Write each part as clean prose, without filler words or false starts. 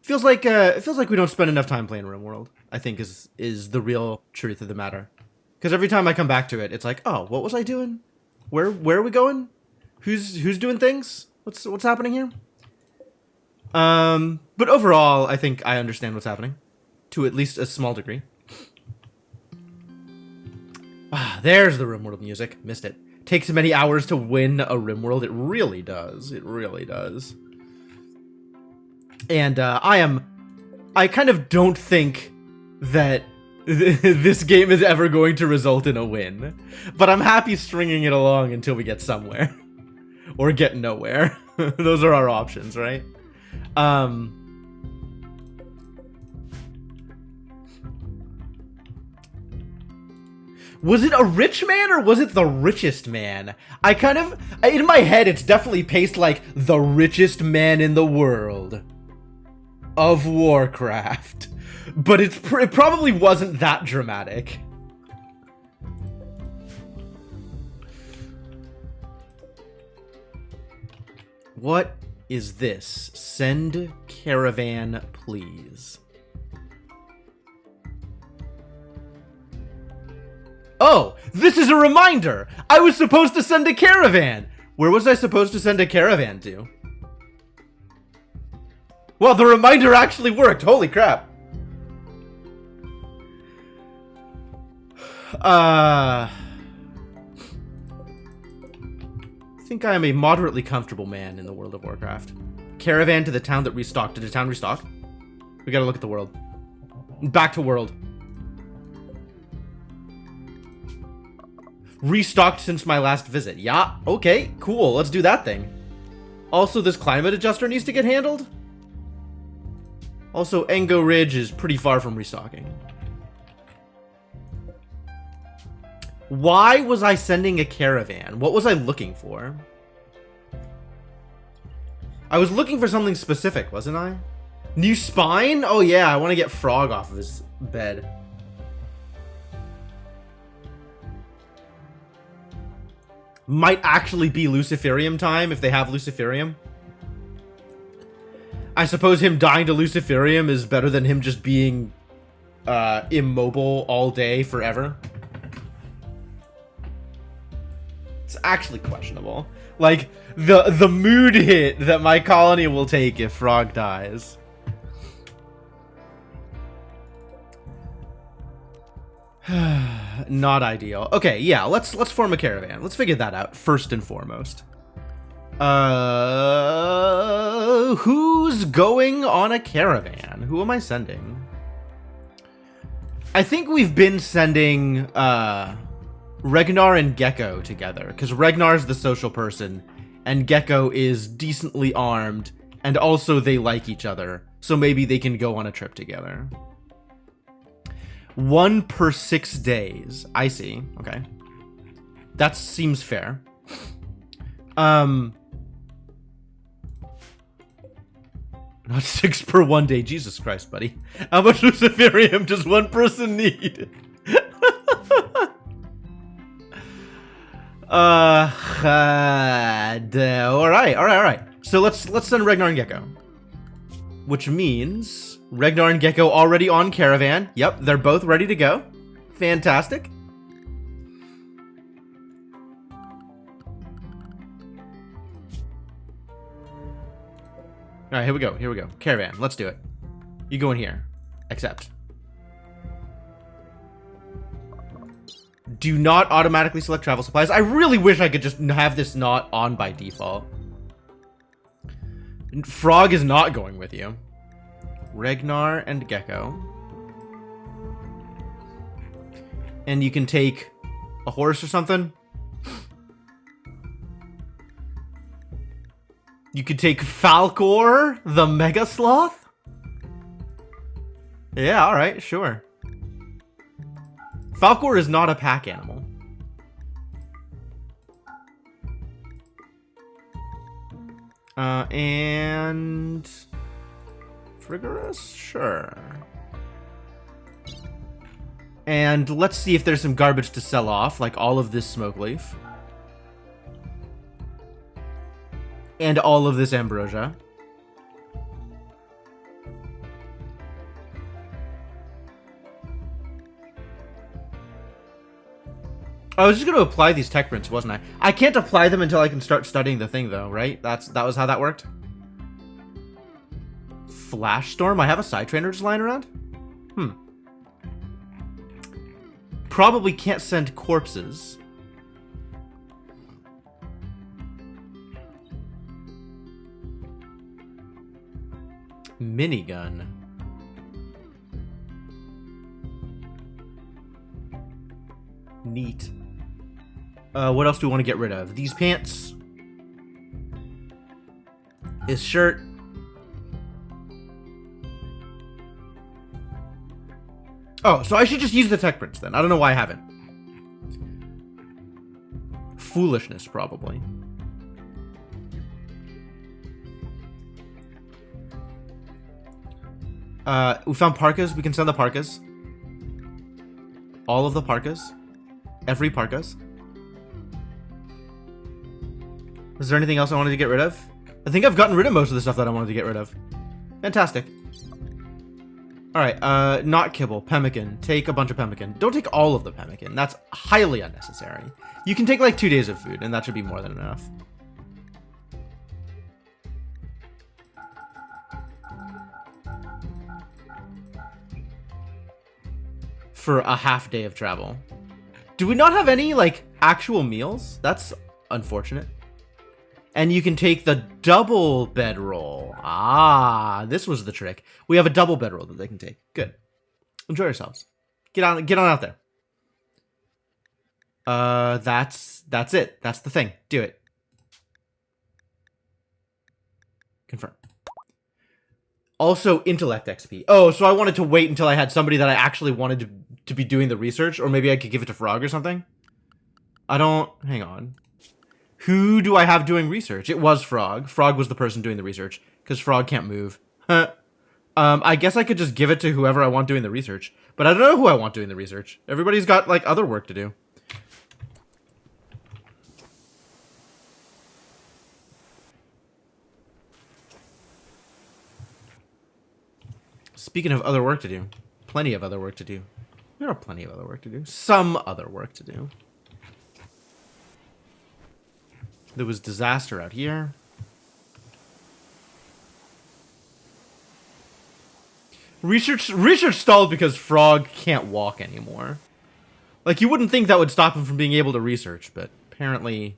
it feels like we don't spend enough time playing Rimworld. I think is the real truth of the matter. Because every time I come back to it, it's like, oh, what was I doing? Where are we going? Who's doing things? What's happening here? But overall, I think I understand what's happening, to at least a small degree. Ah, there's the Rimworld music. Missed it. Takes many hours to win a Rimworld. It really does. It really does. And I kind of don't think that this game is ever going to result in a win, but I'm happy stringing it along until we get somewhere or get nowhere. Those are our options, right? Was it a rich man or was it the richest man? In my head, it's definitely paced like the richest man in the world of Warcraft. But it probably wasn't that dramatic. What is this? Send caravan, please. Oh, this is a reminder! I was supposed to send a caravan! Where was I supposed to send a caravan to? Well, the reminder actually worked. Holy crap. I think I am a moderately comfortable man in the World of Warcraft. Caravan to the town that restocked. Did the town restock? We gotta look at the world. Back to world. Restocked since my last visit. Yeah, okay, cool. Let's do that thing. Also, this climate adjuster needs to get handled. Also, Engo Ridge is pretty far from restocking. Why was I sending a caravan? What was I looking for? I was looking for something specific, wasn't I? New spine? Oh yeah, I want to get Frog off of his bed. Might actually be Luciferium time if they have Luciferium. I suppose him dying to Luciferium is better than him just being immobile all day forever. It's actually questionable. Like, the mood hit that my colony will take if Frog dies. Not ideal. Okay, yeah, let's form a caravan. Let's figure that out first and foremost. Who's going on a caravan? Who am I sending? I think we've been sending Regnar and Gecko together, because Regnar's the social person, and Gecko is decently armed, and also they like each other, so maybe they can go on a trip together. 1 per 6 days. I see. Okay. That seems fair. Not 6 per 1 day. Jesus Christ, buddy. How much Luciferium does one person need? Alright. So let's send Regnar and Gecko. Which means Regnar and Gecko already on caravan. Yep, they're both ready to go. Fantastic. Alright, here we go. Caravan, let's do it. You go in here. Accept. Do not automatically select travel supplies. I really wish I could just have this not on by default. Frog is not going with you. Regnar and Gecko. And you can take a horse or something. You could take Falcor, the Mega Sloth. Yeah, alright, sure. Falcor is not a pack animal. And Frigorous? Sure. And let's see if there's some garbage to sell off, like all of this smoke leaf. And all of this ambrosia. I was just going to apply these tech prints, wasn't I? I can't apply them until I can start studying the thing, though, right? That was how that worked? Flash storm? I have a side trainer just lying around? Probably can't send corpses. Minigun. Neat. What else do we want to get rid of? These pants. His shirt. Oh, so I should just use the tech prints then. I don't know why I haven't. Foolishness, probably. We found parkas. We can send the parkas. All of the parkas. Every parkas. Is there anything else I wanted to get rid of? I think I've gotten rid of most of the stuff that I wanted to get rid of. Fantastic. Alright, not kibble. Pemmican. Take a bunch of pemmican. Don't take all of the pemmican. That's highly unnecessary. You can take like 2 days of food, and that should be more than enough. For a half day of travel. Do we not have any, like, actual meals? That's unfortunate. And you can take the double bedroll. Ah, this was the trick. We have a double bedroll that they can take. Good. Enjoy yourselves. Get on out there. That's it. That's the thing. Do it. Confirm. Also, intellect XP. Oh, so I wanted to wait until I had somebody that I actually wanted to be doing the research, or maybe I could give it to Frog or something. I don't... Hang on. Who do I have doing research? It was Frog. Frog was the person doing the research, because Frog can't move. I guess I could just give it to whoever I want doing the research, but I don't know who I want doing the research. Everybody's got, like, other work to do. Speaking of other work to do, plenty of other work to do. There are plenty of other work to do. Some other work to do. There was disaster out here. Research stalled because Frog can't walk anymore. Like, you wouldn't think that would stop him from being able to research, but apparently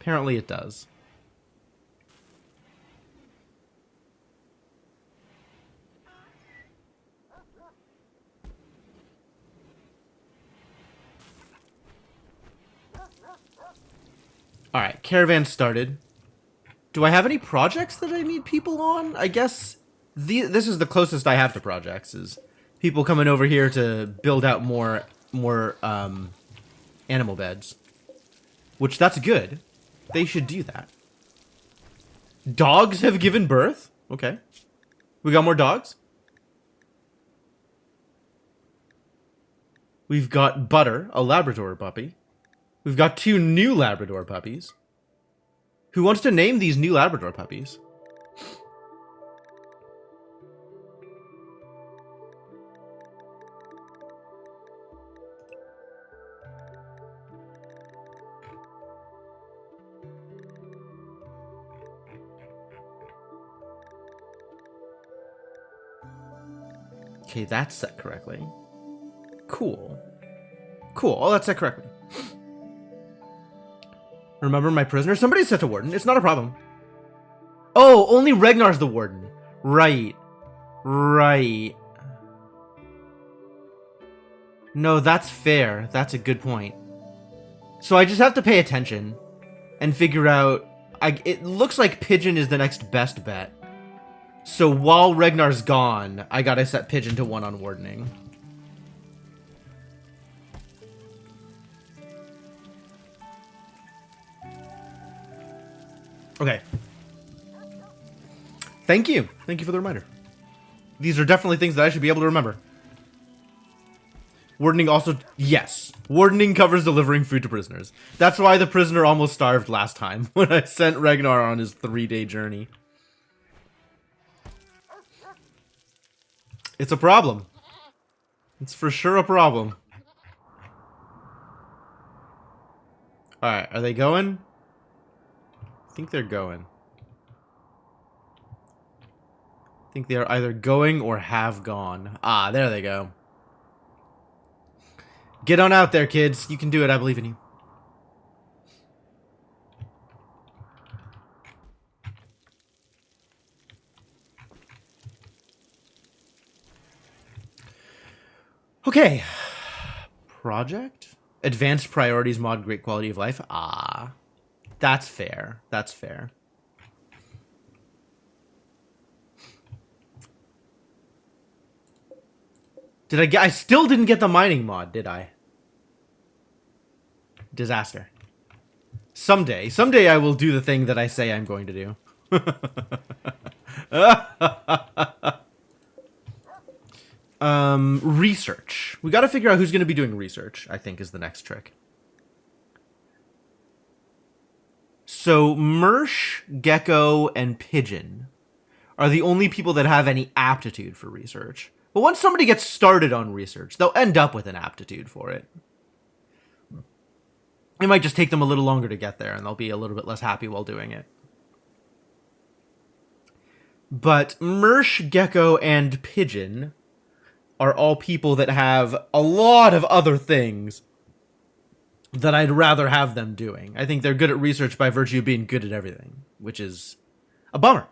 it does. Alright, caravan started. Do I have any projects that I need people on? I guess this is the closest I have to projects, is people coming over here to build out more animal beds. Which, that's good. They should do that. Dogs have given birth? Okay. We got more dogs? We've got Butter, a Labrador puppy. We've got 2 new Labrador puppies. Who wants to name these new Labrador puppies? Okay, that's set correctly. Cool. Cool, oh, that's set correctly. Remember my prisoner? Somebody's set to warden. It's not a problem. Oh, only Ragnar's the warden. Right. Right. No, that's fair. That's a good point. So I just have to pay attention and figure out... it looks like Pigeon is the next best bet. So while Ragnar's gone, I gotta set Pigeon to 1 on wardening. Okay. Thank you. Thank you for the reminder. These are definitely things that I should be able to remember. Wardening also... Yes. Wardening covers delivering food to prisoners. That's why the prisoner almost starved last time, when I sent Ragnar on his 3-day journey. It's a problem. It's for sure a problem. Alright, are they going? I think they're going. I think they are either going or have gone. Ah, there they go. Get on out there, kids. You can do it. I believe in you. Okay. Project? Advanced priorities mod great quality of life. Ah. That's fair. That's fair. Did I get... I still didn't get the mining mod, did I? Disaster. Someday. Someday I will do the thing that I say I'm going to do. Research. We gotta figure out who's gonna be doing research, I think, is the next trick. So, Mersh, Gecko, and Pigeon are the only people that have any aptitude for research. But once somebody gets started on research, they'll end up with an aptitude for it. It might just take them a little longer to get there, and they'll be a little bit less happy while doing it. But Mersh, Gecko, and Pigeon are all people that have a lot of other things that I'd rather have them doing. I think they're good at research by virtue of being good at everything, which is a bummer.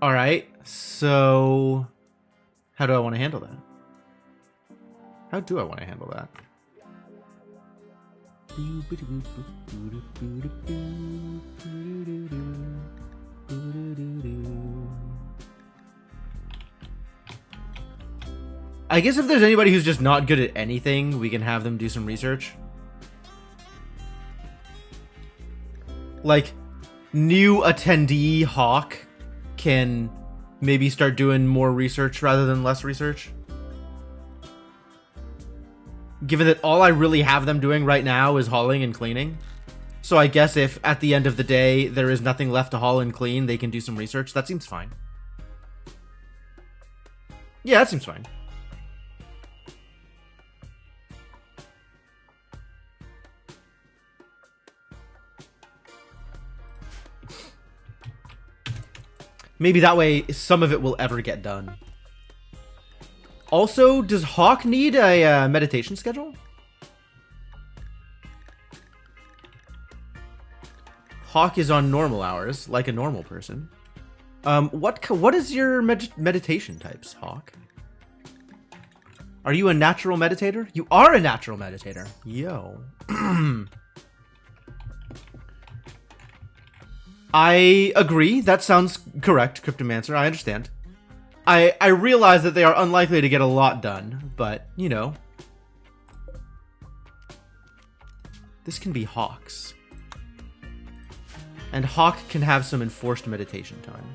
All right, so how do I want to handle that? How do I want to handle that? I guess if there's anybody who's just not good at anything, we can have them do some research. Like, new attendee Hawk can maybe start doing more research rather than less research. Given that all I really have them doing right now is hauling and cleaning. So I guess if at the end of the day there is nothing left to haul and clean, they can do some research. That seems fine. Yeah, that seems fine. Maybe that way some of it will ever get done. Also, does Hawk need a meditation schedule? Hawk is on normal hours, like a normal person. What is your meditation types, Hawk? Are you a natural meditator? You are a natural meditator. Yo. I agree. That sounds correct, Cryptomancer. I understand. I realize that they are unlikely to get a lot done, but, you know. This can be Hawk's. And Hawk can have some enforced meditation time.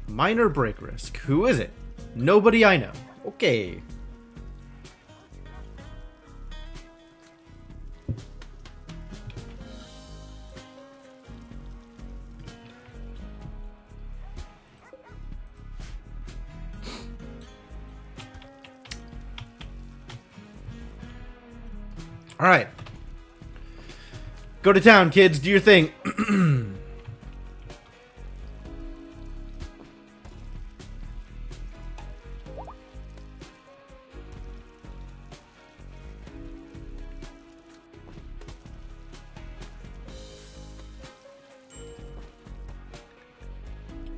Minor break risk. Who is it? Nobody I know. Okay. All right. Go to town, kids. Do your thing.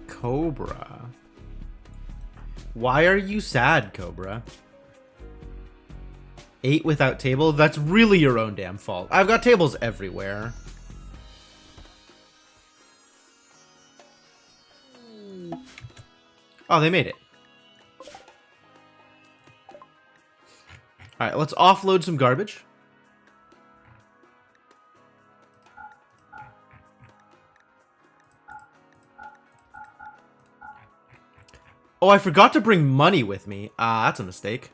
Cobra. Why are you sad, Cobra? 8 without table? That's really your own damn fault. I've got tables everywhere. Oh, they made it. Alright, let's offload some garbage. Oh, I forgot to bring money with me. Ah, that's a mistake.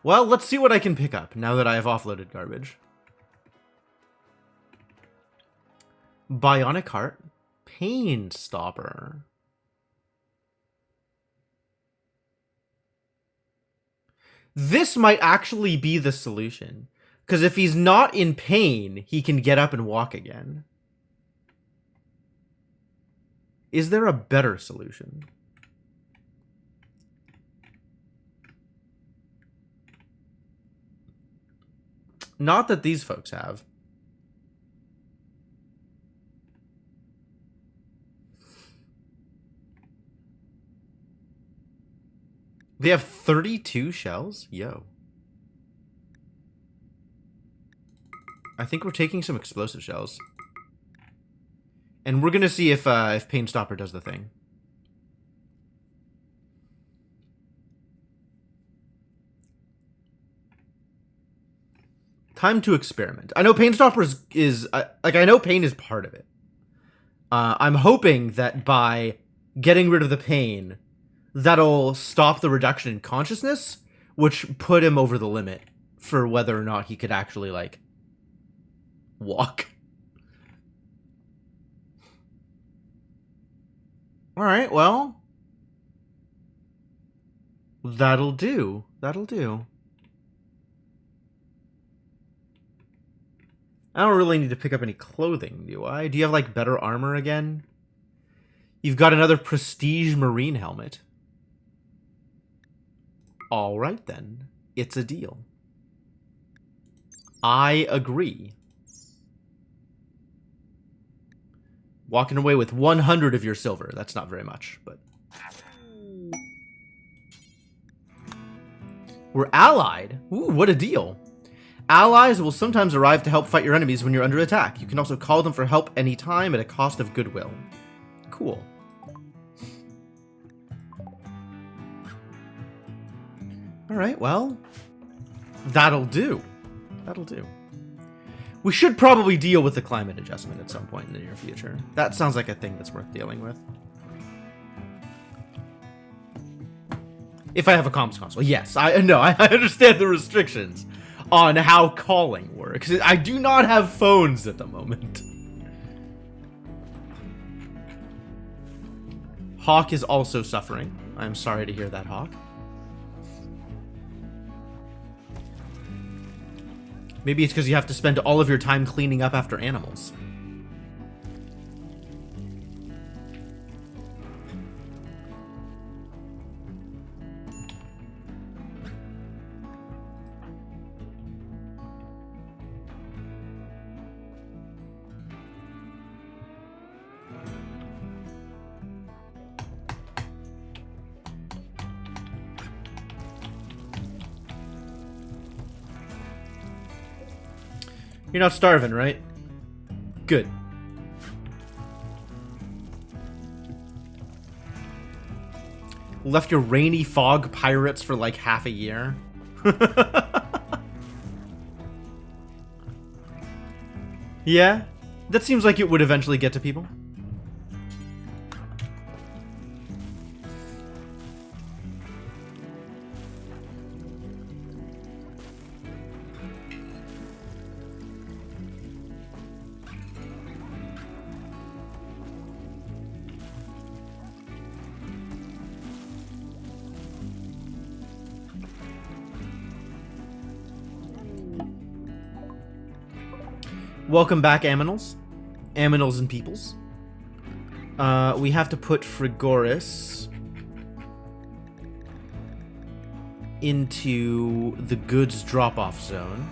Well, let's see what I can pick up now that I have offloaded garbage. Bionic heart. Pain stopper. This might actually be the solution. Because if he's not in pain, he can get up and walk again. Is there a better solution? Not that these folks have. They have 32 shells? Yo. I think we're taking some explosive shells. And we're gonna see if Pain Stopper does the thing. Time to experiment. I know Pain Stopper is like, I know pain is part of it. I'm hoping that by getting rid of the pain, that'll stop the reduction in consciousness, which put him over the limit for whether or not he could actually, like, walk. Alright, well, that'll do. That'll do. I don't really need to pick up any clothing, do I? Do you have, like, better armor again? You've got another prestige marine helmet. Alright then. It's a deal. I agree. Walking away with 100 of your silver. That's not very much, but... We're allied? Ooh, what a deal. Allies will sometimes arrive to help fight your enemies when you're under attack. You can also call them for help anytime at a cost of goodwill. Cool. Alright, well, that'll do. That'll do. We should probably deal with the climate adjustment at some point in the near future. That sounds like a thing that's worth dealing with. If I have a comms console. Yes, I understand the restrictions on how calling works. I do not have phones at the moment. Hawk is also suffering. I'm sorry to hear that, Hawk. Maybe it's because you have to spend all of your time cleaning up after animals. You're not starving, right? Good. Left your rainy fog pirates for like half a year. Yeah, that seems like it would eventually get to people. Welcome back, Aminals. Aminals and peoples. We have to put Frigoris into the goods drop-off zone.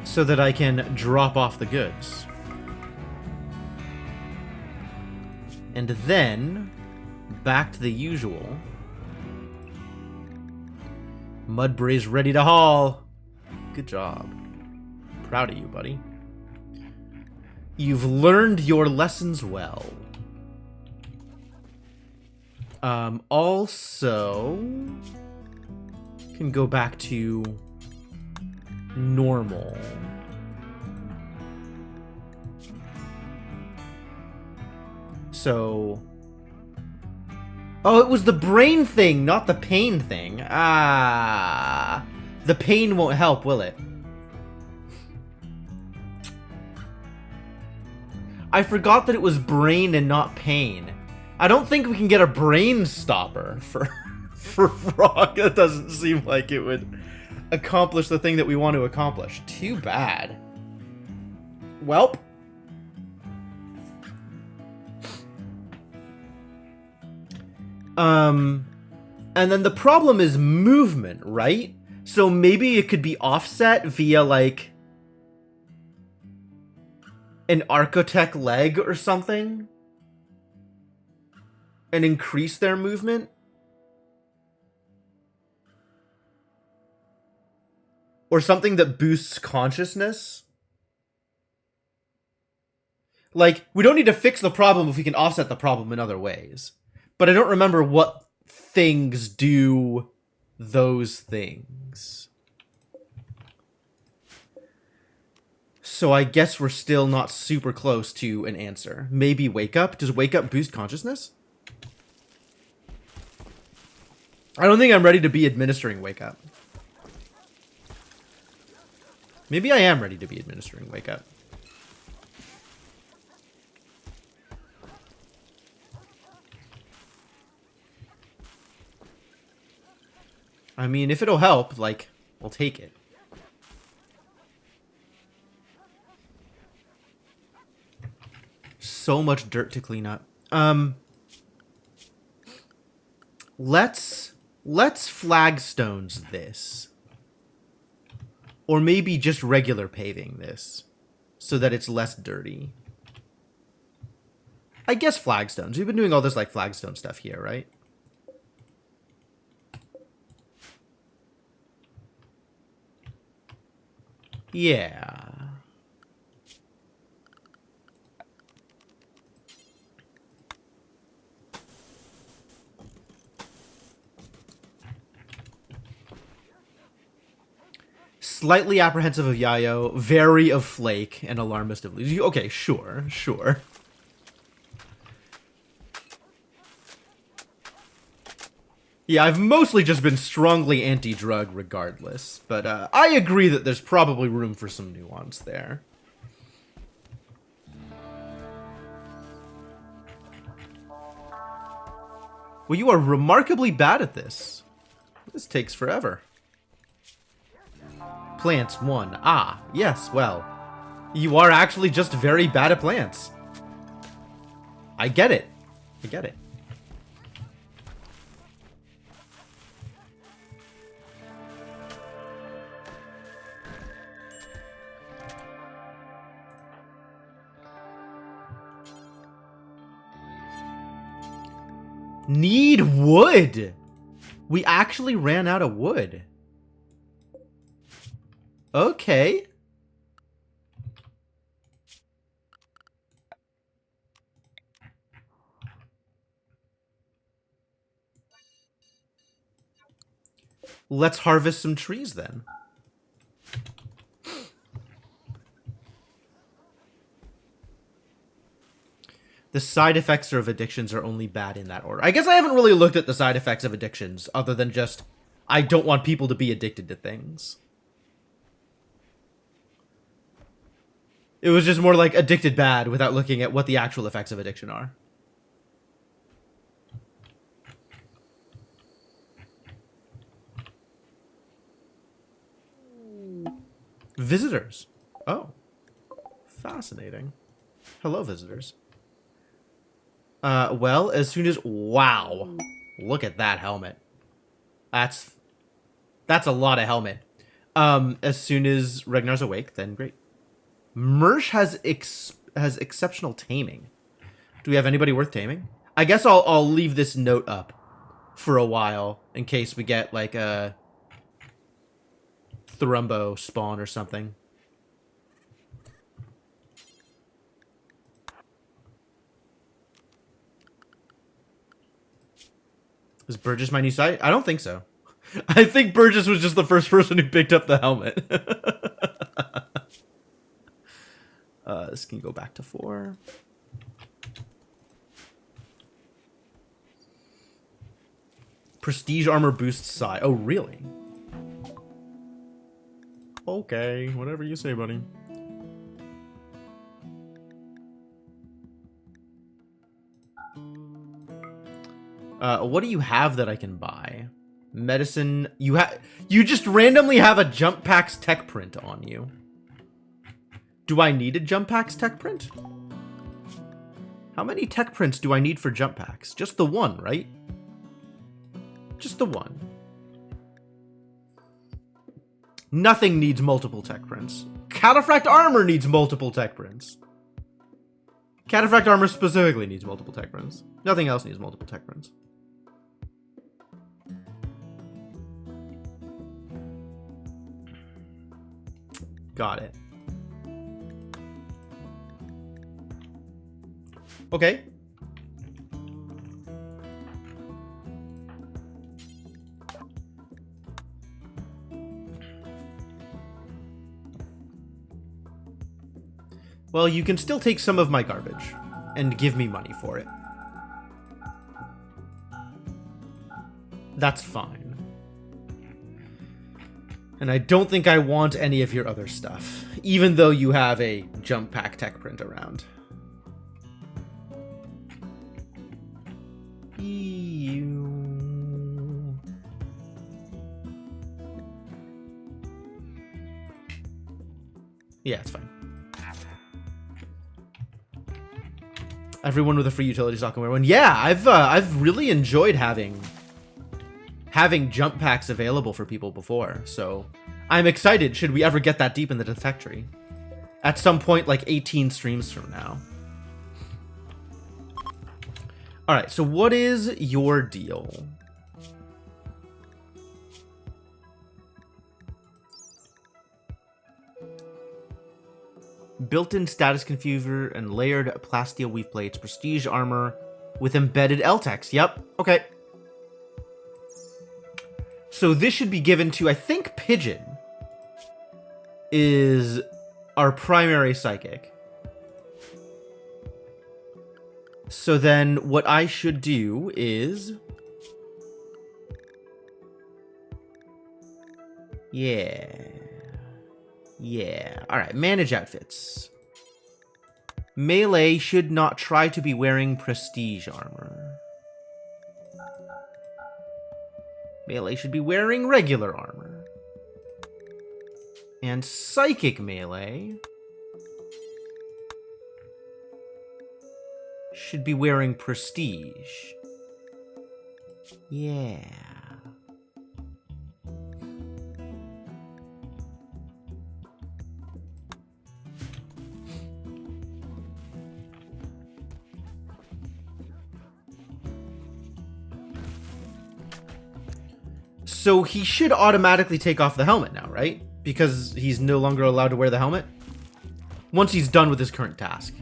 So that I can drop off the goods. And then, back to the usual. Mudbray's ready to haul. Good job. Proud of you, buddy. You've learned your lessons well. Also, can go back to normal. So, oh, it was the brain thing, not the pain thing. Ah, the pain won't help, will it? I forgot that it was brain and not pain. I don't think we can get a brain stopper for Frog. That doesn't seem like it would accomplish the thing that we want to accomplish. Too bad. Welp. And then the problem is movement, right? So maybe it could be offset via, like, an Architect leg or something? And increase their movement? Or something that boosts consciousness? Like, we don't need to fix the problem if we can offset the problem in other ways. But I don't remember what things do those things. So I guess we're still not super close to an answer. Maybe Wake Up? Does Wake Up boost consciousness? I don't think I'm ready to be administering Wake Up. Maybe I am ready to be administering Wake Up. I mean, if it'll help, like, we'll take it. So much dirt to clean up. Let's flagstones this. Or maybe just regular paving this, so that it's less dirty. I guess flagstones. We've been doing all this, like, flagstone stuff here, right? Yeah. Slightly apprehensive of Yayo, very of Flake, and alarmist of Luigi. Okay, sure, sure. Yeah, I've mostly just been strongly anti-drug regardless, but I agree that there's probably room for some nuance there. Well, you are remarkably bad at this. This takes forever. Plants 1. Ah, yes, well. You are actually just very bad at plants. I get it. I get it. Need wood! We actually ran out of wood. Okay. Let's harvest some trees then. The side effects of addictions are only bad in that order. I guess I haven't really looked at the side effects of addictions other than just, I don't want people to be addicted to things. It was just more like addicted bad without looking at what the actual effects of addiction are. Visitors. Oh. Fascinating. Hello, visitors. Well, as soon as... Wow. Look at that helmet. That's a lot of helmet. As soon as Ragnar's awake, then great. Mersh has exceptional taming. Do we have anybody worth taming? I guess I'll leave this note up for a while in case we get like a Thrumbo spawn or something. Is Burgess my new site? I don't think so. I think Burgess was just the first person who picked up the helmet. This can go back to 4. Prestige armor boosts psi. Oh, really? Okay, whatever you say, buddy. What do you have that I can buy? Medicine. You just randomly have a jump packs tech print on you. Do I need a jump packs tech print? How many tech prints do I need for jump packs? Just the one, right? Just the one. Nothing needs multiple tech prints. Cataphract armor needs multiple tech prints. Cataphract armor specifically needs multiple tech prints. Nothing else needs multiple tech prints. Got it. Okay. Well, you can still take some of my garbage and give me money for it. That's fine. And I don't think I want any of your other stuff, even though you have a jump pack tech print around. Yeah, it's fine. Everyone with a free utility stock can wear one. Yeah, I've really enjoyed having jump packs available for people before, so I'm excited should we ever get that deep in the detectory. At some point, like 18 streams from now. Alright, so what is your deal? Built-in status confuser and layered plasteel weave plates, prestige armor with embedded L-Tex. Yep, okay. So this should be given to, I think, Pigeon is our primary psychic. So then what I should do is... Yeah. Alright, manage outfits. Melee should not try to be wearing prestige armor. Melee should be wearing regular armor. And psychic melee should be wearing prestige. Yeah. So he should automatically take off the helmet now, right? Because he's no longer allowed to wear the helmet? Once he's done with his current task.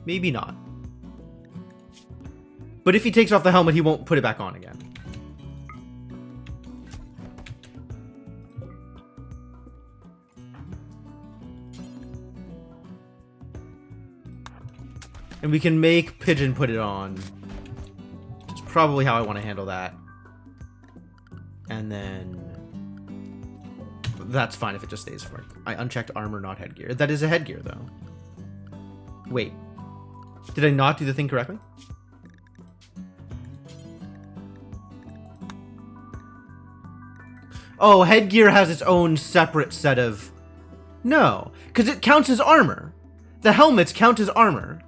Maybe not. But if he takes off the helmet, he won't put it back on again. And we can make Pigeon put it on. That's probably how I want to handle that. And then... that's fine if it just stays for... I unchecked armor, not headgear. That is a headgear, though. Wait. Did I not do the thing correctly? Oh, headgear has its own separate set of... No, because it counts as armor. The helmets count as armor.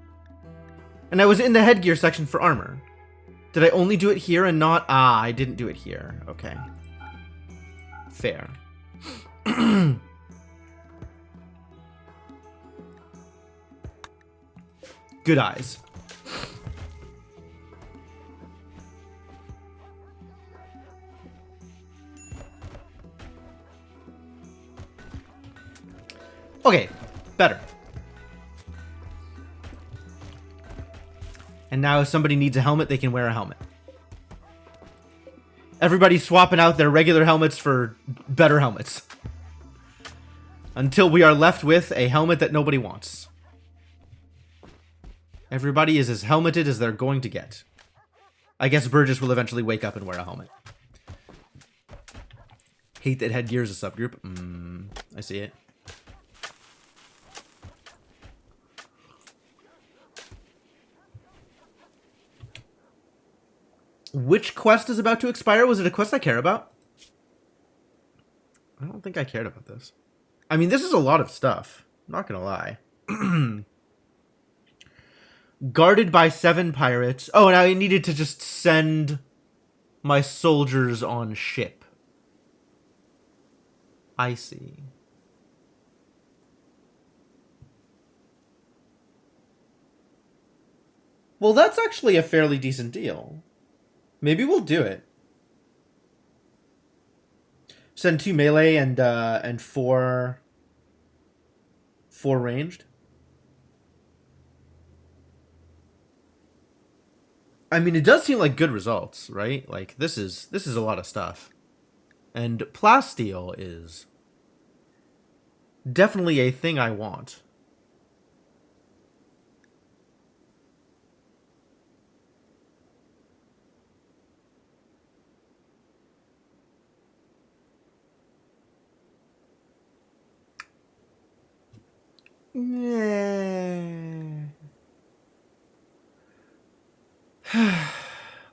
And I was in the headgear section for armor. Did I only do it here and not... Ah, I didn't do it here. Okay. Fair. Good eyes. Okay, better. And now if somebody needs a helmet, they can wear a helmet. Everybody's swapping out their regular helmets for better helmets. Until we are left with a helmet that nobody wants. Everybody is as helmeted as they're going to get. I guess Burgess will eventually wake up and wear a helmet. Hate that headgear is a subgroup. I see it. Which quest is about to expire? Was it a quest I care about? I don't think I cared about this. I mean, this is a lot of stuff. I'm not gonna lie. Guarded by 7 pirates. Oh, and I needed to just send my soldiers on ship. I see. Well, that's actually a fairly decent deal. Maybe we'll do it. Send 2 melee and 4 ranged. I mean, it does seem like good results, right? Like this is a lot of stuff. And plasteel is definitely a thing I want.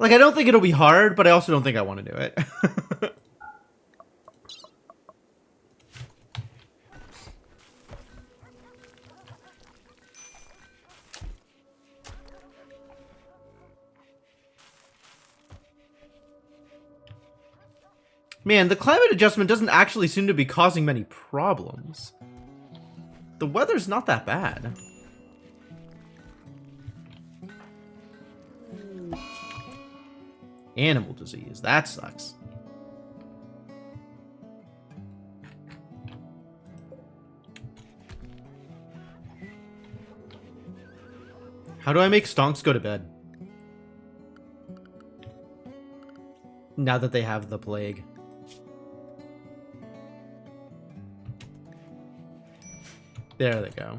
Like, I don't think it'll be hard, but I also don't think I want to do it. Man, the climate adjustment doesn't actually seem to be causing many problems. The weather's not that bad. Animal disease. That sucks. How do I make stonks go to bed? Now that they have the plague. There they go.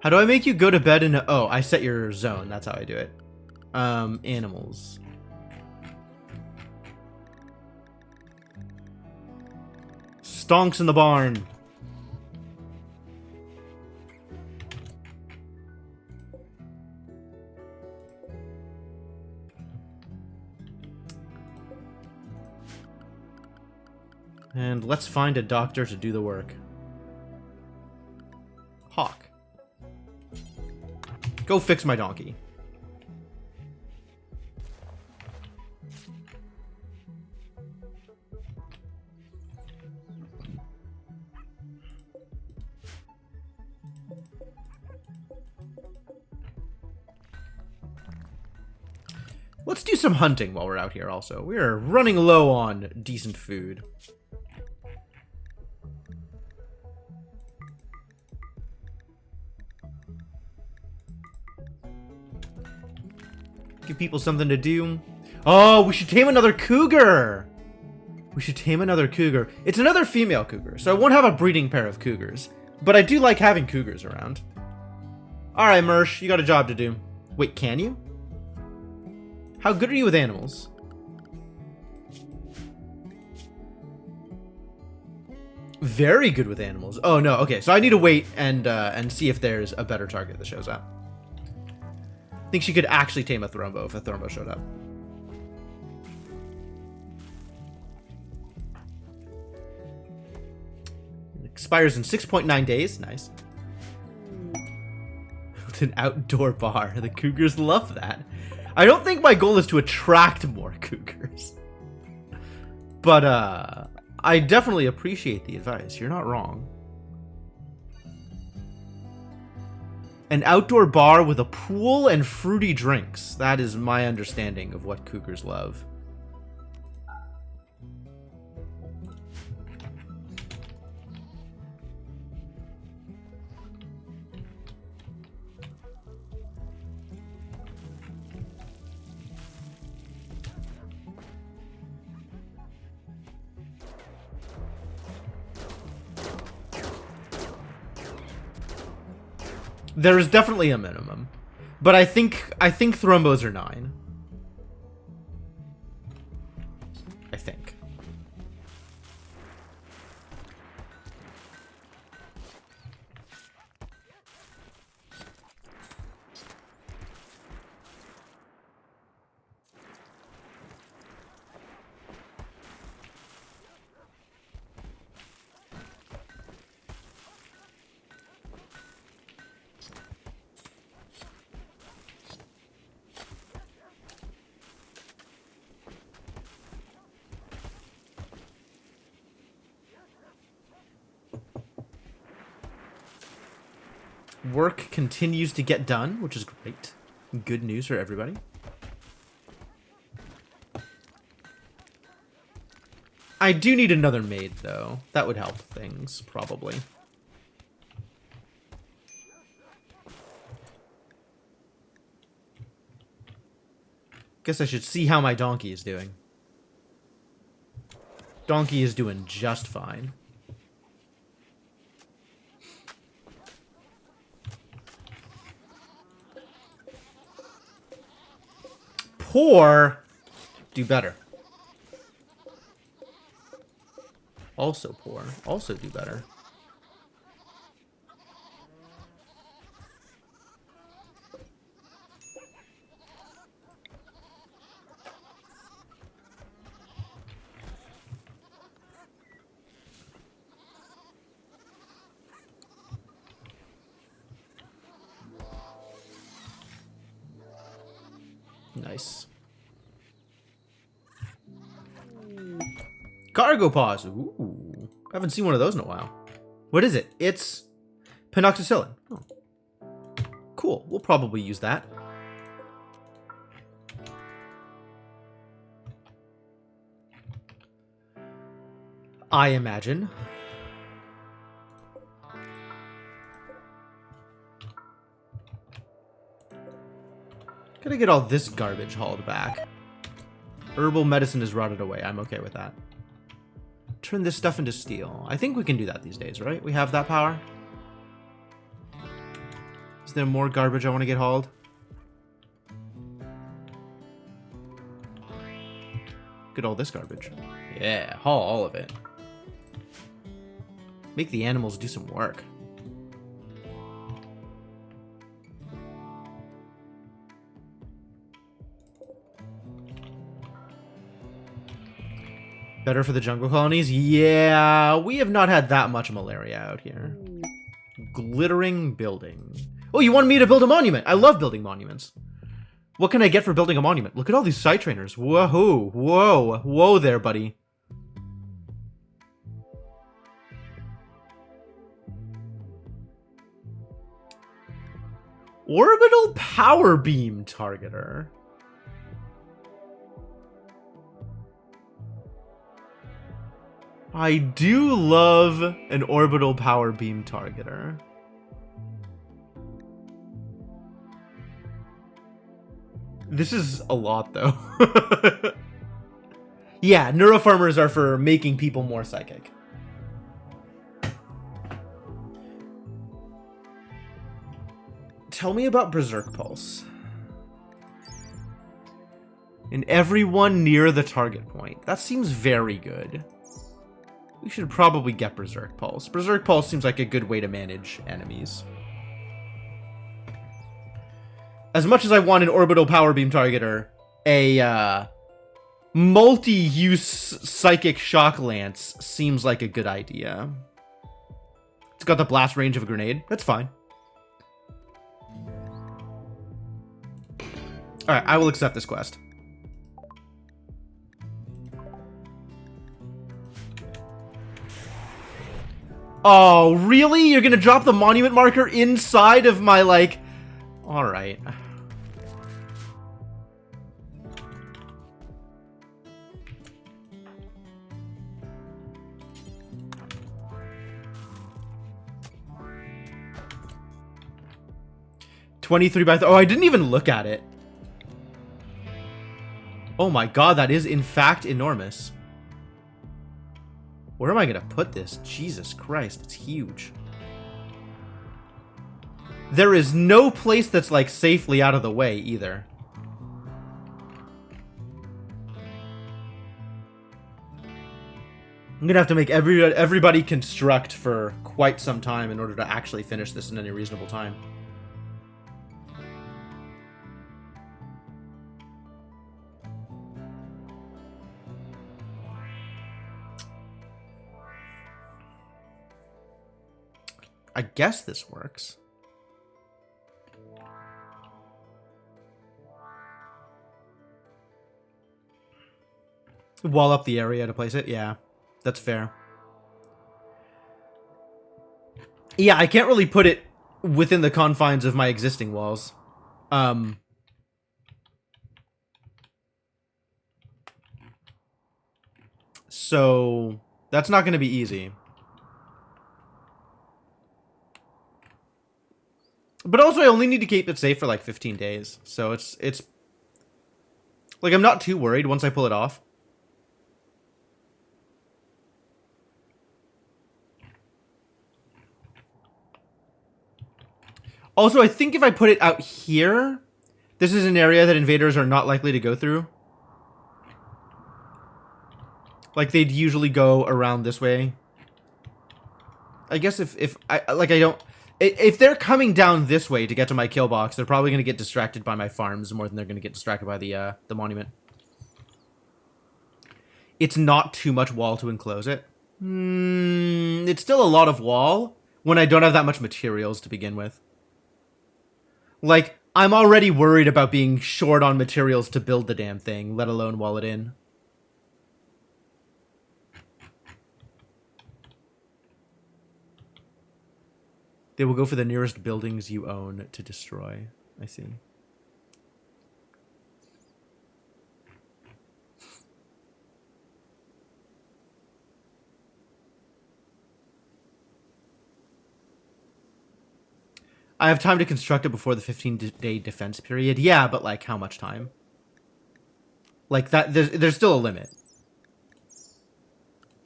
How do I make you go to bed in a... Oh, I set your zone. That's how I do it. Animals. Stonks in the barn. And let's find a doctor to do the work. Hawk. Go fix my donkey. Let's do some hunting while we're out here also. We are running low on decent food. Give people something to do. Oh, we should tame another cougar. We should tame another cougar. It's another female cougar, so I won't have a breeding pair of cougars. But I do like having cougars around. Alright, Mersh, you got a job to do. Wait, can you? How good are you with animals? Very good with animals. Oh, no. Okay, so I need to wait and see if there's a better target that shows up. I think she could actually tame a Thrombo if a Thrombo showed up. It expires in 6.9 days. Nice. With an outdoor bar. The cougars love that. I don't think my goal is to attract more cougars. But, I definitely appreciate the advice. You're not wrong. An outdoor bar with a pool and fruity drinks. That is my understanding of what cougars love. There is definitely a minimum, but I think thrombos are 9. I think. Work continues to get done, which is great. Good news for everybody. I do need another maid, though. That would help things, probably. Guess I should see how my donkey is doing. Donkey is doing just fine. Poor, do better. Also poor, also do better. Nice. Cargo paws. Ooh. I haven't seen one of those in a while. What is it? It's penoxycillin. Oh. Cool. We'll probably use that. I imagine. Gotta get all this garbage hauled back. Herbal medicine is rotted away. I'm okay with that. Turn this stuff into steel. I think we can do that these days, right? We have that power. Is there more garbage I want to get hauled? Look at all this garbage. Yeah, haul all of it. Make the animals do some work. Better for the jungle colonies? Yeah, we have not had that much malaria out here. Glittering building. Oh, you want me to build a monument? I love building monuments. What can I get for building a monument? Look at all these side trainers. Whoa, whoa, whoa there, buddy. Orbital power beam targeter. I do love an orbital power beam targeter. This is a lot, though. Yeah, neurofarmers are for making people more psychic. Tell me about Berserk Pulse. And everyone near the target point. That seems very good. We should probably get Berserk Pulse. Berserk Pulse seems like a good way to manage enemies. As much as I want an orbital power beam targeter, a multi-use psychic shock lance seems like a good idea. It's got the blast range of a grenade. That's fine. Alright, I will accept this quest. Oh, really? You're gonna drop the monument marker inside of my, like... Alright. Oh, I didn't even look at it. Oh my god, that is in fact enormous. Where am I gonna put this? Jesus Christ, it's huge. There is no place that's like safely out of the way either. I'm gonna have to make everybody construct for quite some time in order to actually finish this in any reasonable time. I guess this works. Wall up the area to place it? Yeah, that's fair. Yeah, I can't really put it within the confines of my existing walls. So that's not going to be easy. But also, I only need to keep it safe for like 15 days. So it's like, I'm not too worried once I pull it off. Also, I think if I put it out here, this is an area that invaders are not likely to go through. Like, they'd usually go around this way. I guess if they're coming down this way to get to my kill box, they're probably going to get distracted by my farms more than they're going to get distracted by the monument. It's not too much wall to enclose it. It's still a lot of wall when I don't have that much materials to begin with. Like, I'm already worried about being short on materials to build the damn thing, let alone wall it in. They will go for the nearest buildings you own to destroy. I see. I have time to construct it before the 15-day defense period. Yeah, but like, how much time? Like, that, there's still a limit.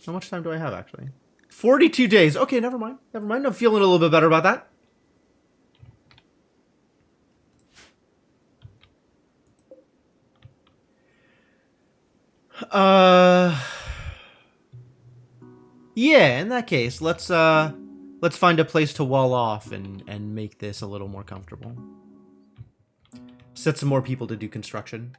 How much time do I have, actually? 42 days. Okay, never mind. Never mind. I'm feeling a little bit better about that. Yeah, in that case, let's find a place to wall off and make this a little more comfortable. Set some more people to do construction.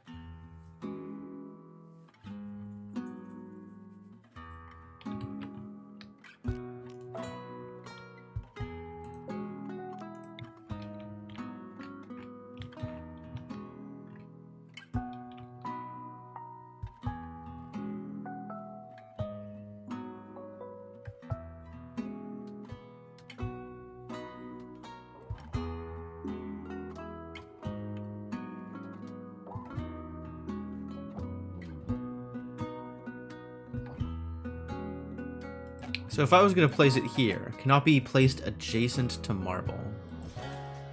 So if I was going to place it here, cannot be placed adjacent to marble.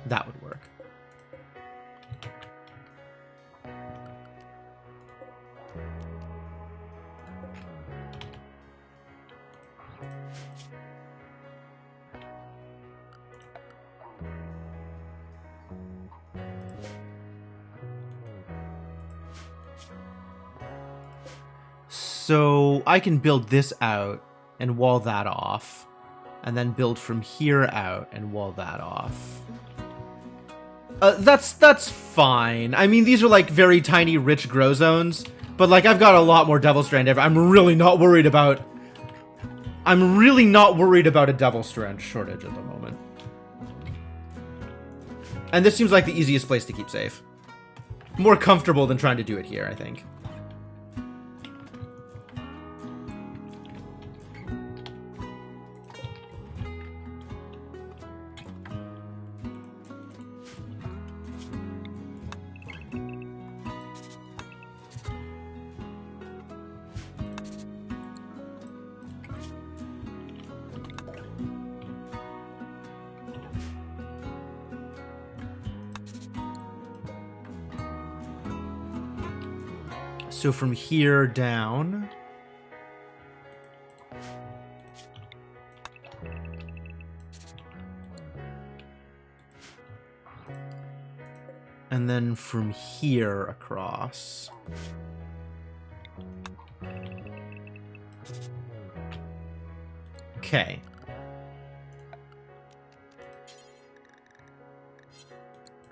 That would work. So I can build this out and wall that off, and then build from here out and wall that off. That's fine. I mean, these are like very tiny, rich grow zones, but like I've got a lot more Devil Strand ever. I'm really not worried about a Devil Strand shortage at the moment. And this seems like the easiest place to keep safe. More comfortable than trying to do it here, I think. So from here down. And then from here across. Okay.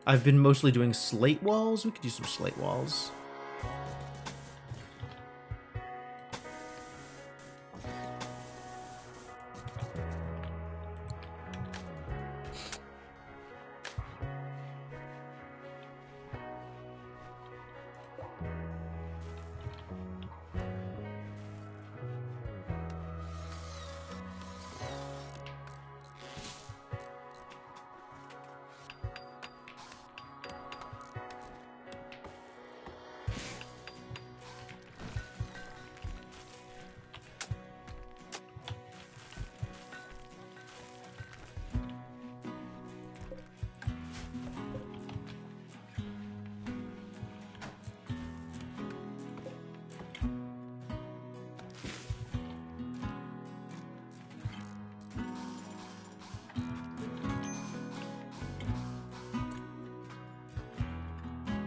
I've been mostly doing slate walls. We could do some slate walls.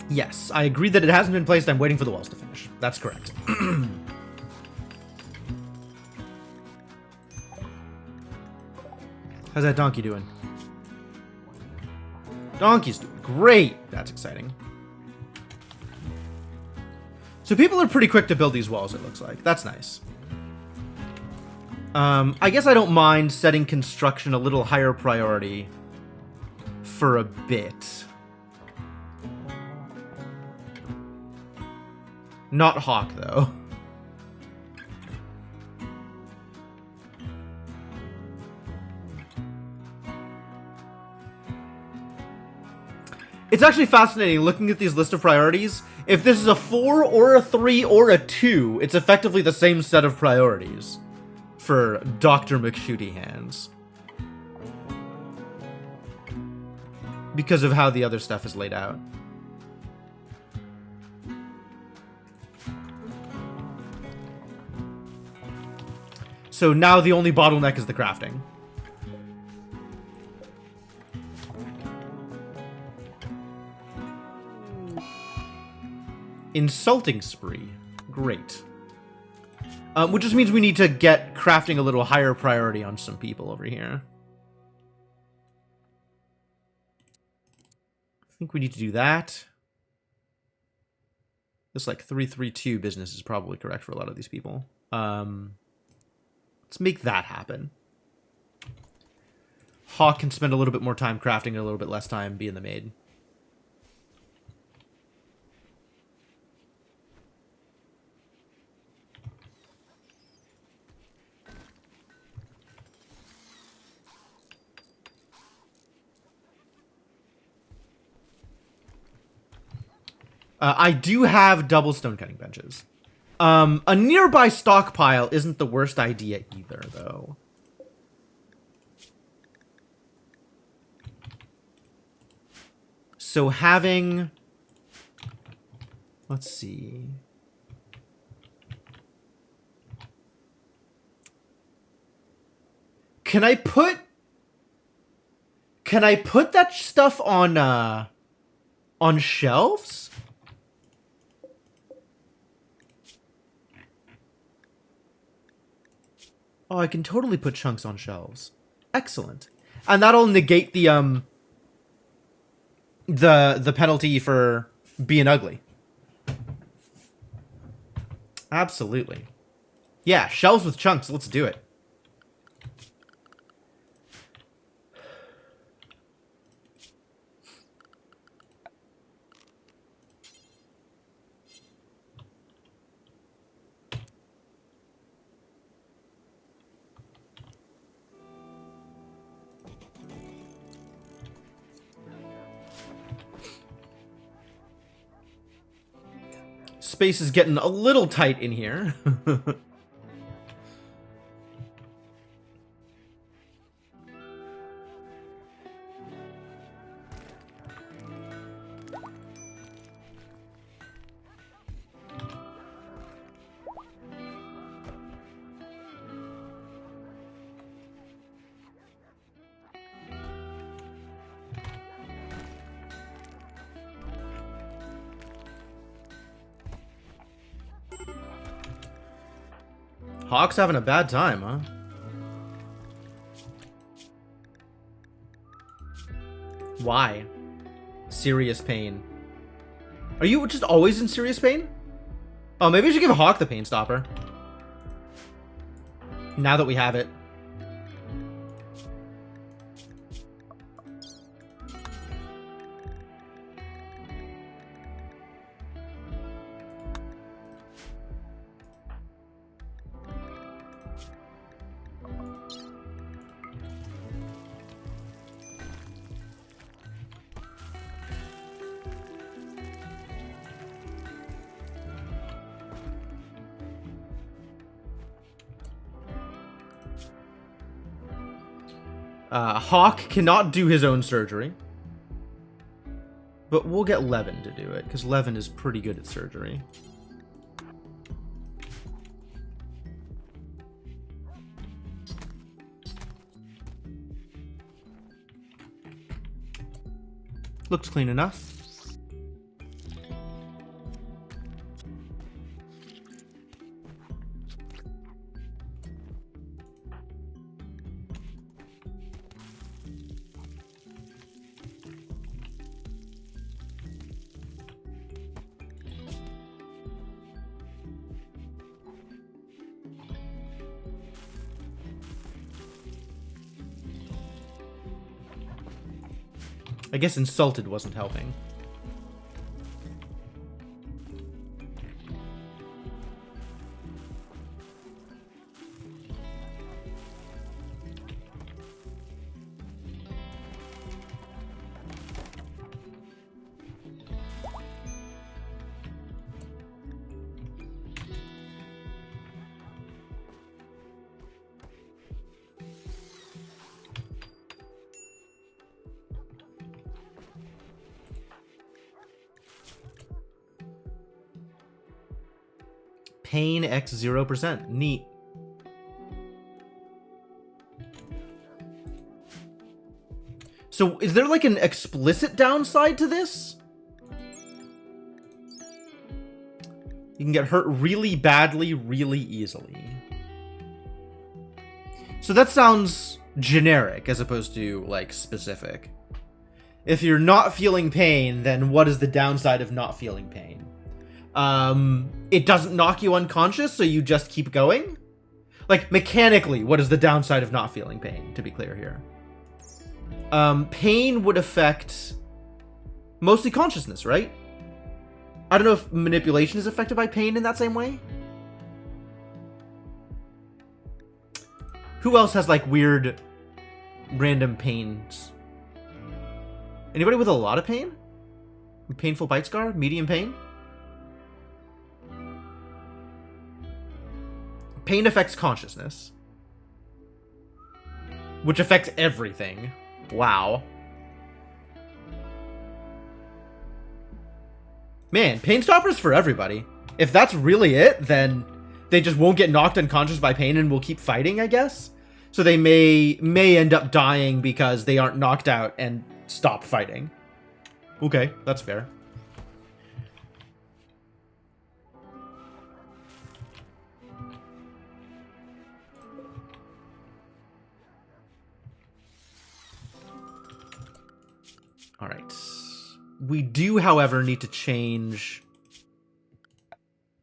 Yes, I agree that it hasn't been placed. I'm waiting for the walls to finish. That's correct. How's that donkey doing? Donkey's doing great. That's exciting. So people are pretty quick to build these walls, it looks like. That's nice. I guess I don't mind setting construction a little higher priority for a bit. Not Hawk, though. It's actually fascinating looking at these list of priorities. If this is a 4 or a 3 or a 2, it's effectively the same set of priorities for Dr. McShooty Hands. Because of how the other stuff is laid out. So now the only bottleneck is the crafting. Insulting spree. Great. Which just means we need to get crafting a little higher priority on some people over here. I think we need to do that. This like 332 business is probably correct for a lot of these people. Let's make that happen. Hawk can spend a little bit more time crafting and a little bit less time being the maid. I do have double stone cutting benches. A nearby stockpile isn't the worst idea either, though. So having... Let's see. Can I put that stuff on shelves? Oh, I can totally put chunks on shelves. Excellent. And that'll negate the penalty for being ugly. Absolutely. Yeah, shelves with chunks, let's do it. Space is getting a little tight in here. Hawk's having a bad time, huh? Why? Serious pain. Are you just always in serious pain? Oh, maybe I should give Hawk the pain stopper. Now that we have it. Hawk cannot do his own surgery. But we'll get Levin to do it, because Levin is pretty good at surgery. Looks clean enough. I guess insulted wasn't helping. Pain X 0%. Neat. So is there like an explicit downside to this? You can get hurt really badly, really easily. So that sounds generic as opposed to like specific. If you're not feeling pain, then what is the downside of not feeling pain? It doesn't knock you unconscious, so you just keep going? Like, mechanically, what is the downside of not feeling pain, to be clear here? Pain would affect mostly consciousness, right? I don't know if manipulation is affected by pain in that same way. Who else has, like, weird, random pains? Anybody with a lot of pain? Painful bite scar? Medium pain? Pain affects consciousness. Which affects everything. Wow. Man, pain stoppers for everybody. If that's really it, then they just won't get knocked unconscious by pain and will keep fighting, I guess. So they may end up dying because they aren't knocked out and stop fighting. Okay, that's fair. All right. We do, however, need to change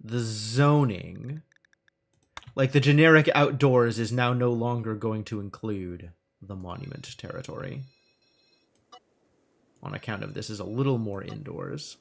the zoning. Like, the generic outdoors is now no longer going to include the monument territory. On account of this is a little more indoors.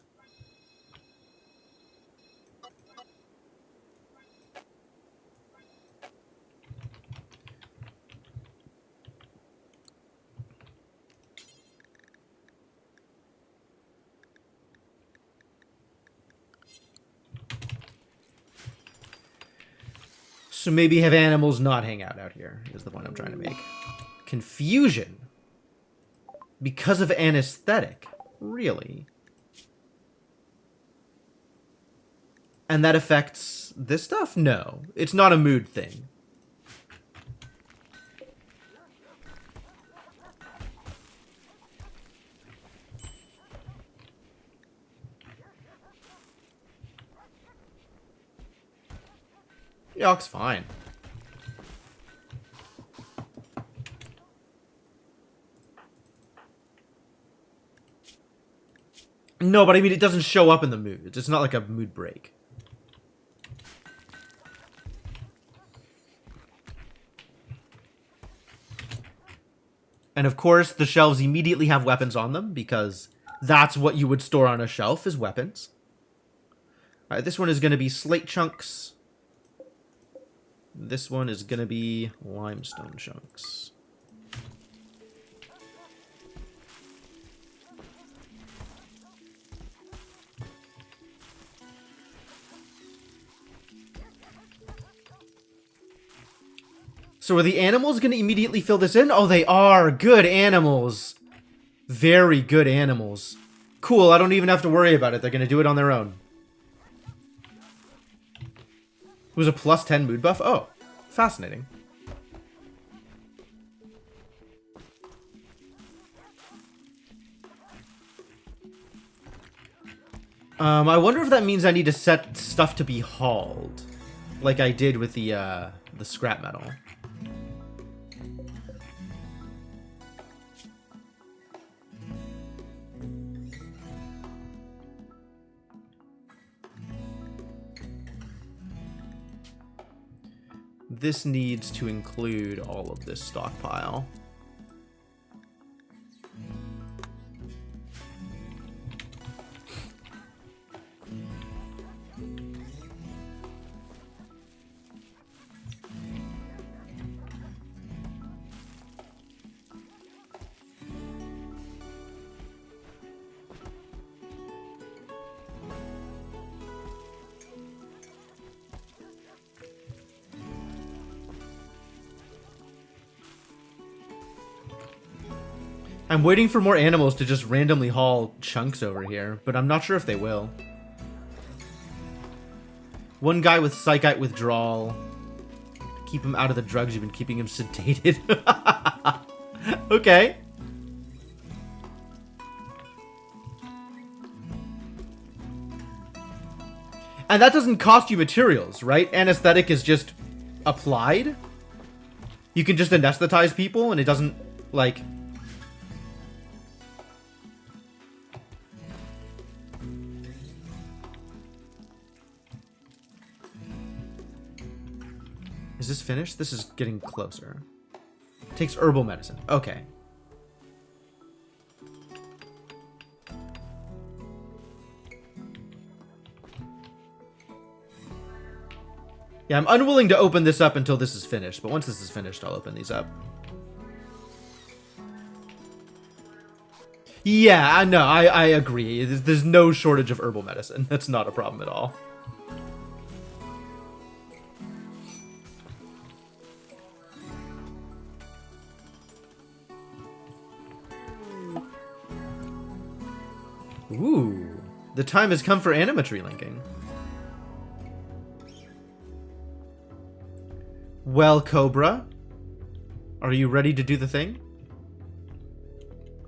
So maybe have animals not hang out here, is the point I'm trying to make. Confusion. Because of anesthetic. Really? And that affects this stuff? No. It's not a mood thing. Yock's fine. No, but I mean, it doesn't show up in the mood. It's not like a mood break. And of course, the shelves immediately have weapons on them because that's what you would store on a shelf is weapons. All right, this one is going to be slate chunks. This one is going to be limestone chunks. So are the animals going to immediately fill this in? Oh, they are. Good animals. Very good animals. Cool, I don't even have to worry about it. They're going to do it on their own. It was a plus 10 mood buff? Oh, fascinating. I wonder if that means I need to set stuff to be hauled. Like I did with the scrap metal. This needs to include all of this stockpile. I'm waiting for more animals to just randomly haul chunks over here, but I'm not sure if they will. One guy with psychite withdrawal. Keep him out of the drugs. You've been keeping him sedated. Okay. And that doesn't cost you materials, right? Anesthetic is just applied. You can just anesthetize people and it doesn't, like... Is this finished? This is getting closer. Takes herbal medicine. Okay. Yeah, I'm unwilling to open this up until this is finished, but once this is finished, I'll open these up. Yeah, no, I agree. There's no shortage of herbal medicine. That's not a problem at all. Ooh, the time has come for animatry linking. Well, Cobra, are you ready to do the thing?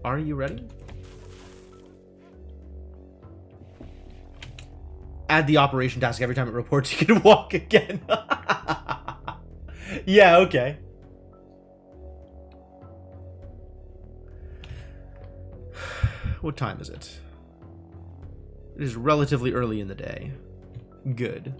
Are you ready? Add the operation task every time it reports you can walk again. Yeah, okay. What time is it? It is relatively early in the day. Good.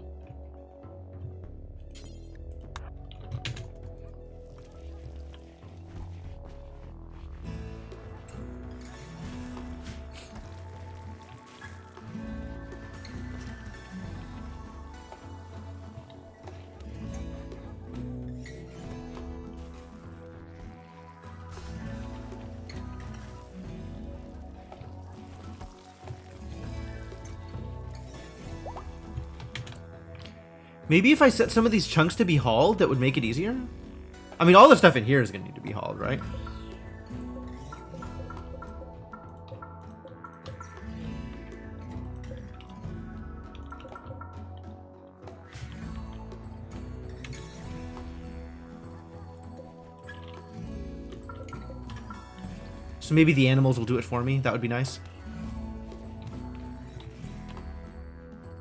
Maybe if I set some of these chunks to be hauled, that would make it easier? I mean, all the stuff in here is going to need to be hauled, right? So maybe the animals will do it for me. That would be nice.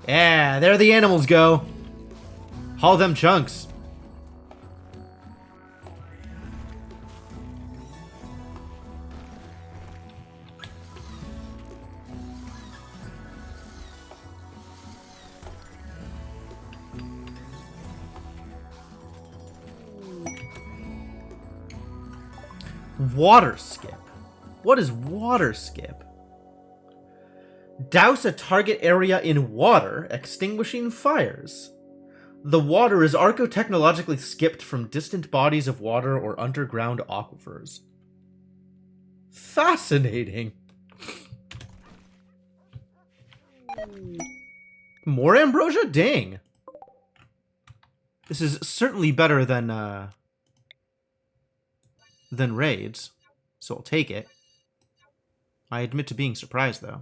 Yeah, there the animals go. Haul them chunks. Water skip. What is water skip? Douse a target area in water, extinguishing fires. The water is archotechnologically skipped from distant bodies of water or underground aquifers. Fascinating. More ambrosia? Dang. This is certainly better than raids, so I'll take it. I admit to being surprised, though.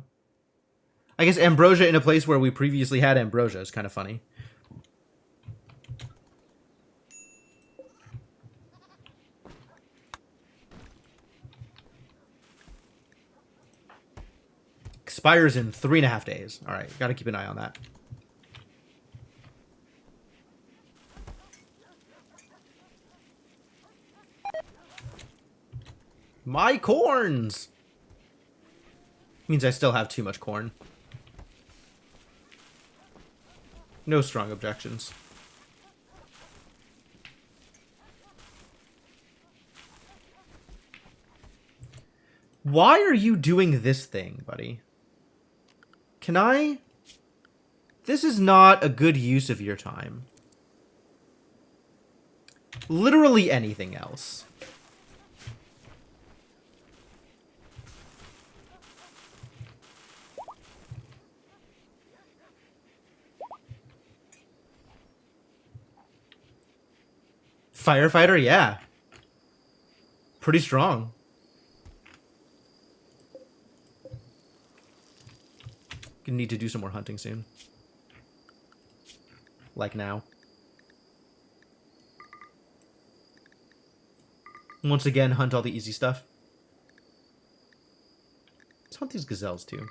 I guess ambrosia in a place where we previously had ambrosia is kind of funny. Expires in 3.5 days. All right, gotta keep an eye on that. My corns! Means I still have too much corn. No strong objections. Why are you doing this thing, buddy? Can I? This is not a good use of your time. Literally anything else. Firefighter, yeah. Pretty strong. Gonna need to do some more hunting soon. Like now. Once again, hunt all the easy stuff. Let's hunt these gazelles too.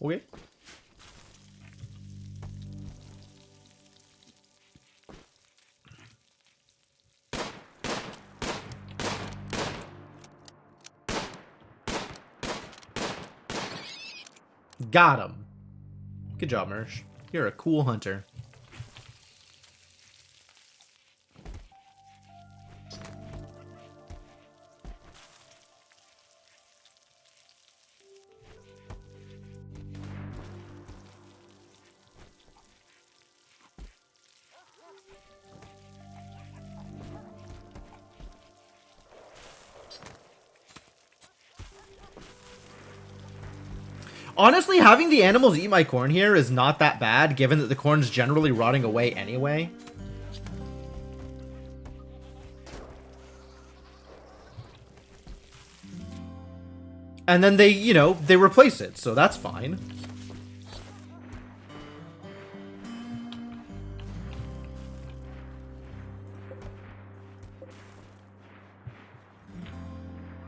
Okay. Got him. Good job, Mersh. You're a cool hunter. Honestly, having the animals eat my corn here is not that bad, given that the corn's generally rotting away anyway. And then they, you know, they replace it, so that's fine.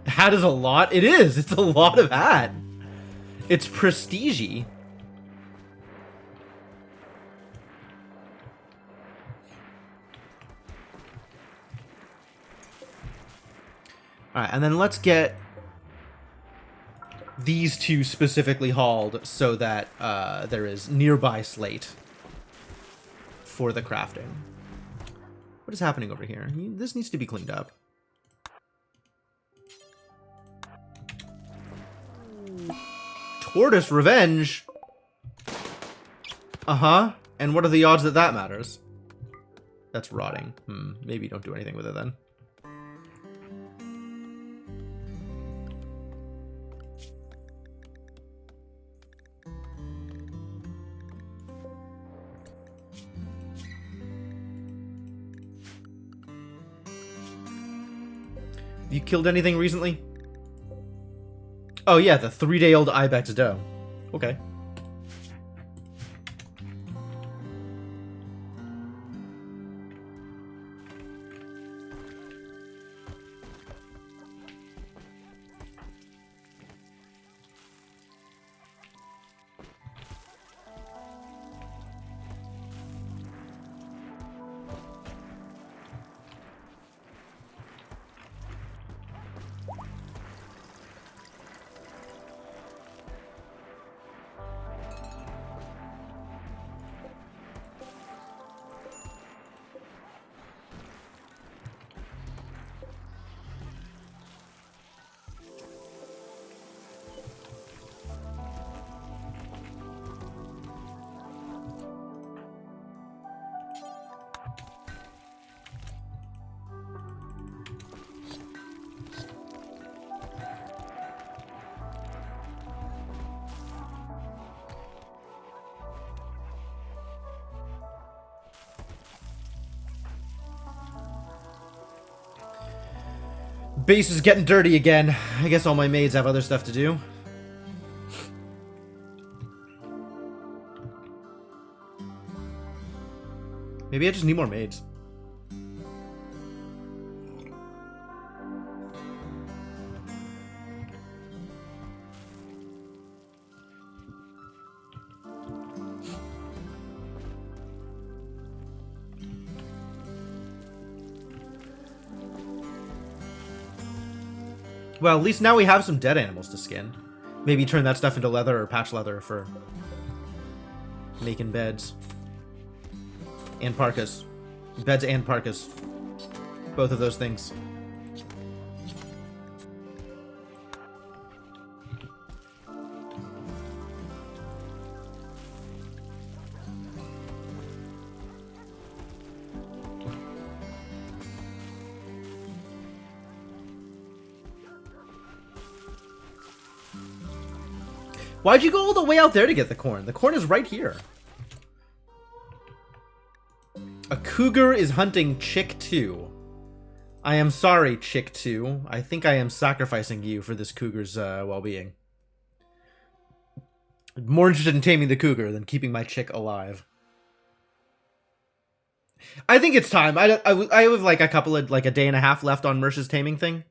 Hat is a lot? It is! It's a lot of hat. It's prestige-y. Alright, and then let's get these two specifically hauled so that there is nearby slate for the crafting. What is happening over here? This needs to be cleaned up. Tortoise revenge? Uh-huh. And what are the odds that that matters? That's rotting. Maybe don't do anything with it then. Have you killed anything recently? Oh yeah, the 3-day-old ibex doe. Okay. Base is getting dirty again. I guess all my maids have other stuff to do. Maybe I just need more maids. Well, at least now we have some dead animals to skin. Maybe turn that stuff into leather or patch leather for making beds. And parkas. Beds and parkas. Both of those things. Why'd you go all the way out there to get the corn? The corn is right here. A cougar is hunting Chick 2. I am sorry, Chick 2. I think I am sacrificing you for this cougar's well-being. I'm more interested in taming the cougar than keeping my chick alive. I think it's time. I have like a couple of, like a day and a half left on Mersh's taming thing.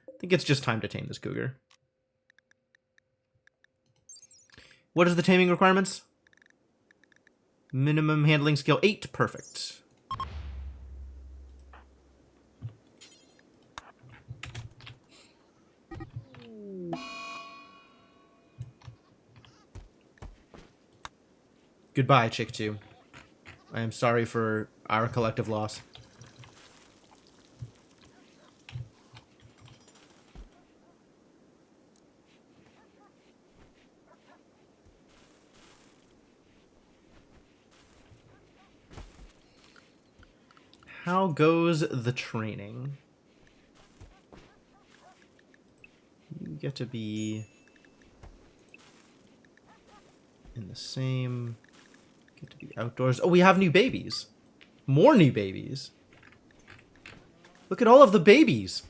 I think it's just time to tame this cougar. What is the taming requirements? Minimum handling skill 8. Perfect. Goodbye, Chick 2. I am sorry for our collective loss. How goes the training? You get to be in the same... Get to be outdoors. Oh, we have new babies. More new babies. Look at all of the babies.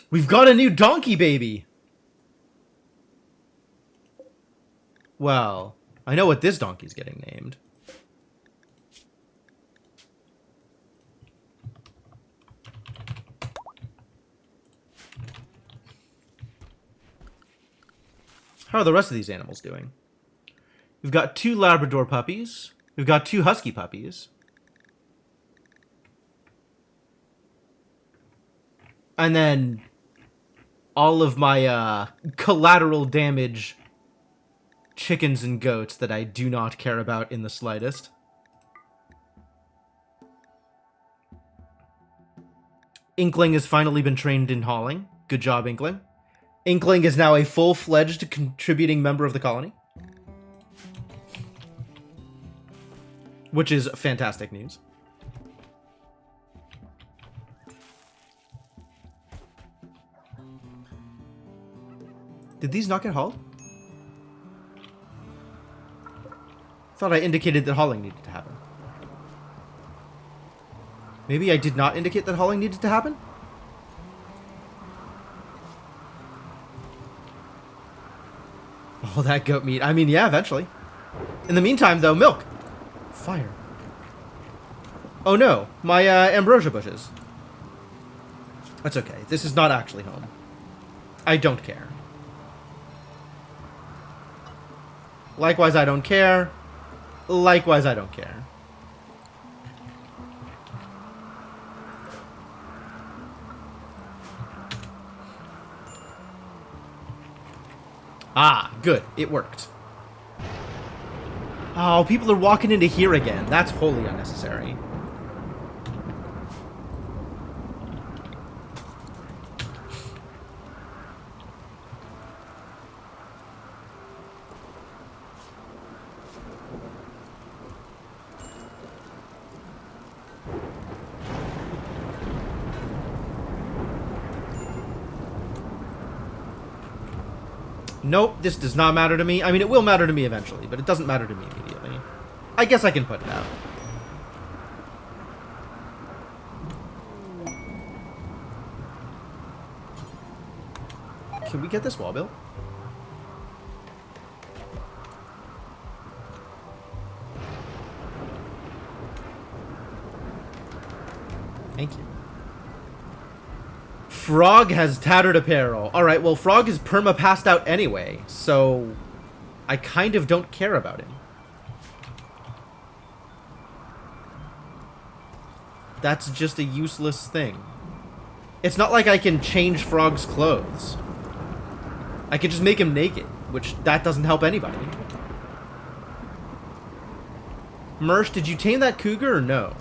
We've got a new donkey baby. Well, I know what this donkey's getting named. How are the rest of these animals doing? We've got 2 Labrador puppies. We've got 2 Husky puppies. And then all of my collateral damage chickens and goats that I do not care about in the slightest. Inkling has finally been trained in hauling. Good job, Inkling. Inkling is now a full-fledged contributing member of the colony. Which is fantastic news. Did these not get hauled? Thought I indicated that hauling needed to happen. Maybe I did not indicate that hauling needed to happen? Oh, that goat meat. I mean, yeah, eventually. In the meantime, though, milk. Fire. Oh no, my ambrosia bushes. That's okay. This is not actually home. I don't care. Likewise, I don't care. Likewise, I don't care. Ah, good. It worked. Oh, people are walking into here again. That's wholly unnecessary. Nope, this does not matter to me. I mean, it will matter to me eventually, but it doesn't matter to me immediately. I guess I can put it out. Can we get this wall built? Thank you. Frog has tattered apparel. Alright, well, Frog is perma-passed out anyway, so I kind of don't care about him. That's just a useless thing. It's not like I can change Frog's clothes. I could just make him naked, which that doesn't help anybody. Mersh, did you tame that cougar or no?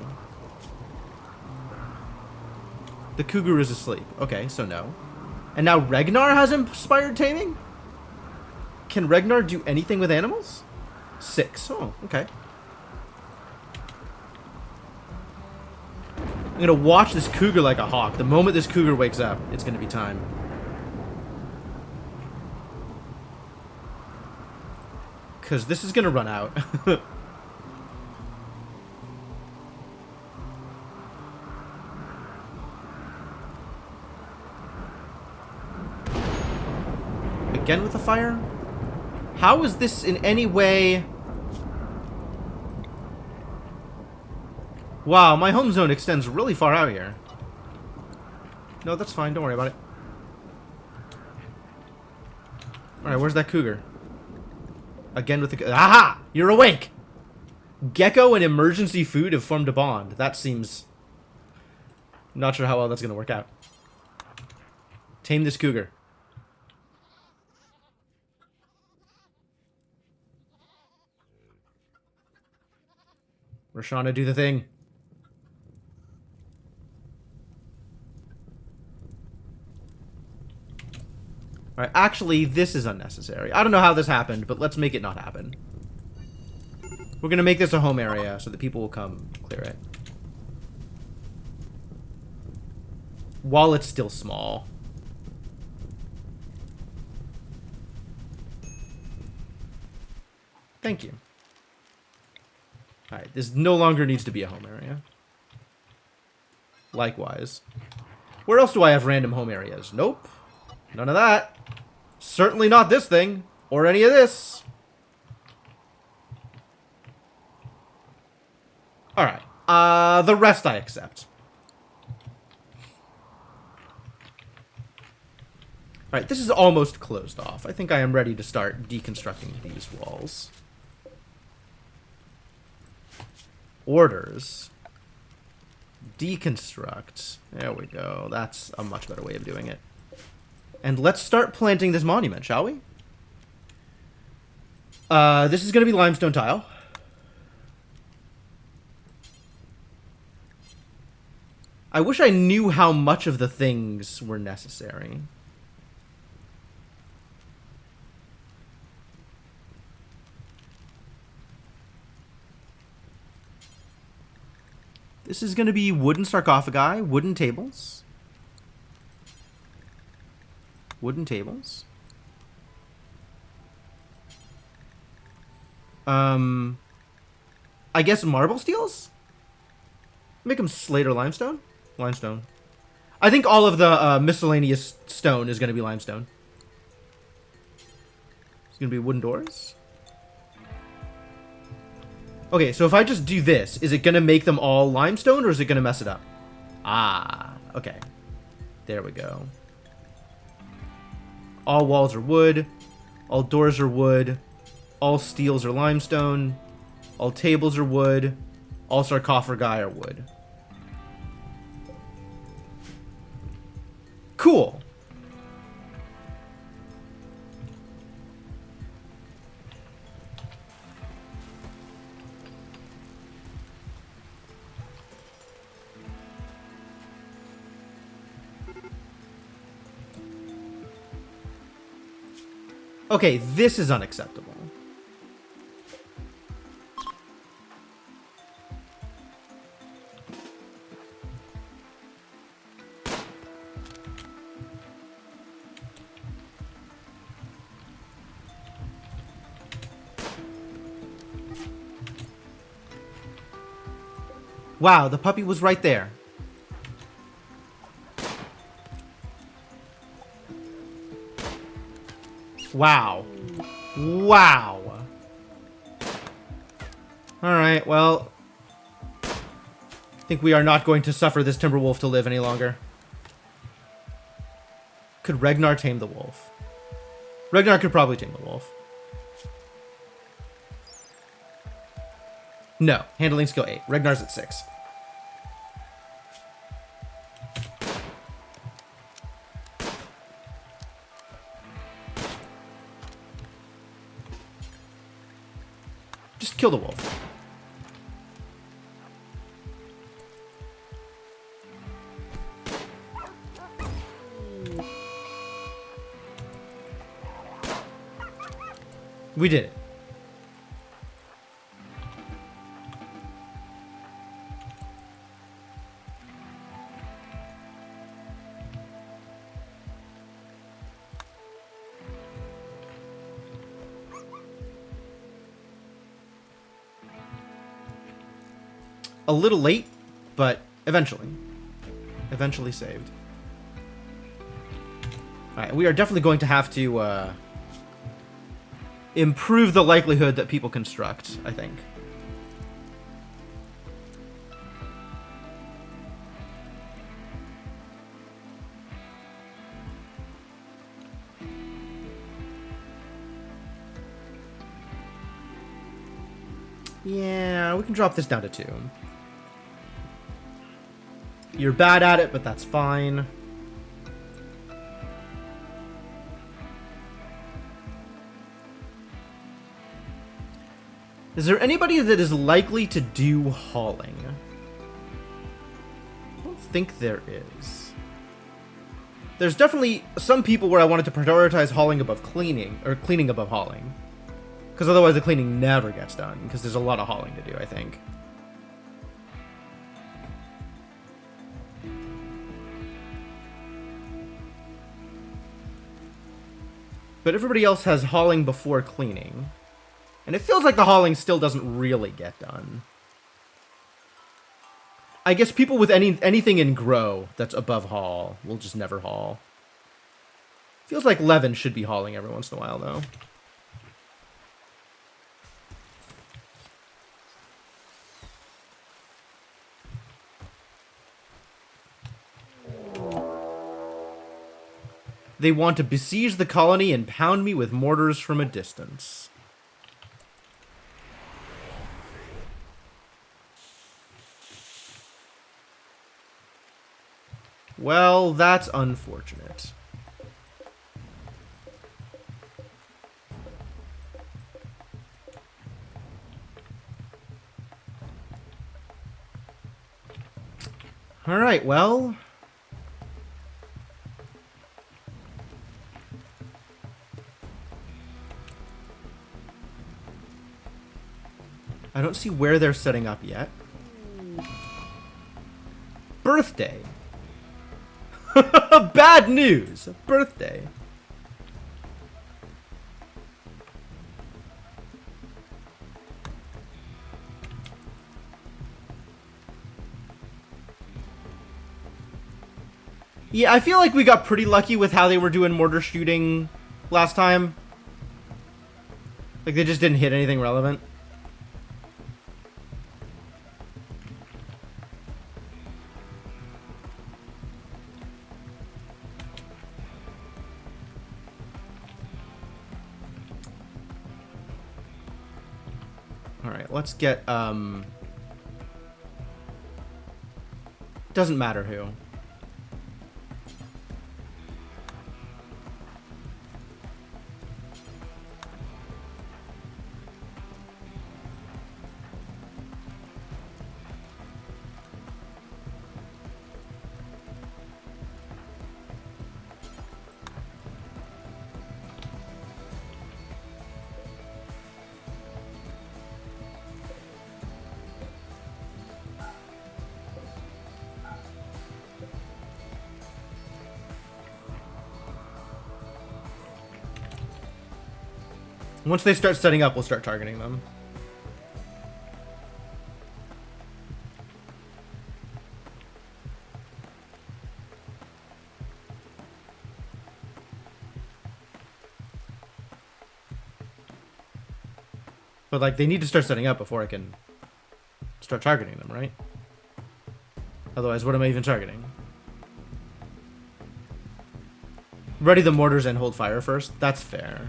The cougar is asleep. Okay, so no. And now Regnar has inspired taming? Can Regnar do anything with animals? 6. Oh, okay. I'm gonna watch this cougar like a hawk. The moment this cougar wakes up, it's gonna be time. Because this is gonna run out. Again with the fire? How is this in any way... Wow, my home zone extends really far out here. No, that's fine. Don't worry about it. Alright, where's that cougar? Again with the... Aha! You're awake! Gecko and emergency food have formed a bond. That seems... Not sure how well that's going to work out. Tame this cougar. Roshana, do the thing. Alright, actually, this is unnecessary. I don't know how this happened, but let's make it not happen. We're gonna make this a home area so that people will come clear it. While it's still small. Thank you. Alright, this no longer needs to be a home area. Likewise. Where else do I have random home areas? Nope. None of that. Certainly not this thing. Or any of this. Alright. The rest I accept. Alright, this is almost closed off. I think I am ready to start deconstructing these walls. Orders. Deconstruct. There we go. That's a much better way of doing it. And let's start planting this monument, shall we? This is going to be limestone tile. I wish I knew how much of the things were necessary. This is going to be wooden sarcophagi, wooden tables. Wooden tables. I guess marble steels? Make them slate or limestone? Limestone. I think all of the miscellaneous stone is going to be limestone. It's going to be wooden doors. Okay, so if I just do this, is it going to make them all limestone or is it going to mess it up? Ah, okay. There we go. All walls are wood. All doors are wood. All steels are limestone. All tables are wood. All sarcophagi are wood. Cool. Okay, this is unacceptable. Wow, the puppy was right there. Wow. Wow. Alright, well... I think we are not going to suffer this Timberwolf to live any longer. Could Ragnar tame the wolf? Ragnar could probably tame the wolf. No. Handling skill 8. Ragnar's at 6. Just kill the wolf. We did it. A little late, but eventually. Eventually saved. Alright, we are definitely going to have to, improve the likelihood that people construct, I think. Yeah, we can drop this down to 2. You're bad at it, but that's fine. Is there anybody that is likely to do hauling? I don't think there is. There's definitely some people where I wanted to prioritize hauling above cleaning, or cleaning above hauling. Because otherwise the cleaning never gets done, because there's a lot of hauling to do, I think. But everybody else has hauling before cleaning. And it feels like the hauling still doesn't really get done. I guess people with anything in grow that's above haul will just never haul. Feels like Levin should be hauling every once in a while, though. They want to besiege the colony and pound me with mortars from a distance. Well, that's unfortunate. All right, well... I don't see where they're setting up yet. Birthday. Bad news. Birthday. Yeah, I feel like we got pretty lucky with how they were doing mortar shooting last time. Like, they just didn't hit anything relevant. Let's get, doesn't matter who. Once they start setting up, we'll start targeting them. But, like, they need to start setting up before I can start targeting them, right? Otherwise, what am I even targeting? Ready the mortars and hold fire first? That's fair.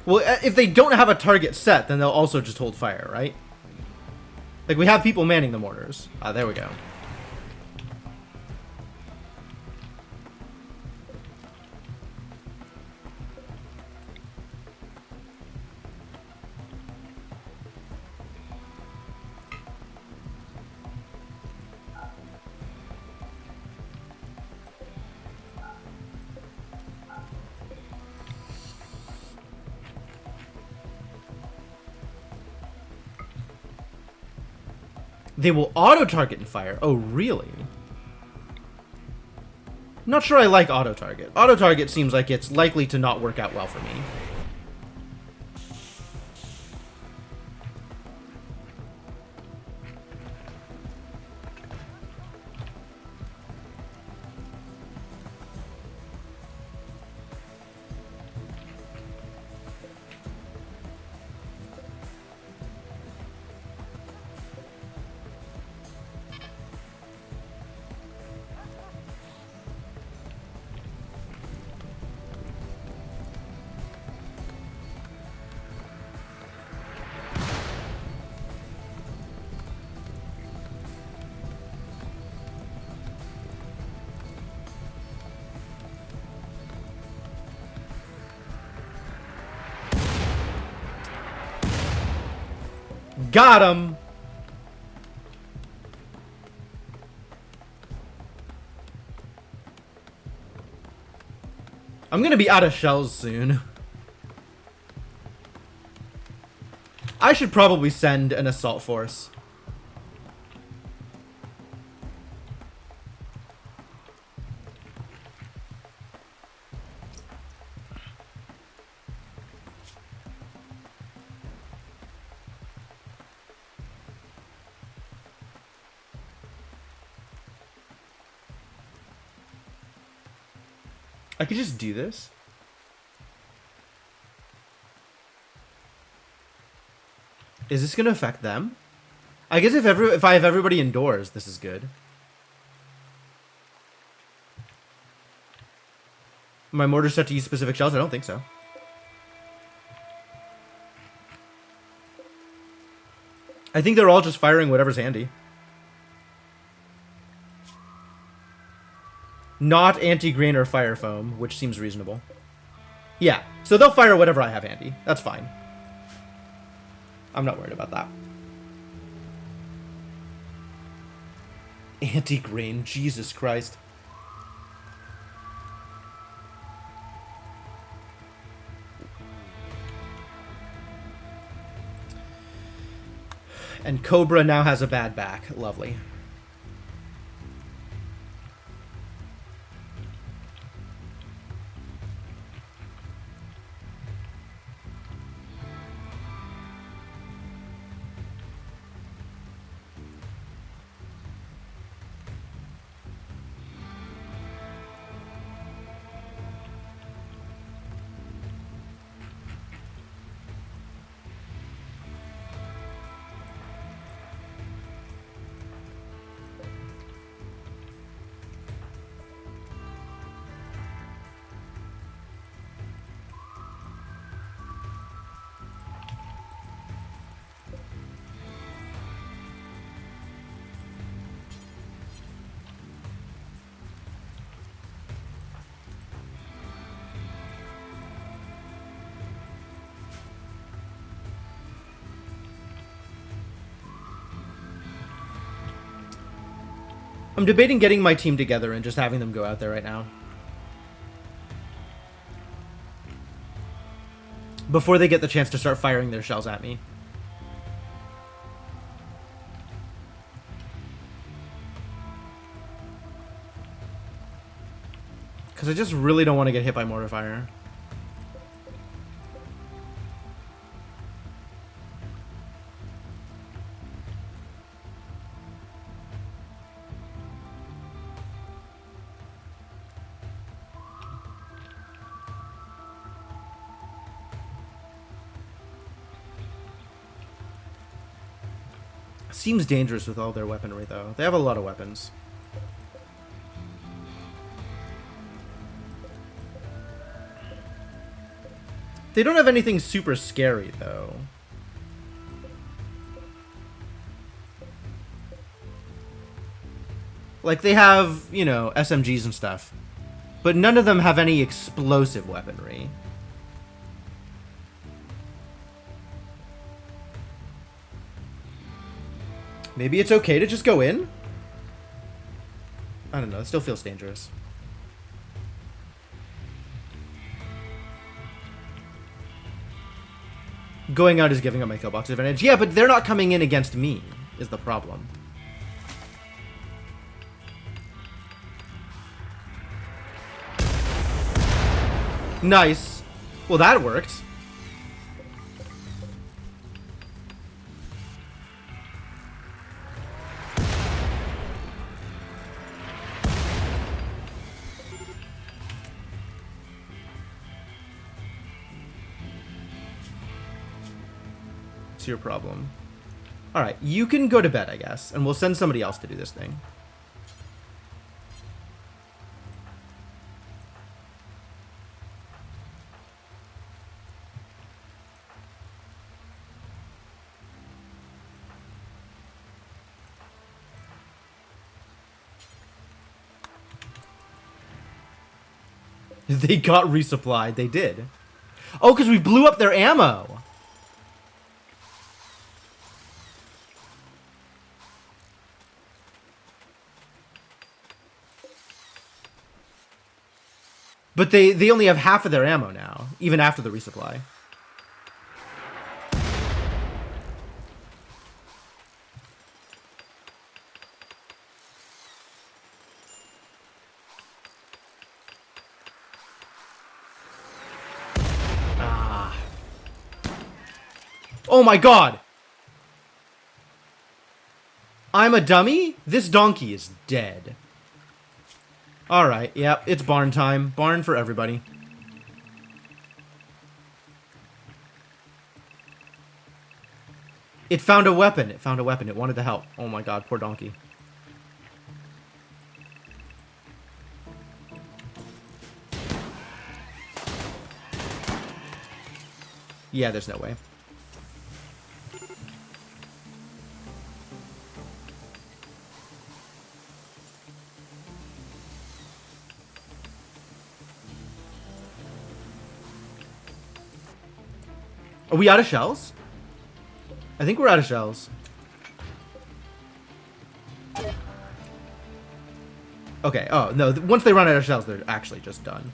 Well, if they don't have a target set, then they'll also just hold fire, right? Like, we have people manning the mortars. Ah, there we go. They will auto-target and fire. Oh, really? Not sure I like auto-target. Auto-target seems like it's likely to not work out well for me. Got him! I'm gonna be out of shells soon. I should probably send an assault force. I could just do this. Is this going to affect them? I guess if I have everybody indoors, this is good. My mortar set to use specific shells? I don't think so. I think they're all just firing whatever's handy. Not anti-grain or fire foam, which seems reasonable. Yeah, so they'll fire whatever I have handy. That's fine. I'm not worried about that. Anti-grain, Jesus Christ. And Cobra now has a bad back. Lovely. I'm debating getting my team together and just having them go out there right now. Before they get the chance to start firing their shells at me. Because I just really don't want to get hit by mortar fire. Seems dangerous with all their weaponry, though. They have a lot of weapons. They don't have anything super scary, though. Like, they have, you know, SMGs and stuff. But none of them have any explosive weaponry. Maybe it's okay to just go in? I don't know. It still feels dangerous. Going out is giving up my kill box advantage. Yeah, but they're not coming in against me, is the problem. Nice. Well, that worked. What's your problem? Alright, you can go to bed, I guess, and we'll send somebody else to do this thing. They got resupplied. They did. Oh, because we blew up their ammo. But they only have half of their ammo now, even after the resupply. Ah. Oh my god! I'm a dummy? This donkey is dead. Alright, yep, it's barn time. Barn for everybody. It found a weapon. It found a weapon. It wanted to help. Oh my god, poor donkey. Yeah, there's no way. Are we out of shells? I think we're out of shells. Okay, oh, no. Once they run out of shells, they're actually just done.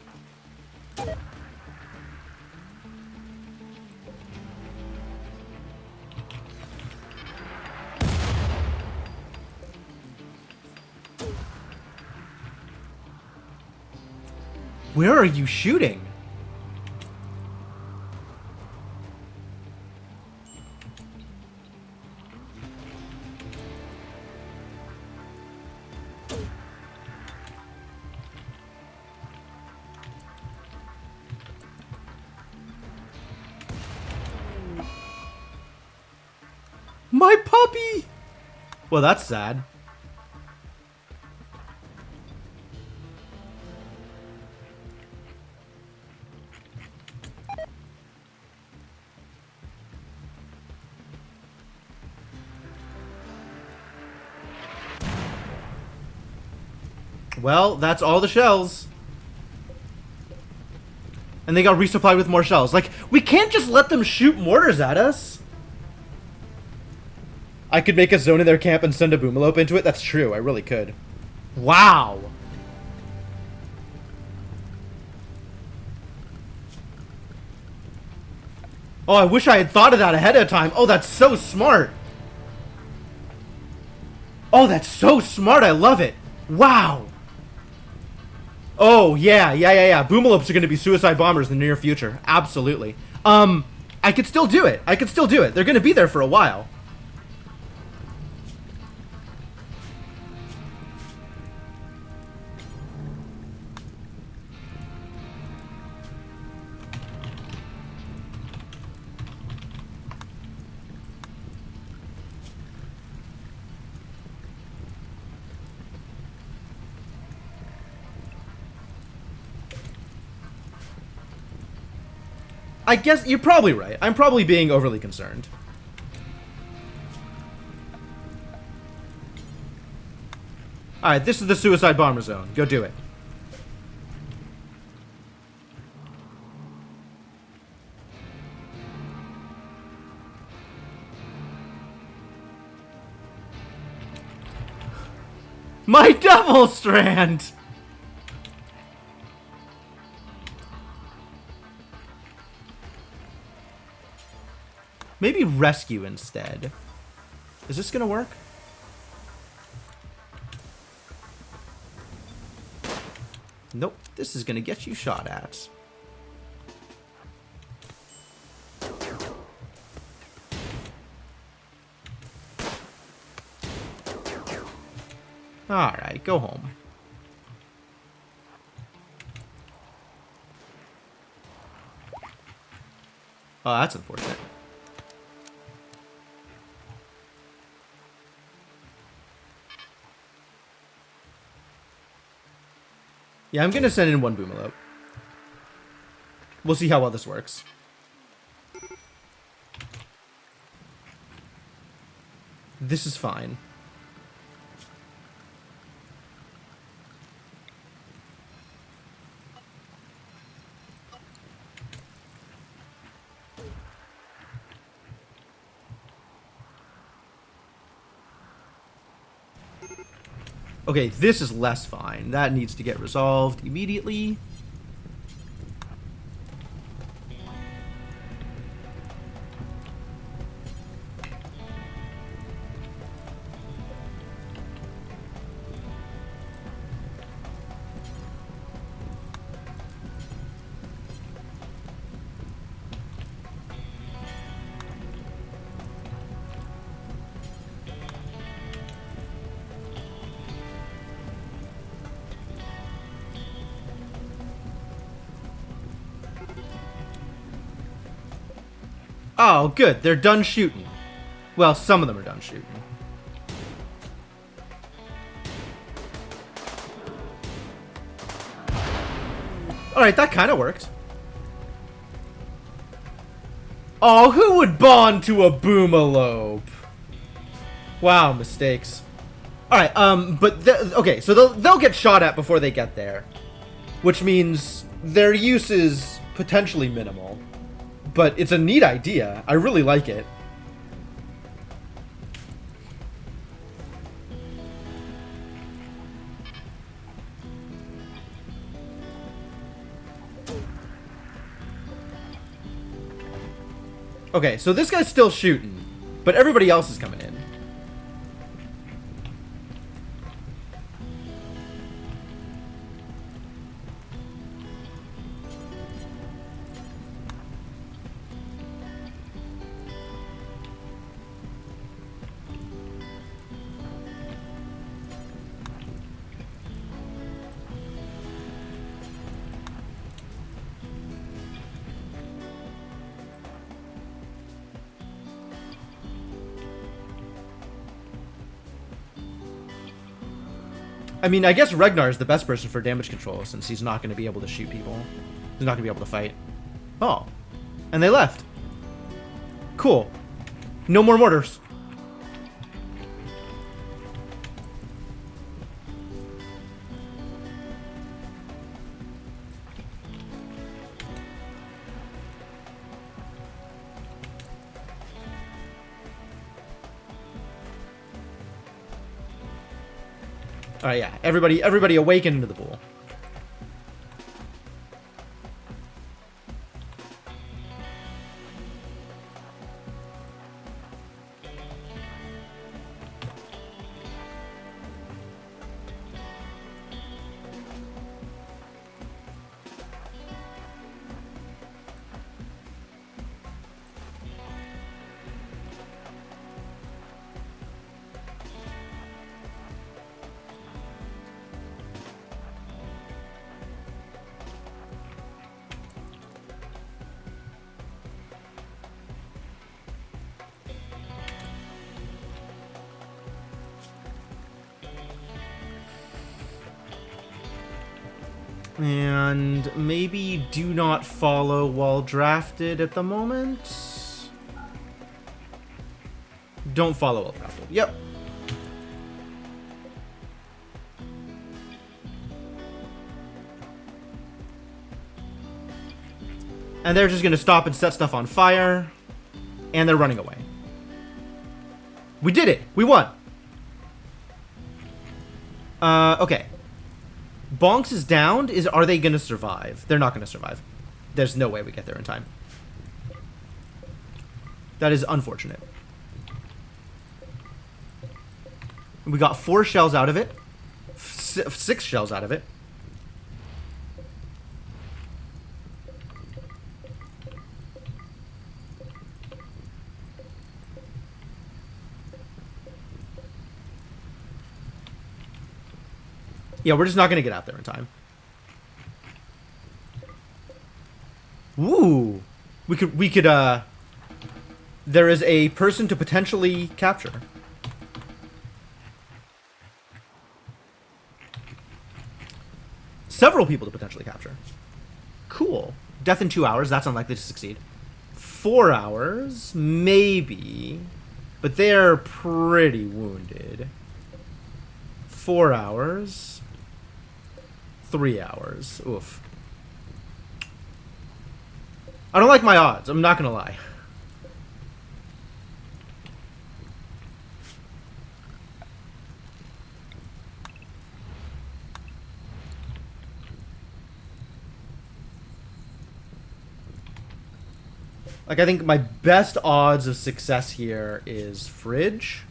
Where are you shooting? My puppy! Well, that's sad. Well, that's all the shells. And they got resupplied with more shells. Like, we can't just let them shoot mortars at us. I could make a zone in their camp and send a boomalope into it. That's true. I really could. Wow. Oh, I wish I had thought of that ahead of time. Oh, that's so smart. Oh, that's so smart. I love it. Wow. Oh, yeah. Boomalopes are going to be suicide bombers in the near future. Absolutely. I could still do it. They're going to be there for a while. I guess you're probably right. I'm probably being overly concerned. Alright, this is the suicide bomber zone. Go do it. My double strand! Maybe rescue instead. Is this gonna work? Nope. This is gonna get you shot at. Alright, go home. Oh, that's unfortunate. Yeah, I'm gonna send in one Boomalop. We'll see how well this works. This is fine. Okay, this is less fine. That needs to get resolved immediately. Oh, good. They're done shooting. Well, some of them are done shooting. Alright, that kind of worked. Oh, who would bond to a Boomalope? Wow, mistakes. Alright, but... okay, so they'll get shot at before they get there. Which means their use is potentially minimal. But it's a neat idea. I really like it. Okay, so this guy's still shooting, but everybody else is coming in. I mean, I guess Ragnar is the best person for damage control since he's not going to be able to shoot people. He's not going to be able to fight. Oh. And they left. Cool. No more mortars. Alright, yeah. Everybody awaken into the pool. And maybe do not follow while drafted at the moment. Don't follow while drafted. Yep. And they're just going to stop and set stuff on fire. And they're running away. We did it! We won! Okay. Bonks is downed. Are they going to survive? They're not going to survive. There's no way we get there in time. That is unfortunate. We got 4 shells out of it. 6 shells out of it. Yeah, we're just not gonna get out there in time. Ooh. We could, there is a person to potentially capture. Several people to potentially capture. Cool. Death in 2 hours, that's unlikely to succeed. 4 hours, maybe. But they're pretty wounded. 4 hours. 3 hours. Oof. I don't like my odds. I'm not gonna lie. Like, I think my best odds of success here is fridge.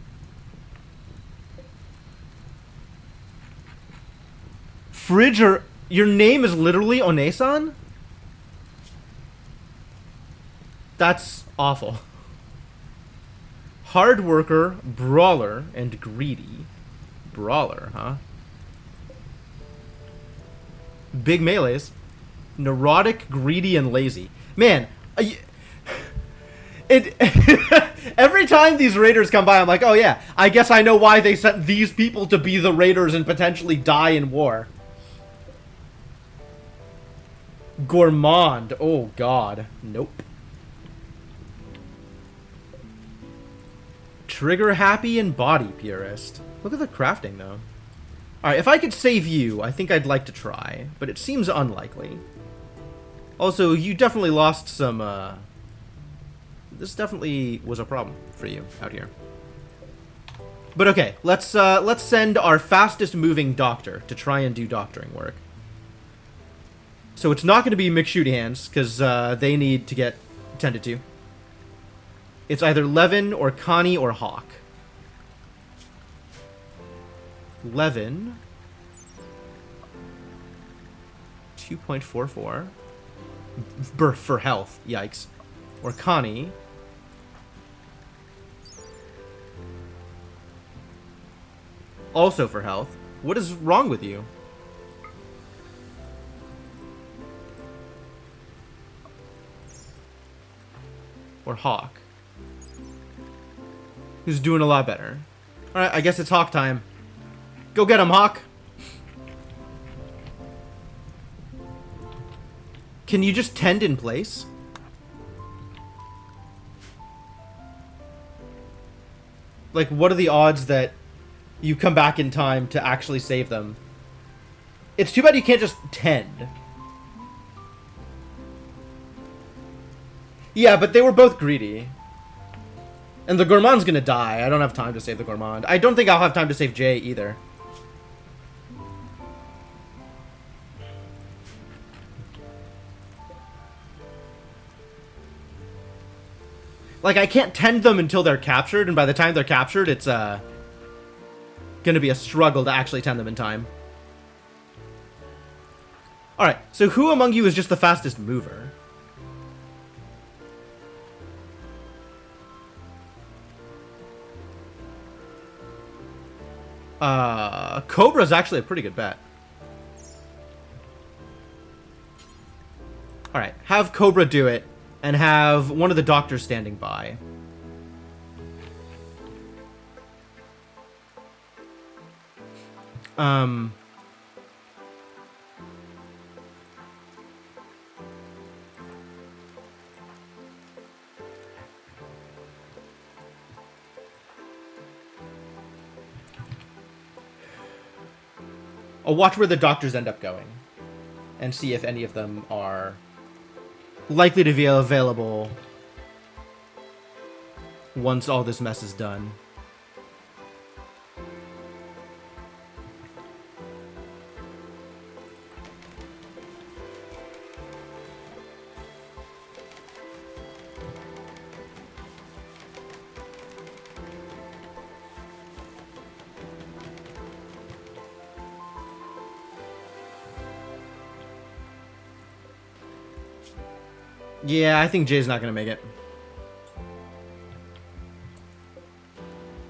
Fridge, or your name is literally Onesan? That's awful. Hard worker, brawler, and greedy. Brawler, huh? Big melees. Neurotic, greedy, and lazy. Man, every time these raiders come by, I'm like, oh yeah, I guess I know why they sent these people to be the raiders and potentially die in war. Gourmand. Oh god. Nope. Trigger happy and body purist. Look at the crafting though. Alright, if I could save you, I think I'd like to try, but it seems unlikely. Also, you definitely lost some, this definitely was a problem for you out here. But okay, let's send our fastest moving doctor to try and do doctoring work. So it's not going to be McShooty Hands, because they need to get tended to. It's either Levin or Connie or Hawk. Levin. 2.44. For health. Yikes. Or Connie. Also for health. What is wrong with you? Or Hawk. Who's doing a lot better. Alright, I guess it's Hawk time. Go get him, Hawk! Can you just tend in place? Like, what are the odds that you come back in time to actually save them? It's too bad you can't just tend. Yeah, but they were both greedy. And the Gourmand's gonna die. I don't have time to save the Gourmand. I don't think I'll have time to save Jay either. Like, I can't tend them until they're captured, and by the time they're captured, it's, gonna be a struggle to actually tend them in time. Alright, so who among you is just the fastest mover? Cobra's actually a pretty good bet. Alright, have Cobra do it, and have one of the doctors standing by. I'll watch where the doctors end up going and see if any of them are likely to be available once all this mess is done. Yeah, I think Jay's not going to make it.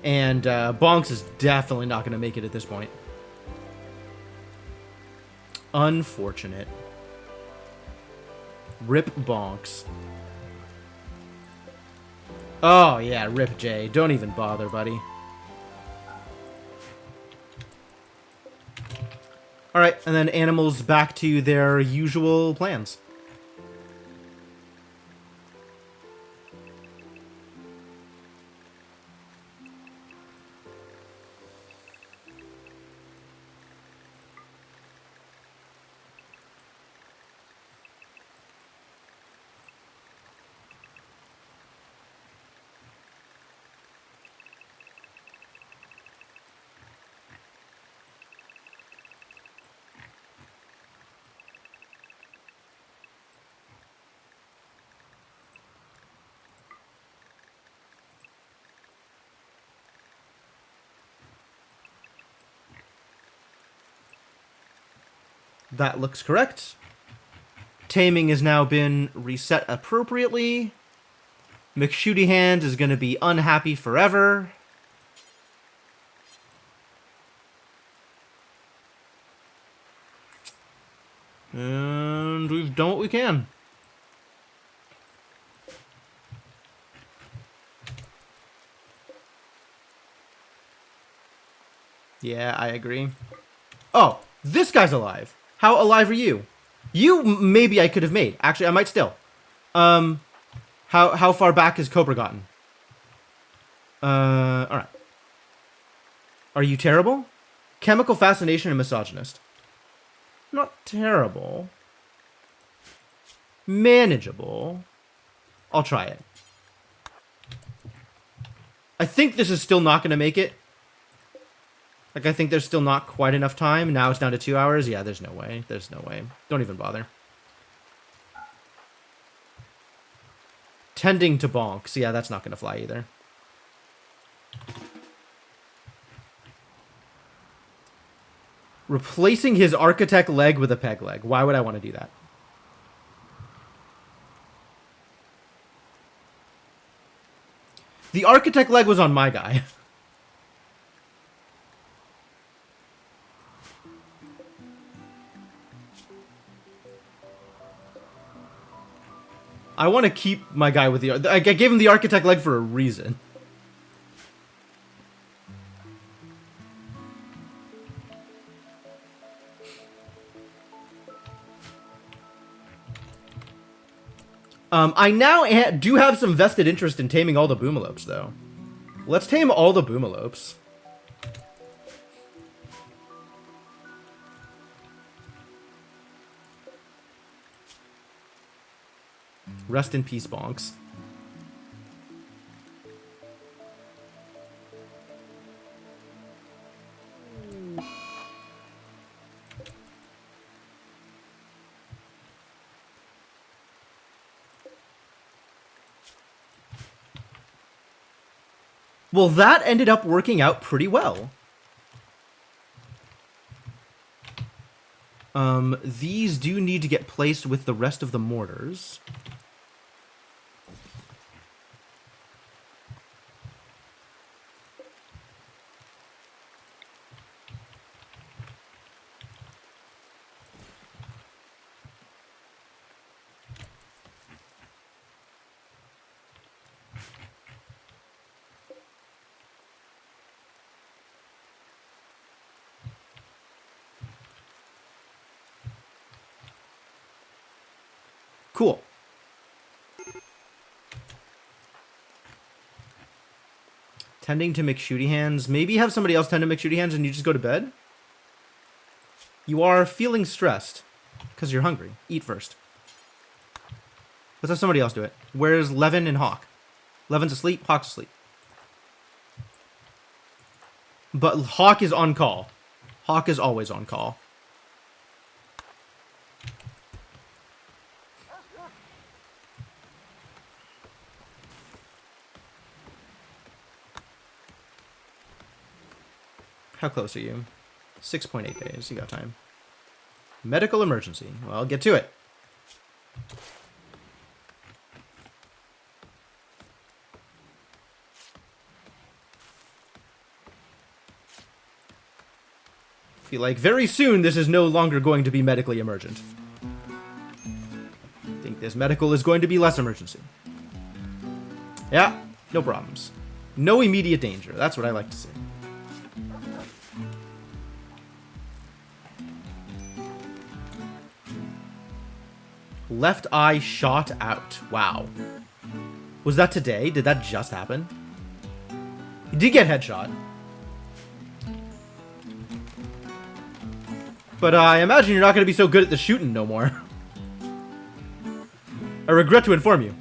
And Bonks is definitely not going to make it at this point. Unfortunate. Rip Bonks. Oh, yeah, rip Jay. Don't even bother, buddy. Alright, and then animals back to their usual plans. That looks correct. Taming has now been reset appropriately. McShooty Hand is going to be unhappy forever. And we've done what we can. Yeah, I agree. Oh, this guy's alive. How alive are you? You maybe I could have made. Actually, I might still. How far back has Cobra gotten? Alright. Are you terrible? Chemical fascination and misogynist. Not terrible. Manageable. I'll try it. I think this is still not going to make it. Like, I think there's still not quite enough time. Now it's down to 2 hours. Yeah, there's no way. There's no way. Don't even bother. Tending to bonks. Yeah, that's not going to fly either. Replacing his architect leg with a peg leg. Why would I want to do that? The architect leg was on my guy. I want to keep my guy with the... I gave him the architect leg for a reason. I now do have some vested interest in taming all the boomalopes, though. Let's tame all the boomalopes. Rest in peace, bonks. Well, that ended up working out pretty well. These do need to get placed with the rest of the mortars. Cool. Tending to McShooty Hands. Maybe have somebody else tend to McShooty Hands and you just go to bed? You are feeling stressed because you're hungry. Eat first. Let's have somebody else do it. Where's Levin and Hawk? Levin's asleep, Hawk's asleep. But Hawk is on call. Hawk is always on call. How close are you? 6.8 days. You got time. Medical emergency. Well, get to it. Feel like very soon this is no longer going to be medically emergent. Think this medical is going to be less emergency. Yeah, no problems. No immediate danger. That's what I like to see. Left eye shot out. Wow. Was that today? Did that just happen? He did get headshot. But I imagine you're not going to be so good at the shooting no more. I regret to inform you.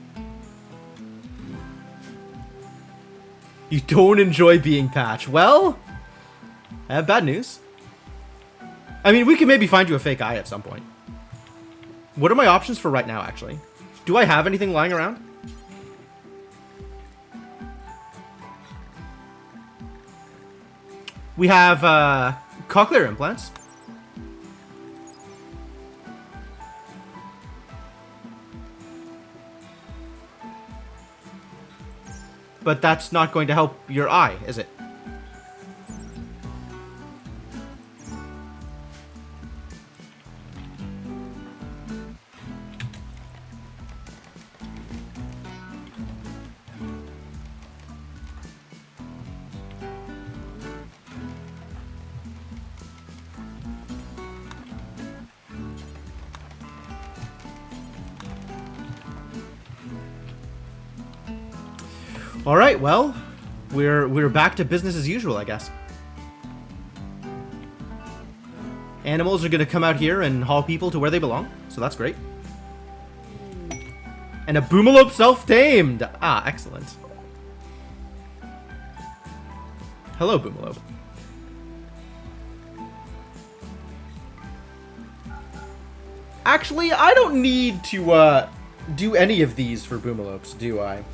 You don't enjoy being Patch. Well, I have bad news. I mean, we can maybe find you a fake eye at some point. What are my options for right now, actually? Do I have anything lying around? We have cochlear implants. But that's not going to help your eye, is it? All right, well, we're back to business as usual, I guess. Animals are going to come out here and haul people to where they belong, so that's great. And a Boomalope self-tamed! Ah, excellent. Hello, Boomalope. Actually, I don't need to do any of these for Boomalopes, do I?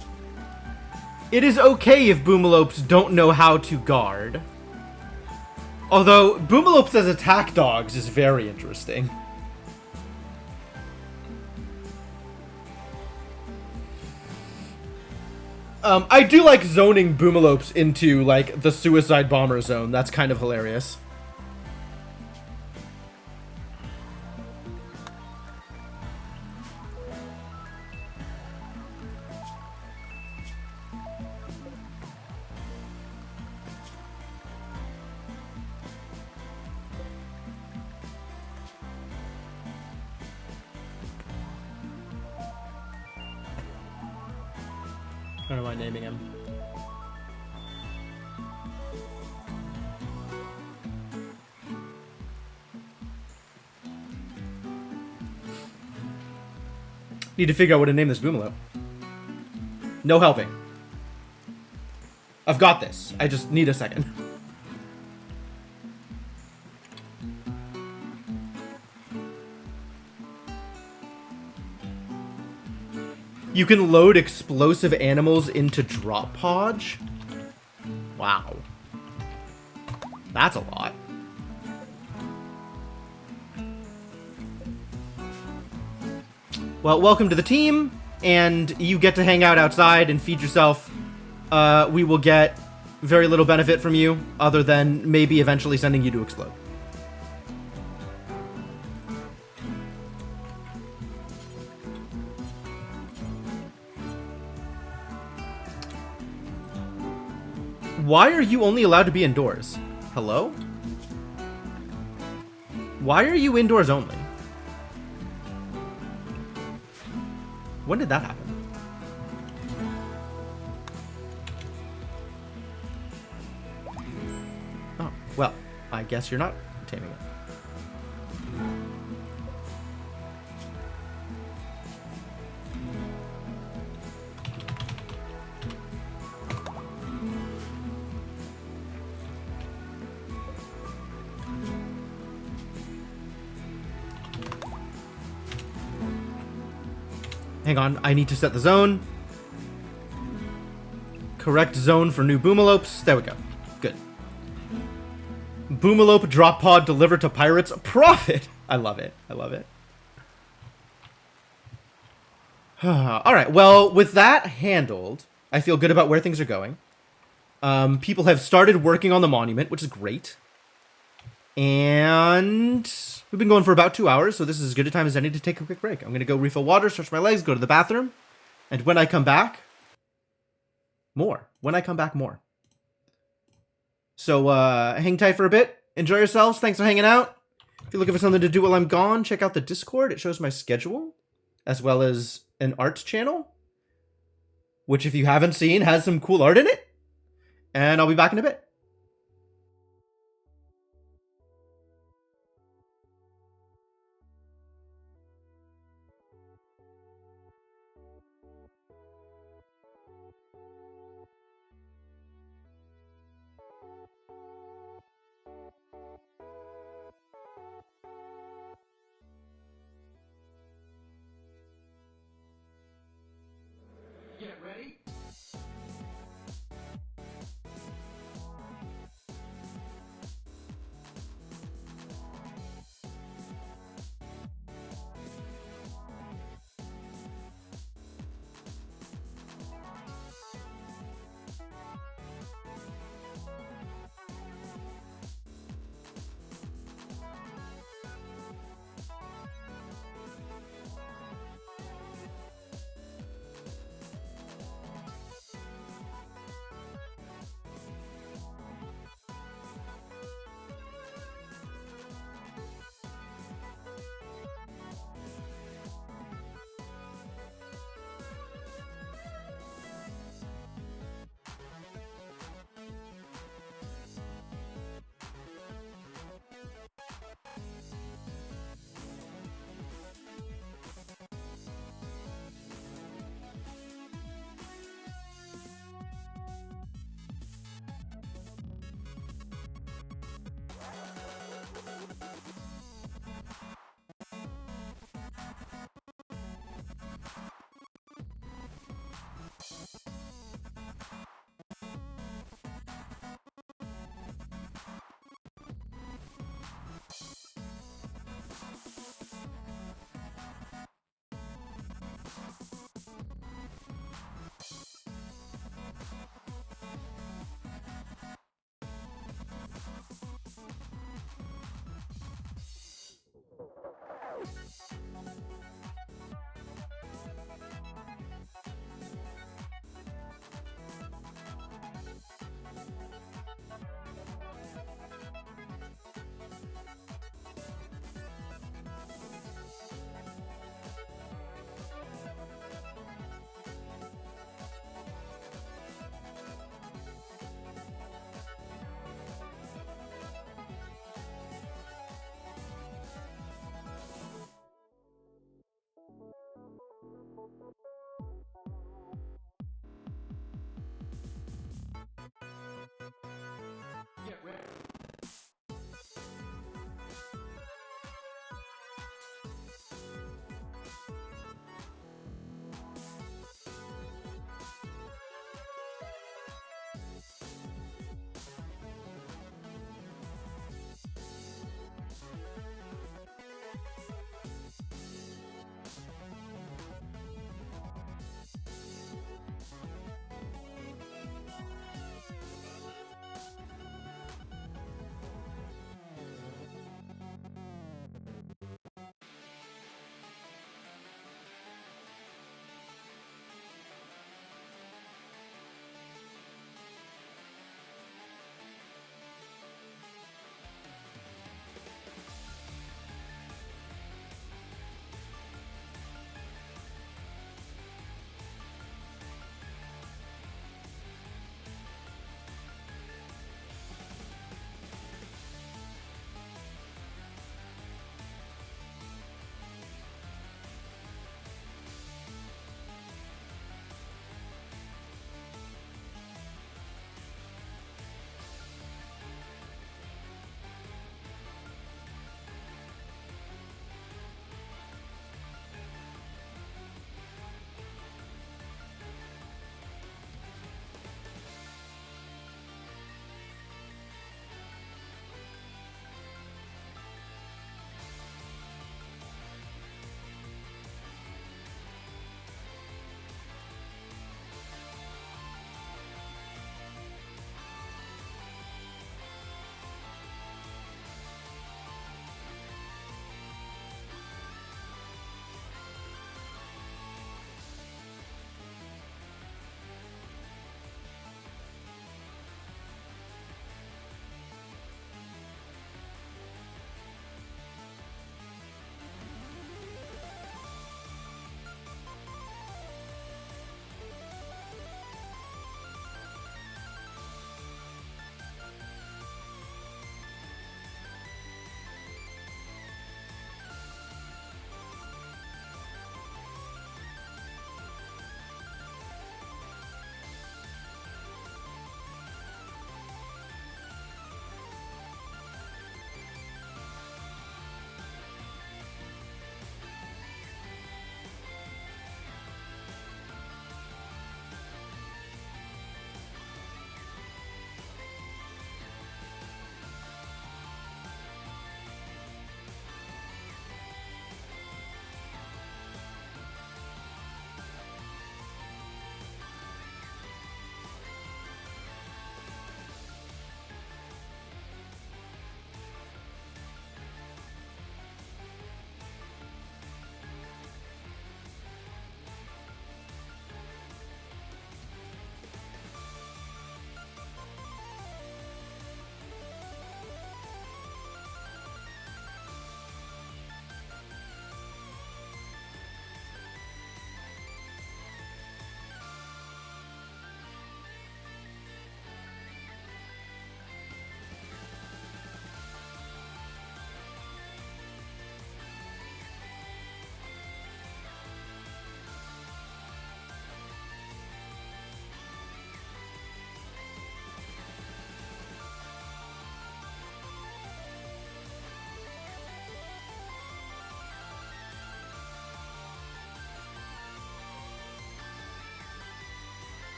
It is okay if Boomalopes don't know how to guard. Although, Boomalopes as attack dogs is very interesting. I do like zoning Boomalopes into, like, the suicide bomber zone. That's kind of hilarious. I don't know why naming him. Need to figure out what to name this Boomalope. No helping. I've got this. I just need a second. You can load explosive animals into drop podge? Wow. That's a lot. Well, welcome to the team, and you get to hang out outside and feed yourself. We will get very little benefit from you, other than maybe eventually sending you to explode. Why are you only allowed to be indoors? Hello? Why are you indoors only? When did that happen? Oh, well, I guess you're not taming it. Hang on, I need to set the zone. Correct zone for new boomalopes. There we go. Good. Boomalope drop pod delivered to pirates. Profit! I love it. I love it. Alright, well, with that handled, I feel good about where things are going. People have started working on the monument, which is great. And we've been going for about 2 hours, so this is as good a time as any to take a quick break. I'm going to go refill water, stretch my legs, go to the bathroom. And when I come back, more. When I come back, more. So, hang tight for a bit. Enjoy yourselves. Thanks for hanging out. If you're looking for something to do while I'm gone, check out the Discord. It shows my schedule, as well as an arts channel, which, if you haven't seen, has some cool art in it. And I'll be back in a bit. Get ready.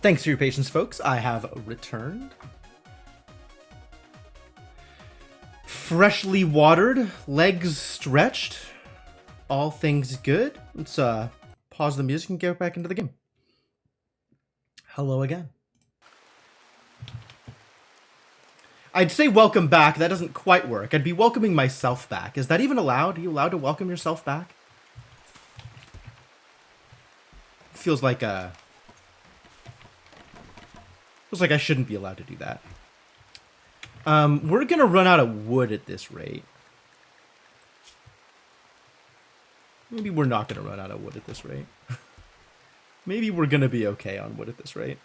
Thanks for your patience, folks. I have returned. Freshly watered, legs stretched, all things good. Let's pause the music and get back into the game. Hello again. I'd say welcome back. That doesn't quite work. I'd be welcoming myself back. Is that even allowed? Are you allowed to welcome yourself back? Feels like I shouldn't be allowed to do that. We're gonna run out of wood at this rate. Maybe we're not gonna run out of wood at this rate. Maybe we're gonna be okay on wood at this rate.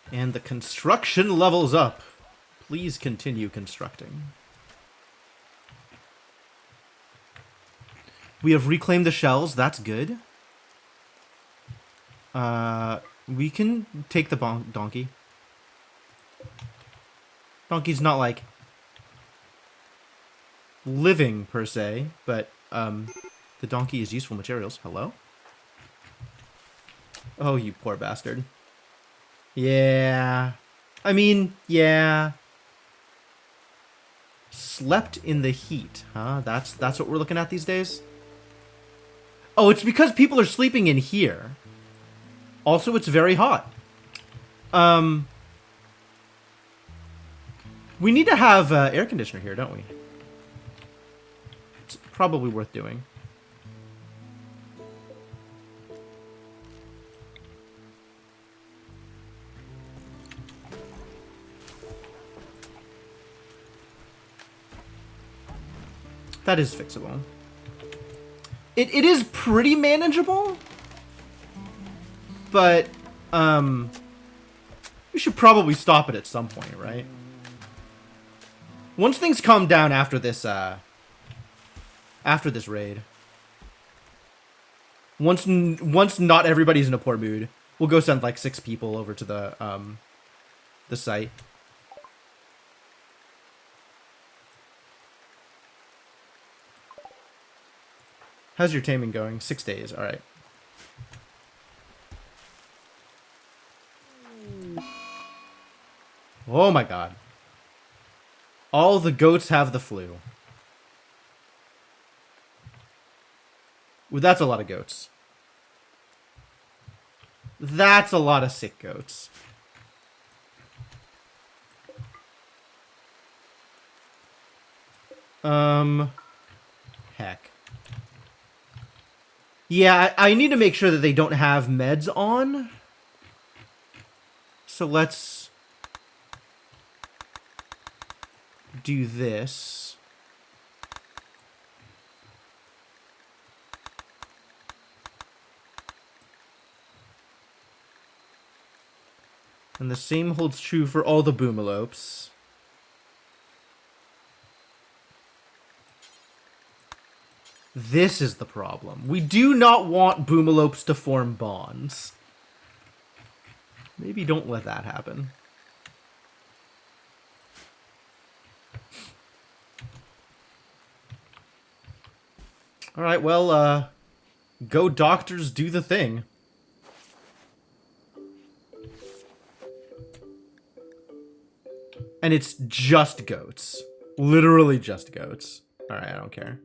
And the construction levels up. Please continue constructing. We have reclaimed the shells. That's good. We can take the donkey. Donkey's not like living per se, but the donkey is useful materials. Hello? Oh, you poor bastard. Yeah. I mean, yeah. Slept in the heat, huh? That's what we're looking at these days? Oh, it's because people are sleeping in here. Also, it's very hot. We need to have air conditioner here, don't we? It's probably worth doing. That is fixable. It is pretty manageable, but we should probably stop it at some point, right? Once things calm down after this raid, once not everybody's in a poor mood, we'll go send like 6 people over to the site. How's your taming going? 6 days. All right. Oh my god. All the goats have the flu. Well, that's a lot of goats. That's a lot of sick goats. Heck. Yeah, I need to make sure that they don't have meds on. So let's do this. And the same holds true for all the boomalopes. This is the problem. We do not want boomalopes to form bonds. Maybe don't let that happen. Alright, well, go doctors do the thing. And it's just goats. Literally just goats. Alright, I don't care.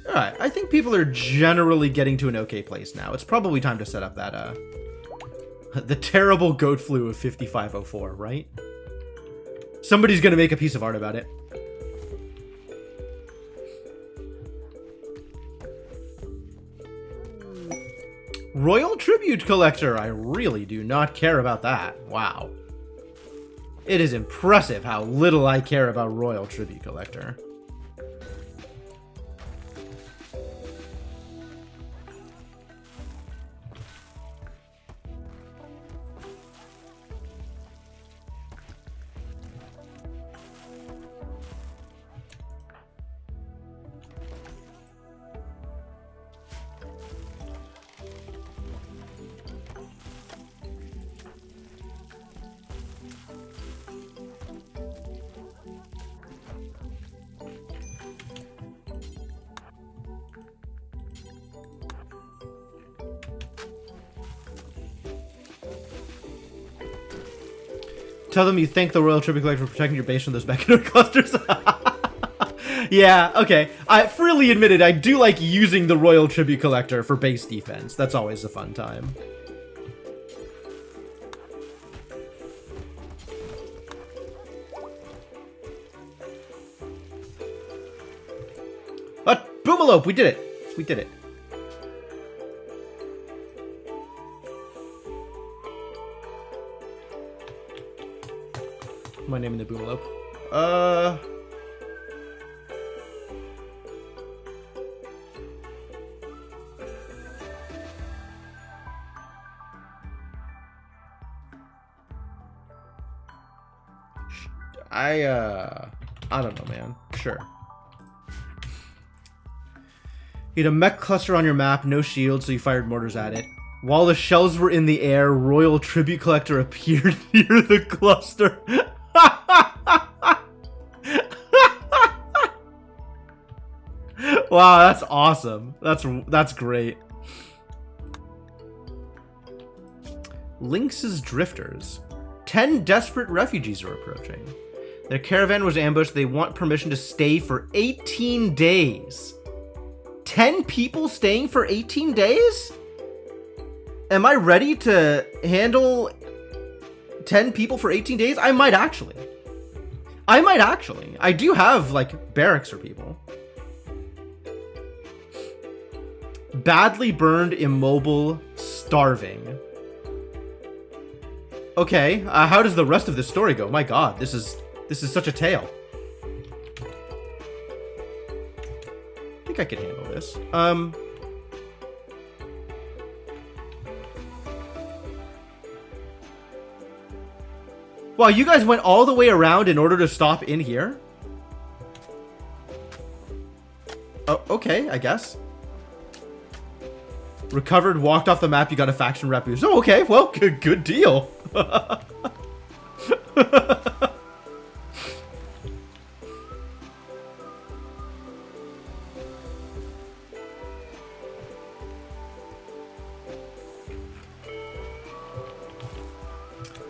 Alright, I think people are generally getting to an okay place now. It's probably time to set up that, the terrible goat flu of 5504, right? Somebody's gonna make a piece of art about it. Royal Tribute Collector. I really do not care about that. Wow. It is impressive how little I care about Royal Tribute Collector. Tell them you thank the Royal Tribute Collector for protecting your base from those Beckonor clusters. Yeah, okay. I freely admitted I do like using the Royal Tribute Collector for base defense. That's always a fun time. But Boomalope, we did it. We did it. My name in the Boomalope. I don't know, man. Sure. You had a mech cluster on your map, no shield, so you fired mortars at it. While the shells were in the air, Royal Tribute Collector appeared near the cluster. Wow, that's awesome. That's great. Lynx's Drifters. 10 desperate refugees are approaching. Their caravan was ambushed. They want permission to stay for 18 days. 10 people staying for 18 days? Am I ready to handle 10 people for 18 days? I might actually. I do have, like, barracks for people. Badly burned, immobile, starving. Okay, how does the rest of this story go? My god, this is such a tale. I think I can handle this. Wow, you guys went all the way around in order to stop in here? Oh, okay, I guess. Recovered, walked off the map, you got a faction rep. Oh, okay, well, good deal.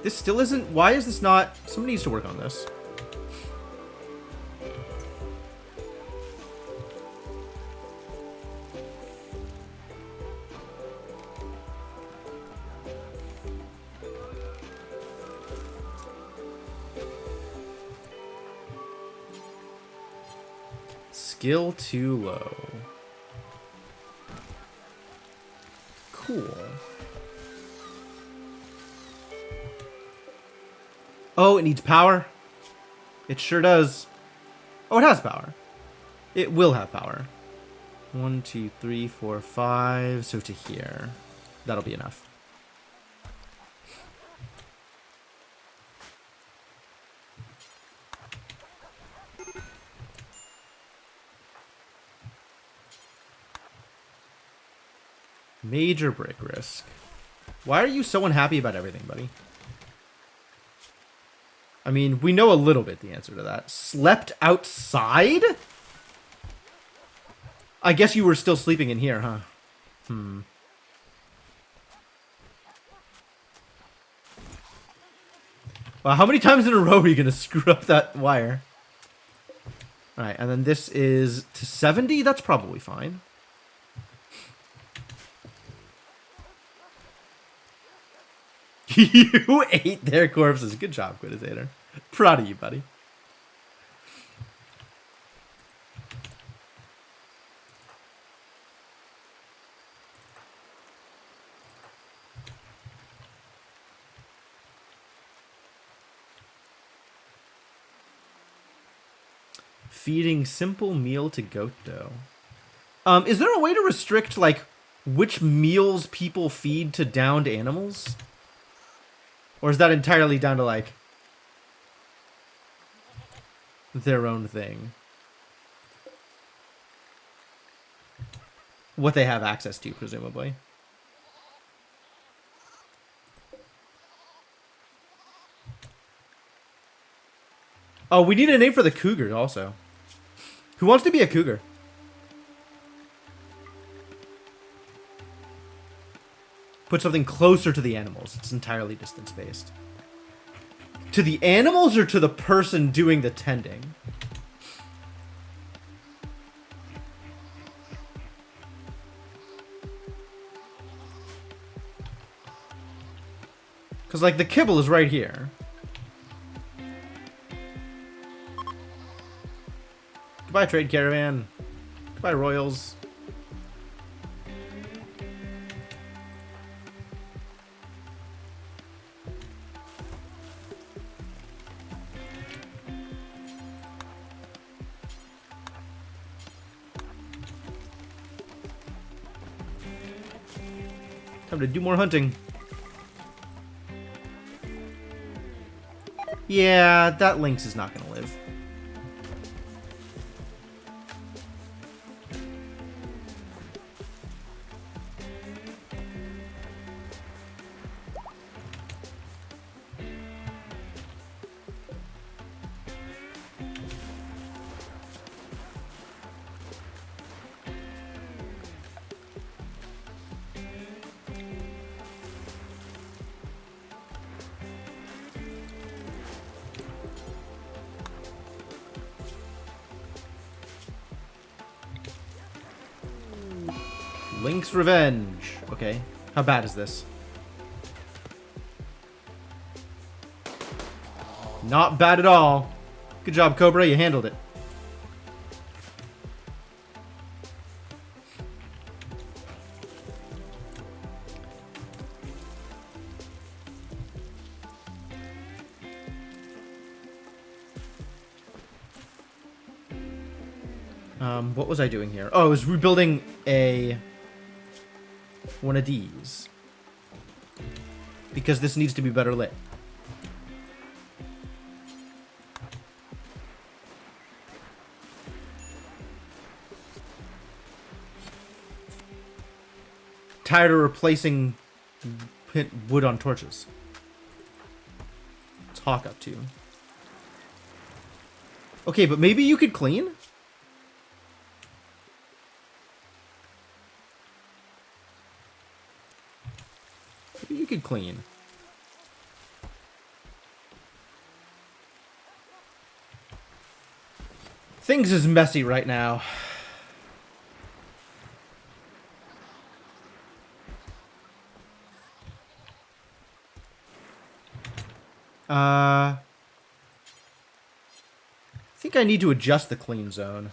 This still isn't... Why is this not... Somebody needs to work on this. Skill too low. Cool. Oh, it needs power? It sure does. Oh, it has power. It will have power. 1, 2, 3, 4, 5. So to here. That'll be enough. Major break risk. Why are you so unhappy about everything, buddy? I mean, we know a little bit the answer to that. Slept outside? I guess you were still sleeping in here, huh? Wow, how many times in a row are you going to screw up that wire? Alright, and then this is to 70? That's probably fine. You ate their corpses. Good job, Quintisator. Proud of you, buddy. Feeding simple meal to goat dough. Is there a way to restrict, like, which meals people feed to downed animals? Or is that entirely down to, like, their own thing? What they have access to, presumably. Oh, we need a name for the cougar, also. Who wants to be a cougar? Put something closer to the animals. It's entirely distance-based. To the animals or to the person doing the tending? Because, like, the kibble is right here. Goodbye, trade caravan. Goodbye, royals. Time to do more hunting. Yeah, that lynx is not going to live. Link's Revenge. Okay. How bad is this? Not bad at all. Good job, Cobra. You handled it. What was I doing here? Oh, I was rebuilding one of these. Because this needs to be better lit. Tired of replacing wood on torches. What's Hawk up to? Okay, but maybe you could clean? Maybe you could clean. Things is messy right now. I think I need to adjust the clean zone.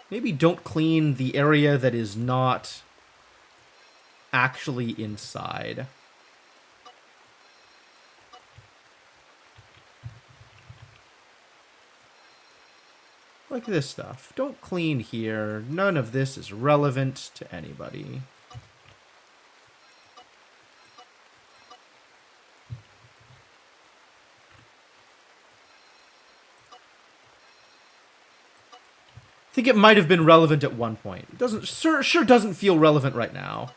Maybe don't clean the area that is not actually inside. Like this stuff. Don't clean here. None of this is relevant to anybody. I think it might have been relevant at one point. It doesn't sure doesn't feel relevant right now.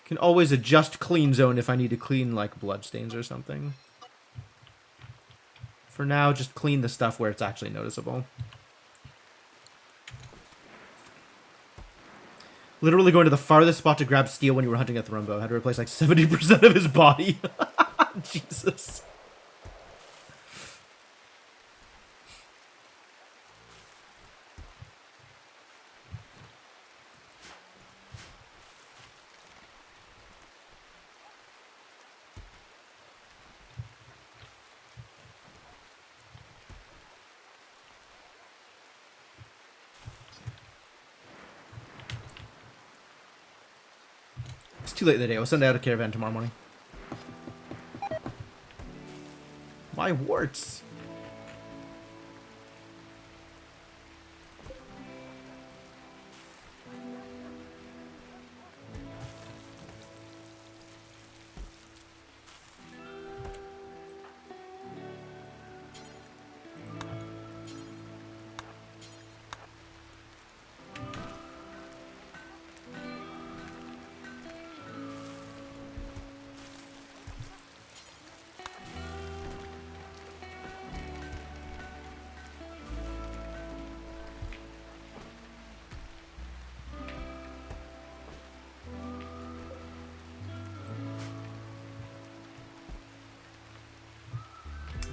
Can always adjust clean zone if I need to clean like bloodstains or something. For now, just clean the stuff where it's actually noticeable. Literally going to the farthest spot to grab steel when you were hunting a Thrumbo. Had to replace like 70% of his body. Jesus. too late in the day. I'll send out a caravan tomorrow morning. My warts.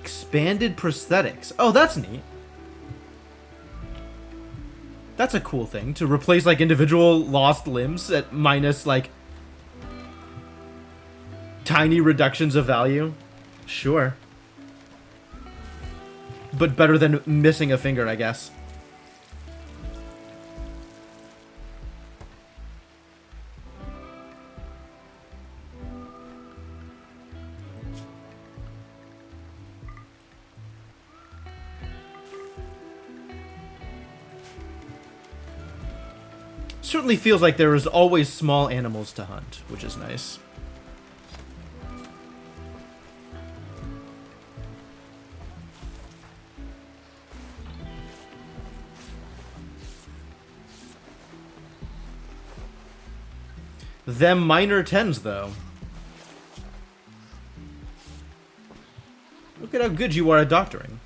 Expanded prosthetics. Oh, that's neat. That's a cool thing to replace like individual lost limbs at minus like tiny reductions of value. Sure. But better than missing a finger, I guess. Certainly feels like there is always small animals to hunt, which is nice. Them minor 10s, though. Look at how good you are at doctoring.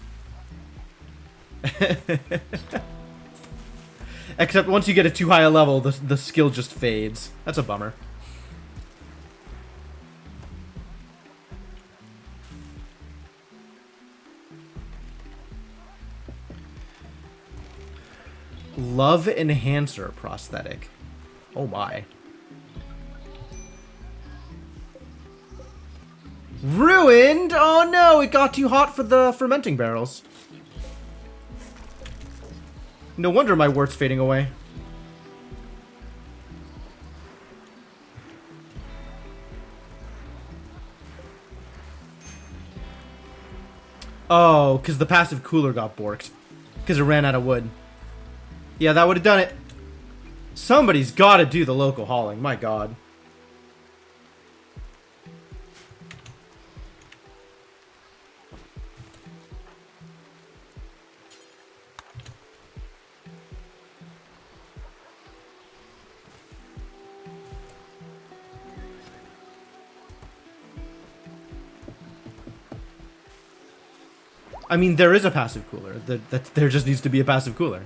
Except once you get it too high a level, the skill just fades. That's a bummer. Love Enhancer prosthetic. Oh my. Ruined? Oh no, it got too hot for the fermenting barrels. No wonder my wart's fading away. Oh, because the passive cooler got borked. Because it ran out of wood. Yeah, that would have done it. Somebody's got to do the local hauling. My god. I mean, there is a passive cooler. There just needs to be a passive cooler.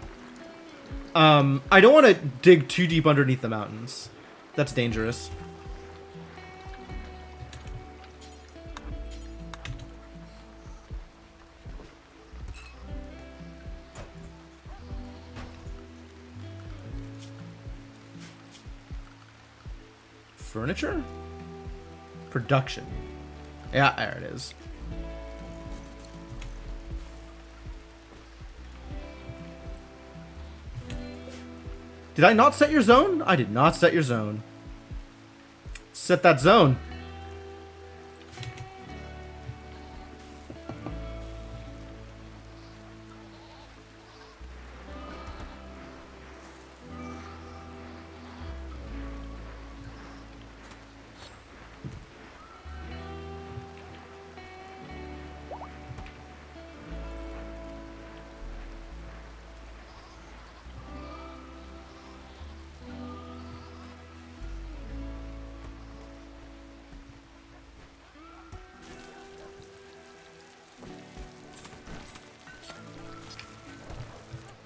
I don't want to dig too deep underneath the mountains. That's dangerous. Furniture? Production. Yeah, there it is. Did I not set your zone? I did not set your zone. Set that zone.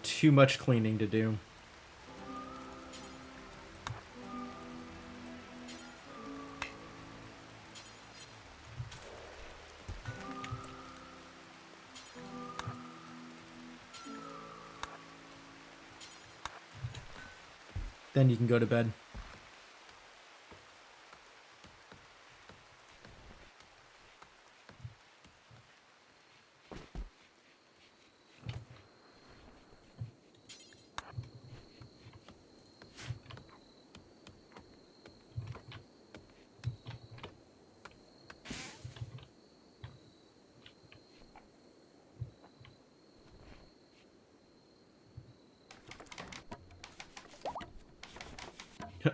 Too much cleaning to do. Then you can go to bed.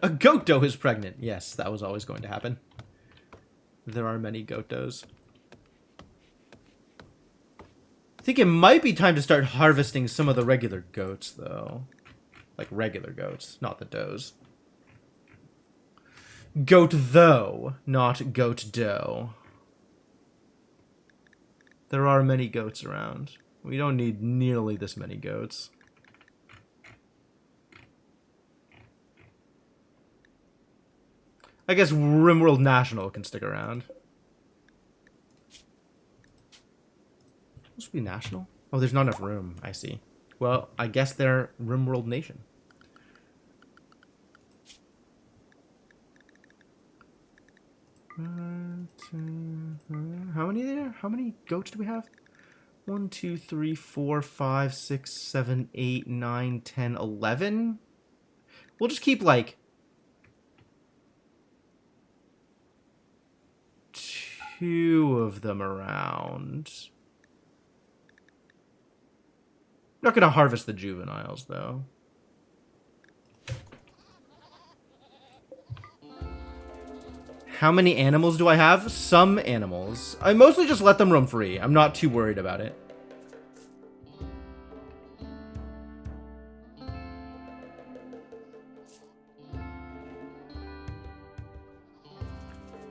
A goat doe is pregnant. Yes, that was always going to happen. There are many goat does. I think it might be time to start harvesting some of the regular goats, though. Like regular goats, not the does. Goat though, not goat doe. There are many goats around. We don't need nearly this many goats. I guess Rimworld National can stick around. Supposed to be national? Oh, there's not enough room. I see. Well, I guess they're Rimworld Nation. How many there? How many goats do we have? 1, 2, 3, 4, 5, 6, 7, 8, 9, 10, 11. We'll just keep like 2 of them around. Not gonna harvest the juveniles though. How many animals do I have? Some animals. I mostly just let them roam free. I'm not too worried about it.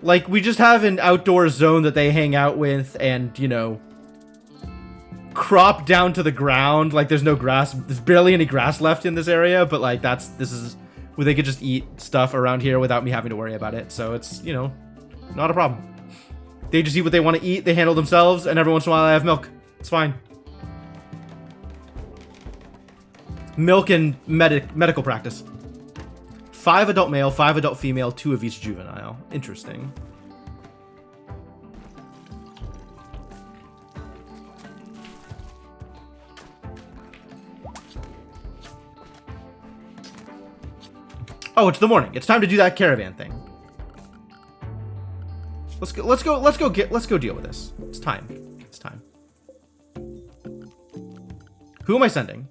Like, we just have an outdoor zone that they hang out with and, you know, crop down to the ground. Like, there's no grass. There's barely any grass left in this area, but, like, this is where they could just eat stuff around here without me having to worry about it. So it's, you know, not a problem. They just eat what they want to eat. They handle themselves, and every once in a while I have milk. It's fine. Milk and medical practice. 5 adult male, 5 adult female, 2 of each juvenile. Interesting. Oh, it's the morning. It's time to do that caravan thing. Let's go deal with this. It's time. It's time. Who am I sending?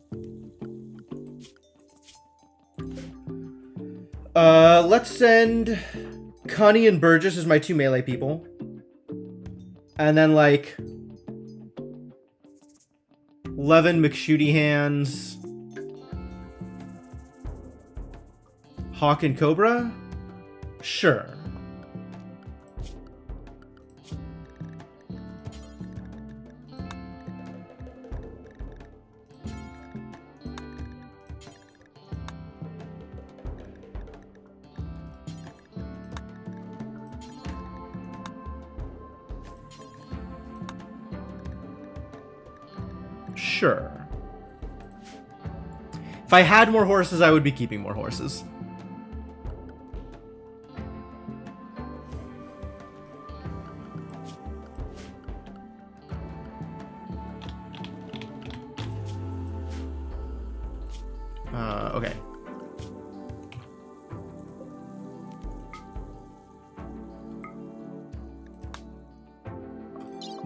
Let's send Connie and Burgess as my 2 melee people. And then, like, Levin, McShooty Hands, Hawk and Cobra? Sure. Sure. If I had more horses, I would be keeping more horses. Okay.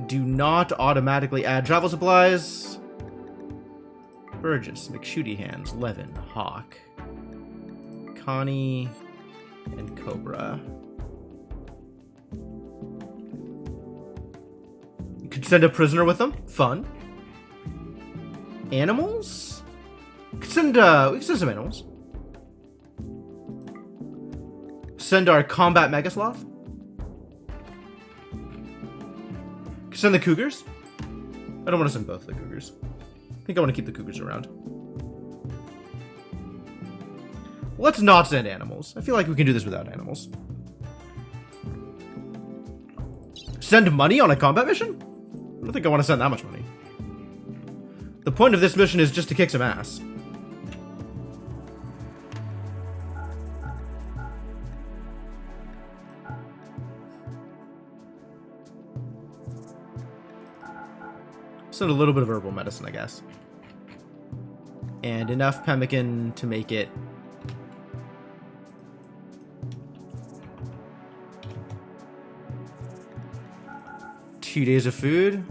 Do not automatically add travel supplies. Burgess, McShooty Hands, Levin, Hawk, Connie, and Cobra. You could send a prisoner with them. Fun. Animals? We could send some animals. Send our combat Megasloth. Send the cougars. I don't want to send both of the cougars. I think I want to keep the cougars around. Let's not send animals. I feel like we can do this without animals. Send money on a combat mission? I don't think I want to send that much money. The point of this mission is just to kick some ass. Send a little bit of herbal medicine, I guess. And enough pemmican to make it two days of food.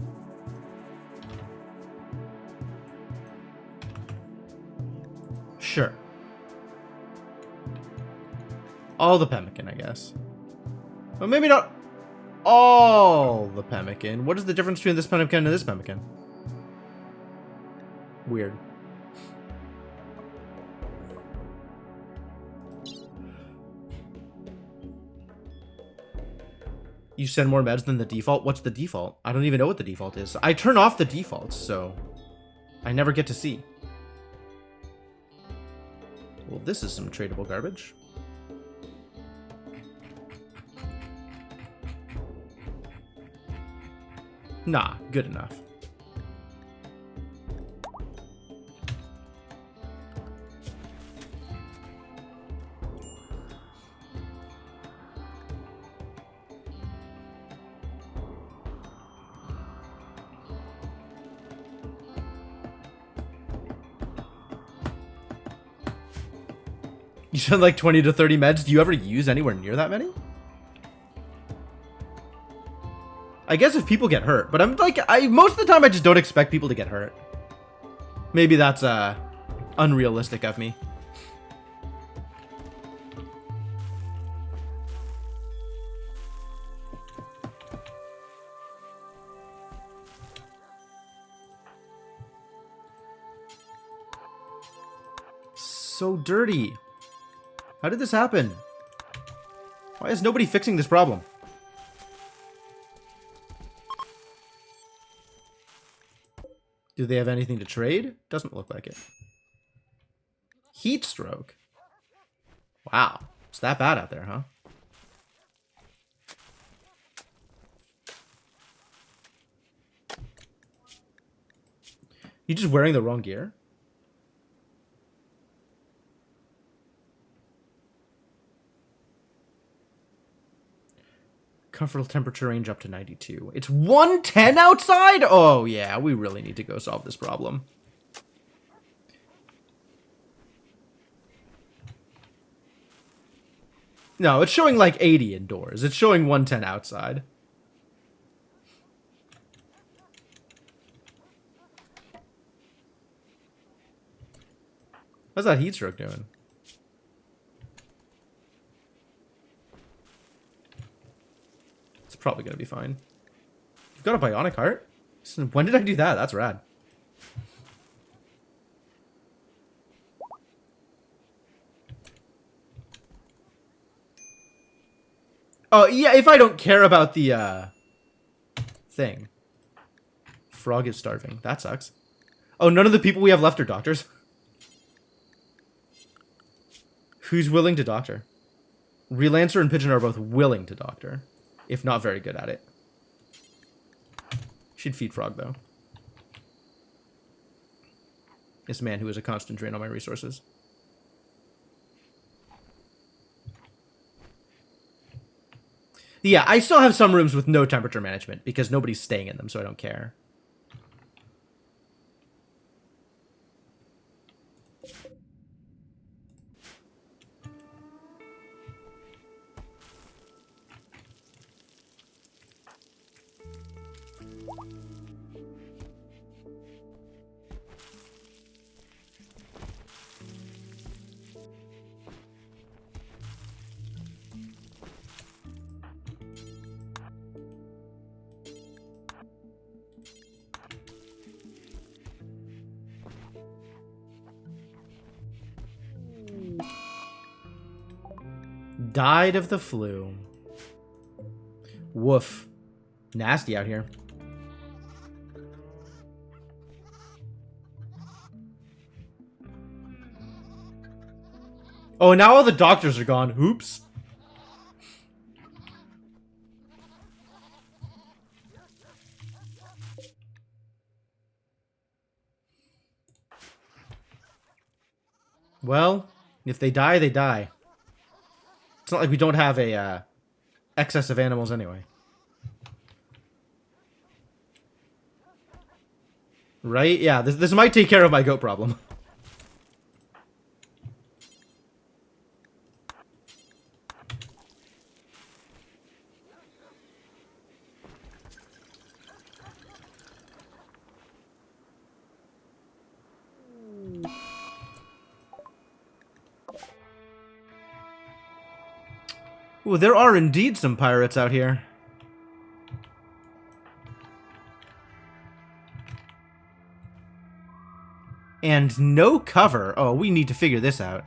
Sure. All the pemmican, I guess. But maybe not all the pemmican. What is the difference between this pemmican and this pemmican? Weird. You send more meds than the default? What's the default? I don't even know what the default is. I turn off the defaults, so I never get to see. Well, this is some tradable garbage. Nah, good enough. You said like 20 to 30 meds. Do you ever use anywhere near that many? I guess if people get hurt, but I'm like, most of the time I just don't expect people to get hurt. Maybe that's unrealistic of me. So dirty. How did this happen? Why is nobody fixing this problem? Do they have anything to trade? Doesn't look like it. Heat stroke. Wow. It's that bad out there, huh? You just wearing the wrong gear? Comfortable temperature range up to 92. It's 110 outside? Oh, yeah. We really need to go solve this problem. No, it's showing like 80 indoors. It's showing 110 outside. How's that heat stroke doing? It's probably going to be fine. You've got a bionic heart? When did I do that? That's rad. Oh, yeah, if I don't care about the, thing. Frog is starving. That sucks. Oh, none of the people we have left are doctors? Who's willing to doctor? Relancer and Pigeon are both willing to doctor, if not very good at it. Should feed Frog, though. This man who is a constant drain on my resources. Yeah, I still have some rooms with no temperature management because nobody's staying in them, so I don't care. Died of the flu. Woof. Nasty out here. Oh, now all the doctors are gone. Oops. Well, if they die, they die. It's not like we don't have a excess of animals anyway. Right? Yeah, this might take care of my goat problem. Ooh, there are indeed some pirates out here. And no cover. Oh, we need to figure this out.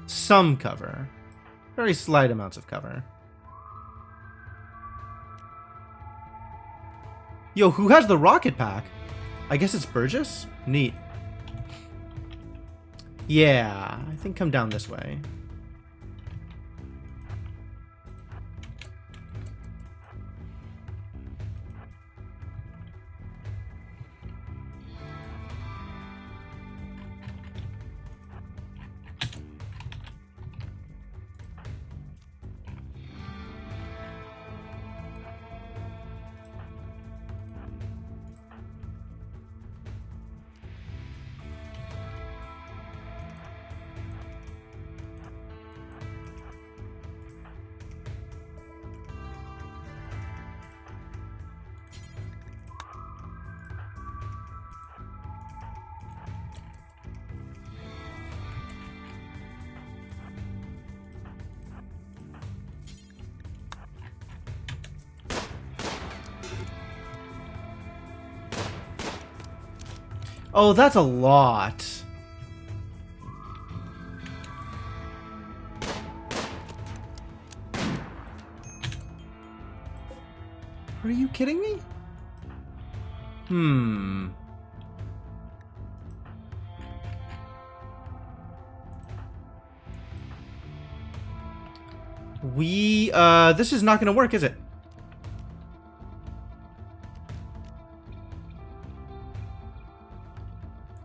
Some cover. Very slight amounts of cover. Yo, who has the rocket pack? I guess it's Burgess? Neat. Yeah, I think come down this way. Oh, that's a lot. Are you kidding me? This is not gonna work, is it?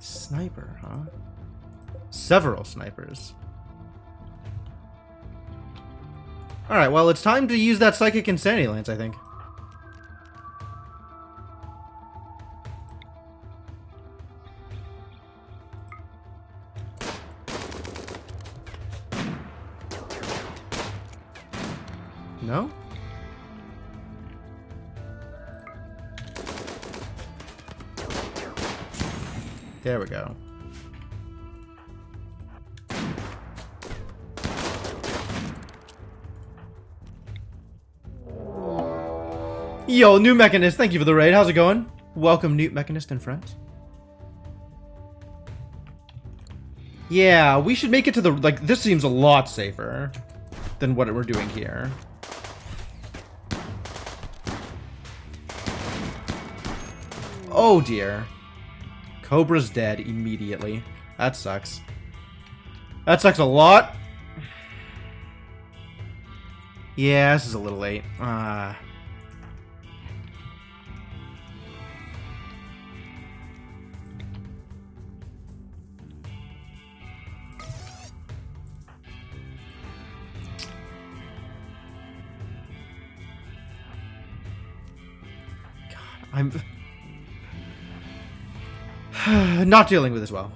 Sniper, huh? Several snipers. Alright, well, it's time to use that Psychic Insanity Lance, I think. No? There we go. Yo, Newt Mechanist, thank you for the raid. How's it going? Welcome, Newt Mechanist and friends. Yeah, we should make it to the... Like, this seems a lot safer than what we're doing here. Oh, dear. Cobra's dead immediately. That sucks. That sucks a lot. Yeah, this is a little late. God, I'm not dealing with this well.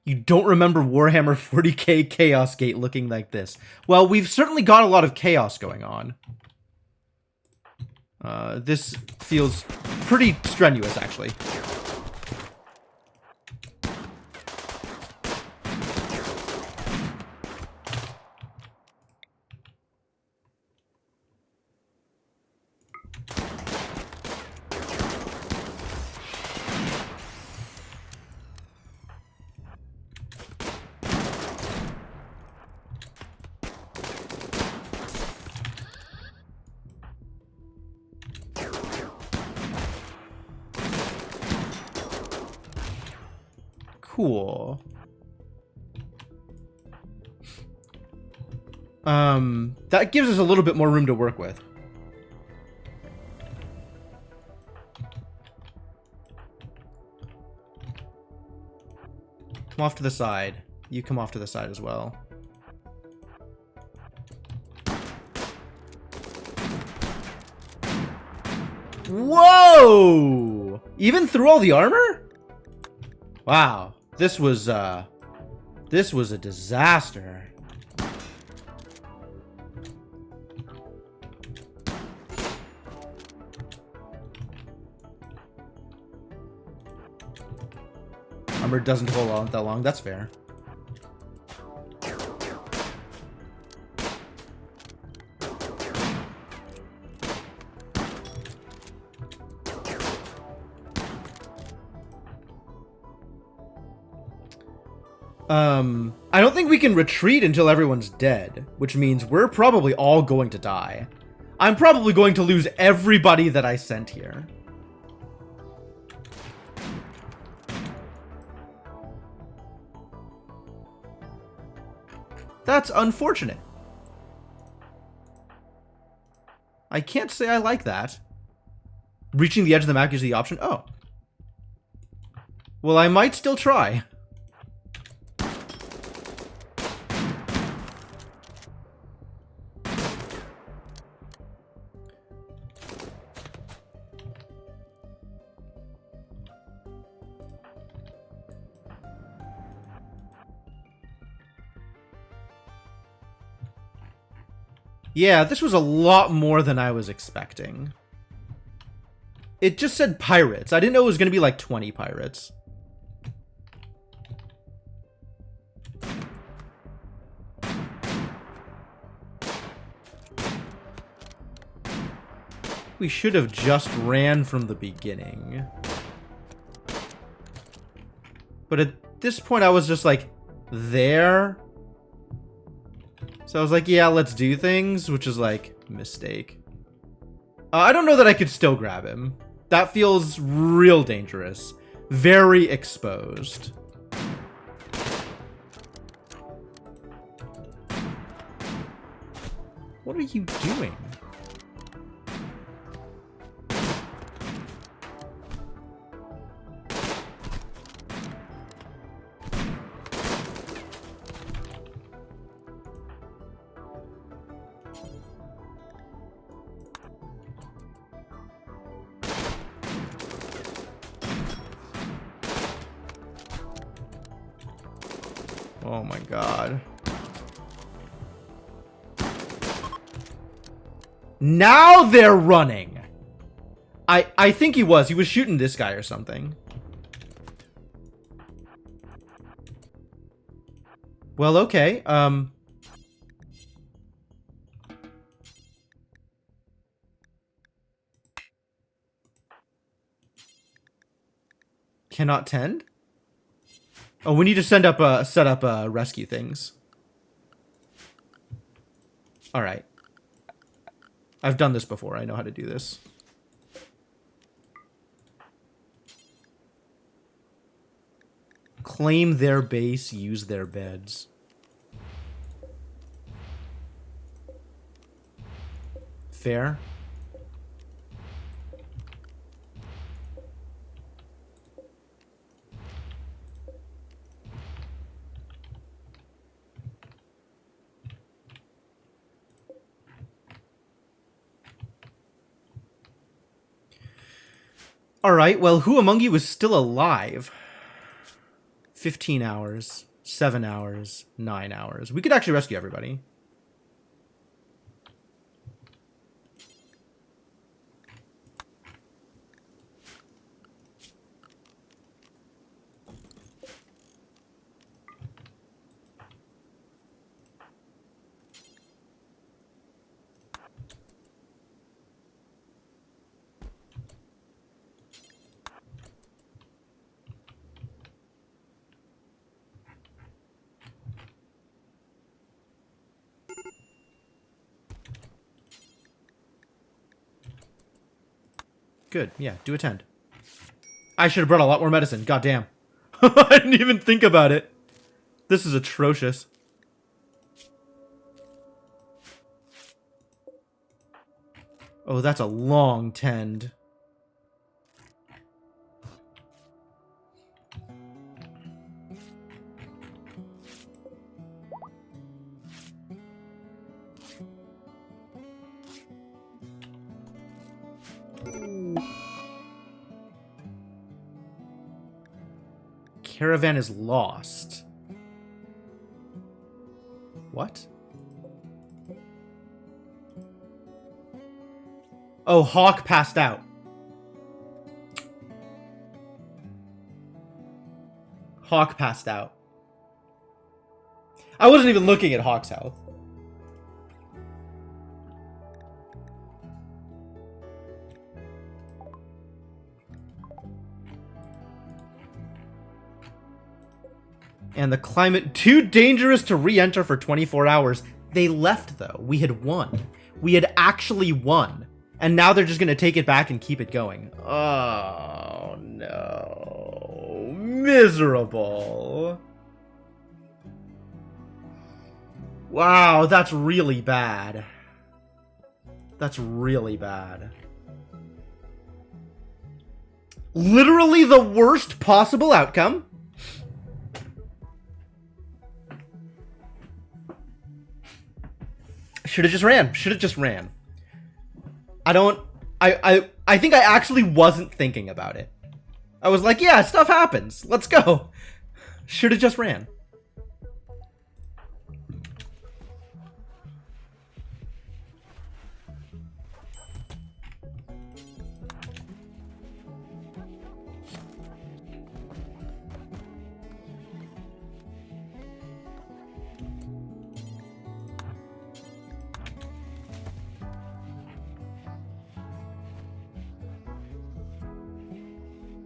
You don't remember Warhammer 40k Chaos Gate looking like this. Well, we've certainly got a lot of chaos going on. This feels pretty strenuous, actually. Cool. That gives us a little bit more room to work with. Come off to the side. You come off to the side as well. Whoa! Even through all the armor? Wow. This was a disaster. Armor doesn't hold on that long. That's fair. I don't think we can retreat until everyone's dead, which means we're probably all going to die. I'm probably going to lose everybody that I sent here. That's unfortunate. I can't say I like that. Reaching the edge of the map gives you the option? Oh. Well, I might still try. Yeah, this was a lot more than I was expecting. It just said pirates. I didn't know it was going to be like 20 pirates. We should have just ran from the beginning. But at this point, I was just like, there. So I was like, yeah, let's do things, which is like, mistake. I don't know that I could still grab him. That feels real dangerous. Very exposed. What are you doing? Oh my god. Now they're running. I think he was shooting this guy or something. Well, okay. Cannot tend? Oh, we need to set up rescue things. All right. I've done this before. I know how to do this. Claim their base, use their beds. Fair. Alright, well, who among you is still alive? 15 hours, 7 hours, 9 hours. We could actually rescue everybody. Good. Yeah, do attend. I should have brought a lot more medicine. God damn. I didn't even think about it. This is atrocious. Oh, that's a long tend. Caravan is lost. What? Oh, Hawk passed out. Hawk passed out. I wasn't even looking at Hawk's health. And the climate, too dangerous to re-enter for 24 hours. They left, though. We had won. We had actually won. And now they're just going to take it back and keep it going. Oh, no. Miserable. Wow, that's really bad. That's really bad. Literally the worst possible outcome. Should have just ran. Should have just ran. I think I actually wasn't thinking about it. I was like, yeah, stuff happens. Let's go. Should have just ran.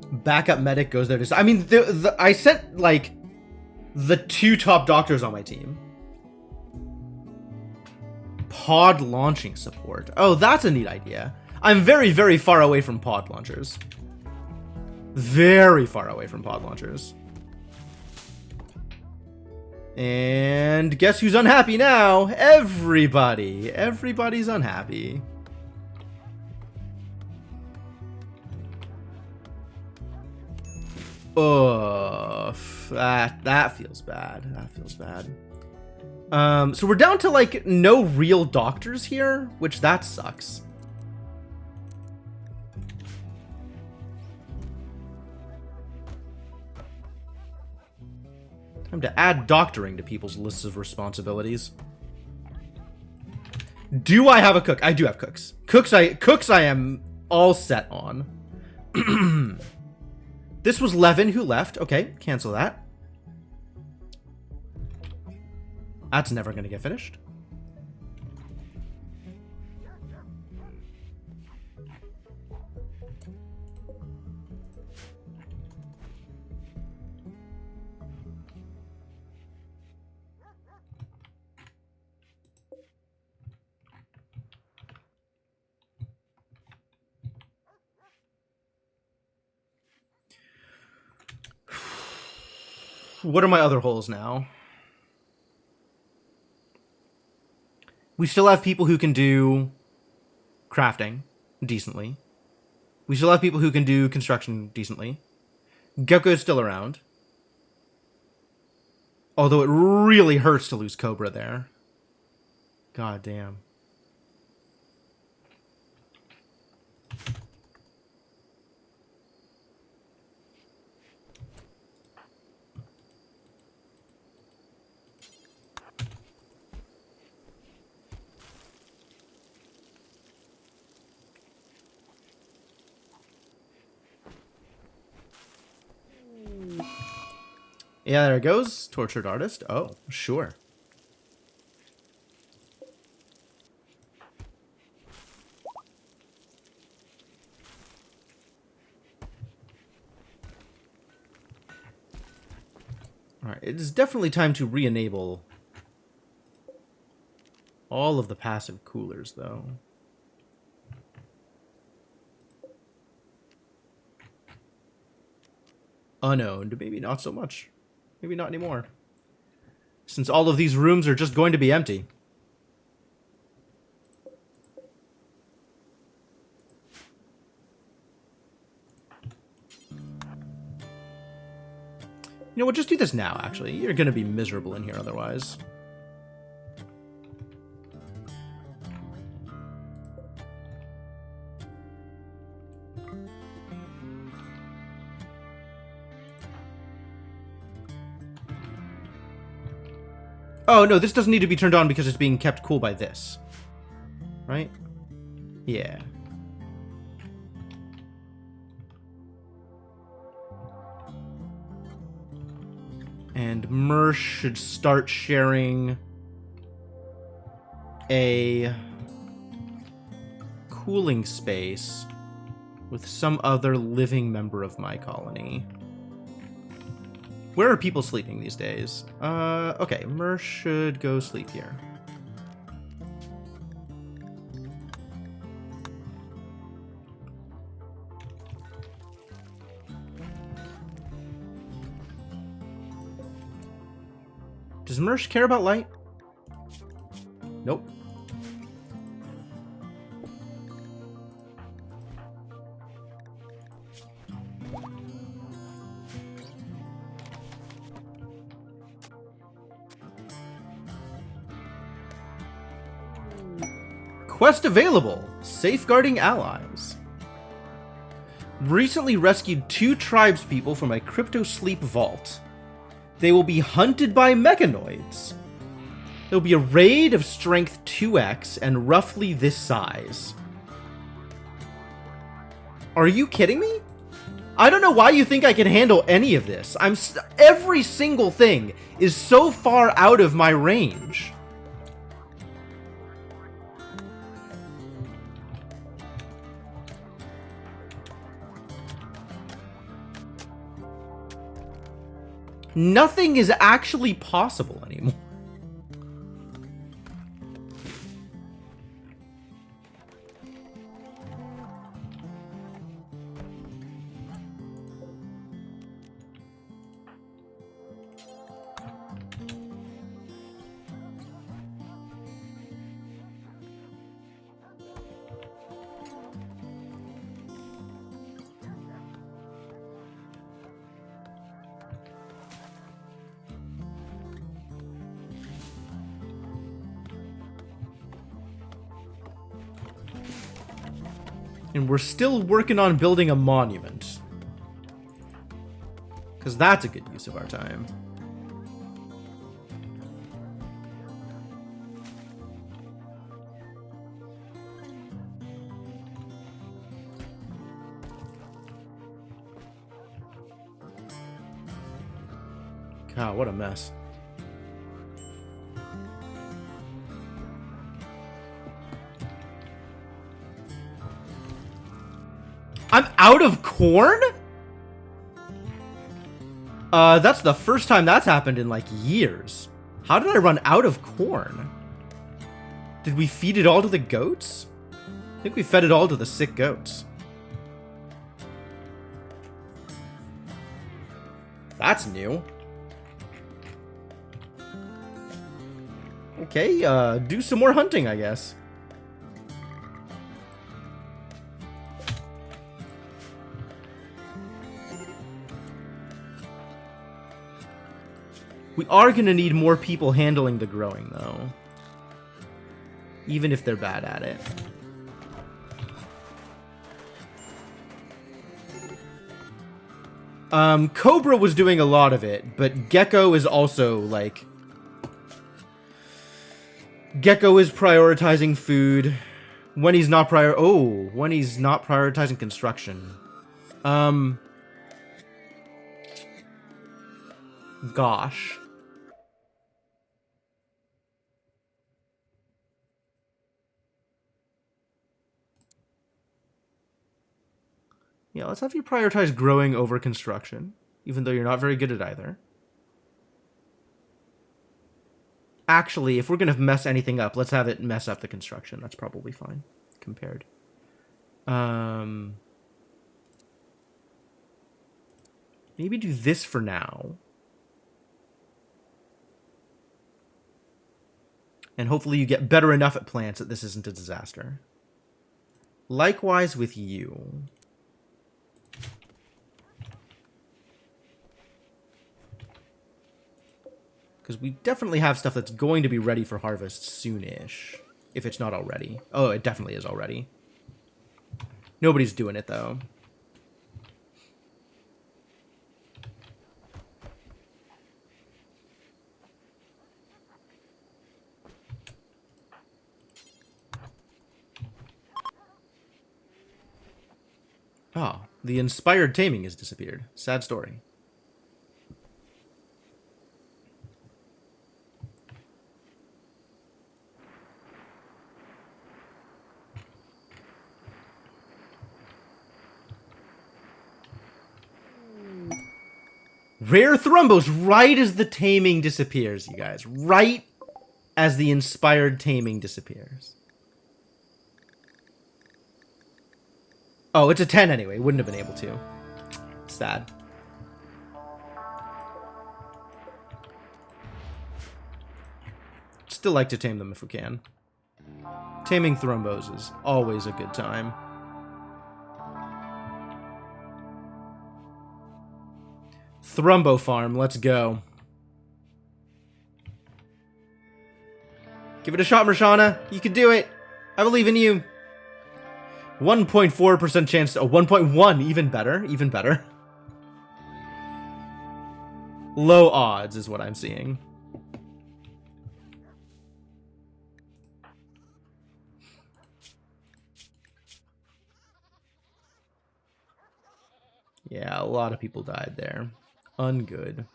Backup medic goes there to... I mean, I sent, like, the 2 top doctors on my team. Pod launching support. Oh, that's a neat idea. I'm very, very far away from pod launchers. Very far away from pod launchers. And guess who's unhappy now? Everybody. Everybody's unhappy. Oh, that feels bad. That feels bad. So we're down to, like, no real doctors here, which that sucks. Time to add doctoring to people's lists of responsibilities. Do I have a cook? I do have cooks. Cooks I am all set on. This was Levin who left. Okay, cancel that. That's never going to get finished. What are my other holes now? We still have people who can do crafting decently. We still have people who can do construction decently. Gecko's still around. Although it really hurts to lose Cobra there. God damn. Yeah, there it goes. Tortured artist. Oh, sure. Alright, it is definitely time to re-enable all of the passive coolers, though. Unowned, maybe not so much. Maybe not anymore. Since all of these rooms are just going to be empty. You know what, just do this now, actually. You're gonna be miserable in here otherwise. Oh, no, this doesn't need to be turned on because it's being kept cool by this. Right? Yeah. And Mersh should start sharing a cooling space with some other living member of my colony. Where are people sleeping these days? Okay, Mersh should go sleep here. Does Mersh care about light? Nope. Quest available. Safeguarding allies. Recently rescued 2 tribespeople from a crypto sleep vault. They will be hunted by mechanoids. There will be a raid of strength 2x and roughly this size. Are you kidding me? I don't know why you think I can handle any of this. Every single thing is so far out of my range. Nothing is actually possible anymore. And we're still working on building a monument. Because that's a good use of our time. God, what a mess. I'm out of corn? That's the first time that's happened in, like, years. How did I run out of corn? Did we feed it all to the goats? I think we fed it all to the sick goats. That's new. Okay, do some more hunting, I guess. We are going to need more people handling the growing, though. Even if they're bad at it. Cobra was doing a lot of it, but Gecko is also, like... Gecko is prioritizing food. When he's not when he's not prioritizing construction. Gosh. Yeah, let's have you prioritize growing over construction, even though you're not very good at either. Actually, if we're going to mess anything up, let's have it mess up the construction. That's probably fine, compared. Maybe do this for now. And hopefully you get better enough at plants that this isn't a disaster. Likewise with you. Because we definitely have stuff that's going to be ready for harvest soonish. If it's not already. Oh, it definitely is already. Nobody's doing it, though. Oh, the inspired taming has disappeared. Sad story. Rare Thrumbos right as the taming disappears, you guys. Right as the inspired taming disappears. Oh, it's a 10 anyway. Wouldn't have been able to. Sad. Still like to tame them if we can. Taming Thrumbos is always a good time. Thrumbo farm, let's go. Give it a shot, Mershana. You can do it. I believe in you. 1.4% chance. Oh, 1.1. Even better. Even better. Low odds is what I'm seeing. Yeah, a lot of people died there. Ungood.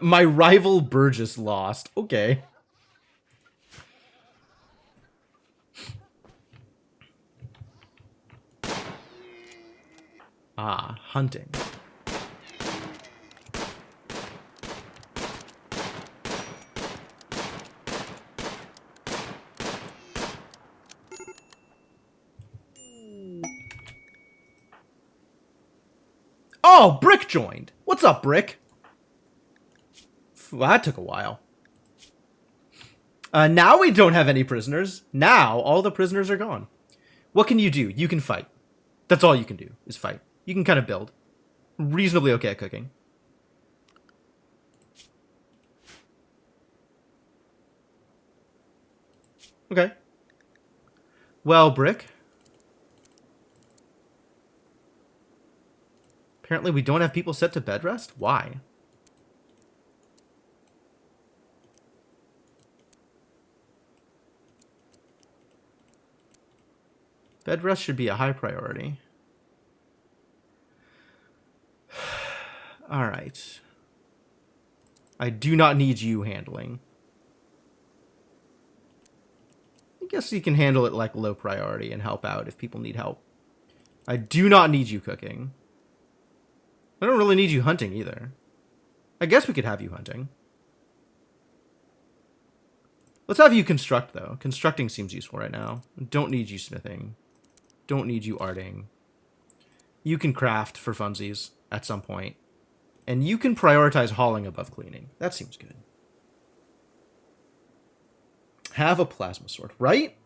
My rival Burgess lost. Okay. Ah, hunting. Oh, Brick joined. What's up, Brick? Well, that took a while. Now we don't have any prisoners. Now all the prisoners are gone. What can you do? You can fight. That's all you can do, is fight. You can kind of build. Reasonably okay at cooking. Okay. Well, Brick. Apparently we don't have people set to bed rest? Why? Bed rest should be a high priority. Alright. I do not need you handling. I guess you can handle it like low priority and help out if people need help. I do not need you cooking. I don't really need you hunting either. I guess we could have you hunting. Let's have you construct, though. Constructing seems useful right now. Don't need you smithing. Don't need you arting. You can craft for funsies at some point. And you can prioritize hauling above cleaning. That seems good. Have a plasma sword, right?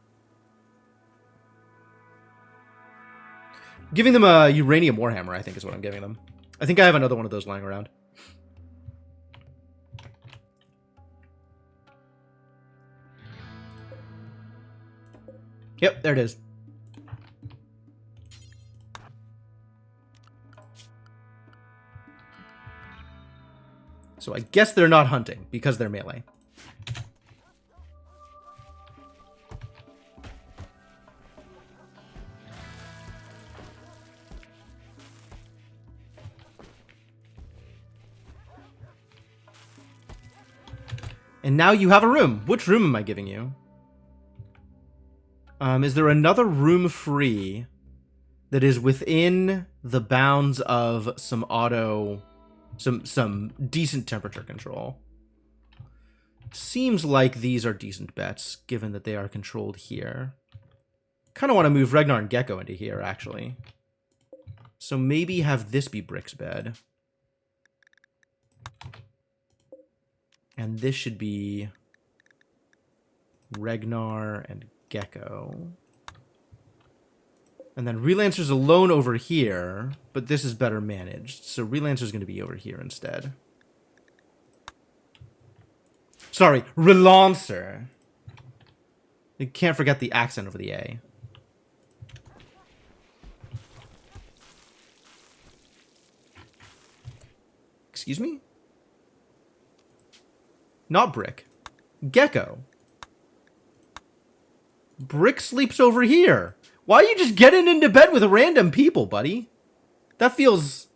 Giving them a uranium warhammer, I think, is what I'm giving them. I think I have another one of those lying around. Yep, there it is. So I guess they're not hunting because they're melee. And now you have a room. Which room am I giving you? Is there another room free that is within the bounds of some decent temperature control? Seems like these are decent bets, given that they are controlled here. Kind of want to move Ragnar and Gecko into here, actually. So maybe have this be Brick's bed. And this should be Ragnar and Gecko. And then Relancer's alone over here, but this is better managed. So Relancer's going to be over here instead. Sorry, relancer. You can't forget the accent over the A. Excuse me? Not Brick. Gecko. Brick sleeps over here. Why are you just getting into bed with random people, buddy? That feels,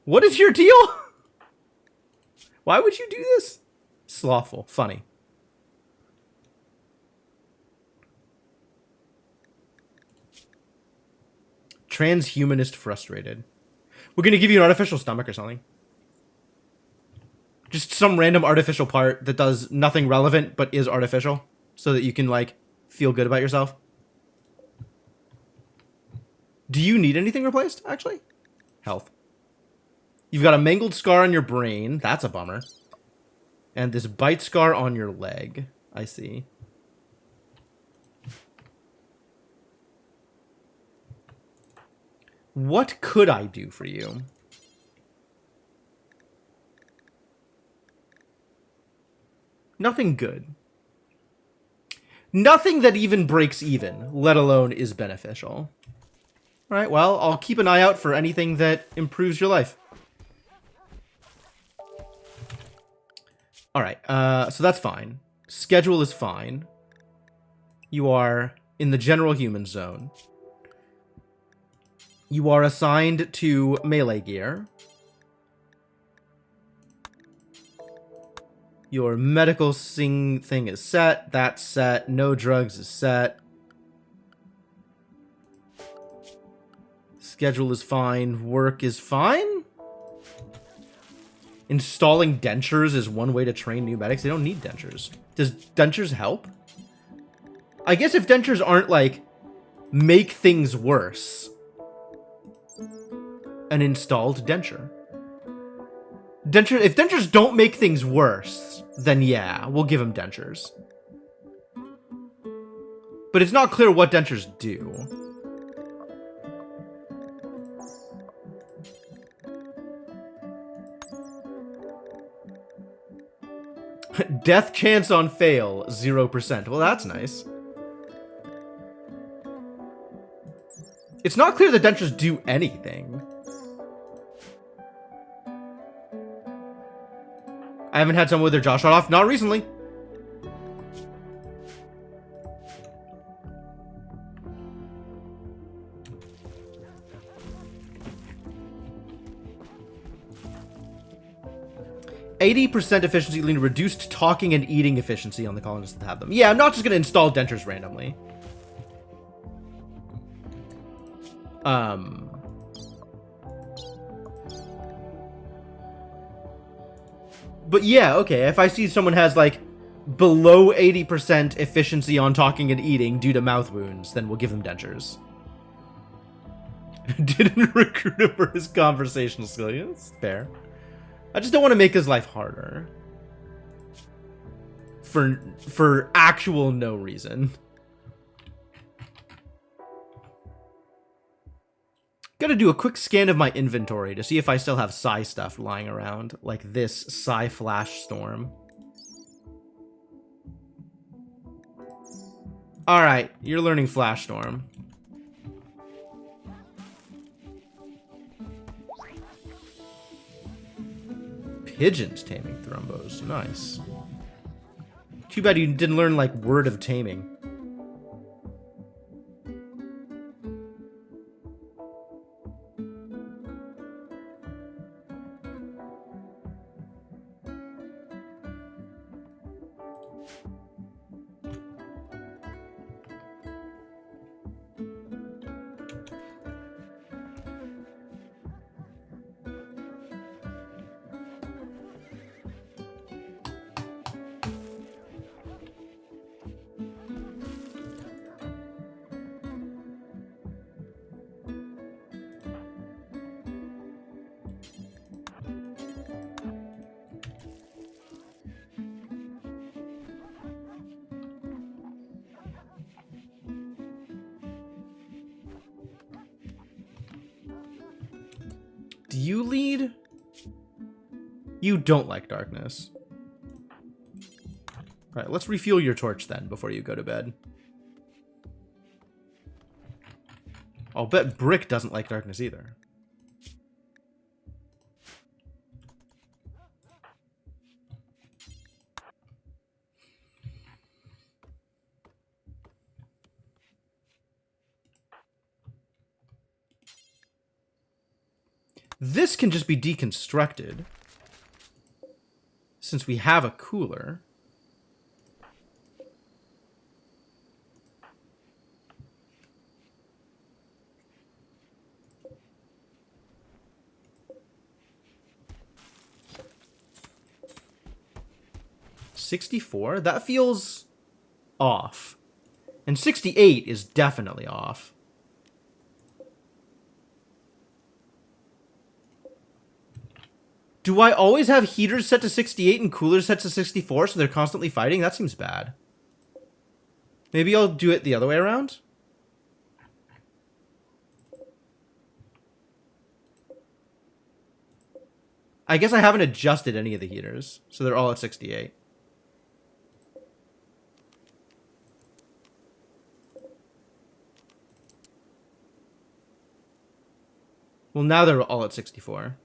What is your deal? Why would you do this? Slothful. Funny. Transhumanist frustrated. We're gonna give you an artificial stomach or something. Just some random artificial part that does nothing relevant but is artificial. So that you can, like, feel good about yourself. Do you need anything replaced, actually? Health. You've got a mangled scar on your brain. That's a bummer. And this bite scar on your leg. I see. What could I do for you? Nothing good. Nothing that even breaks even, let alone is beneficial. Alright, well, I'll keep an eye out for anything that improves your life. Alright, so that's fine. Schedule is fine. You are in the general human zone. You are assigned to melee gear. Your medical thing is set. That's set. No drugs is set. Schedule is fine. Work is fine. Installing dentures is one way to train new medics. They don't need dentures. Does dentures help? I guess if dentures aren't, like, make things worse. An installed denture. If dentures don't make things worse, then yeah, we'll give them dentures. But it's not clear what dentures do. Death chance on fail, 0%. Well, that's nice. It's not clear that dentures do anything. I haven't had someone with their jaw shot off. Not recently. %, efficiency leading to reduced talking and eating efficiency on the colonists that have them. Yeah, I'm not just going to install dentures randomly. But yeah, okay, if I see someone has, like, below 80% efficiency on talking and eating due to mouth wounds, then we'll give them dentures. Didn't recruit him for his conversational skills. Yeah, that's fair. I just don't want to make his life harder. For actual no reason. Gotta do a quick scan of my inventory to see if I still have Psy stuff lying around, like this Psy Flash Storm. Alright, you're learning Flash Storm. Pigeons taming Thrumbos, nice. Too bad you didn't learn, like, Word of Taming. Do you lead? You don't like darkness. Alright, let's refuel your torch then before you go to bed. I'll bet Brick doesn't like darkness either. This can just be deconstructed, since we have a cooler. $64? That feels off. And 68 is definitely off. Do I always have heaters set to 68 and coolers set to 64 so they're constantly fighting? That seems bad. Maybe I'll do it the other way around? I guess I haven't adjusted any of the heaters, so they're all at 68. Well, now they're all at 64.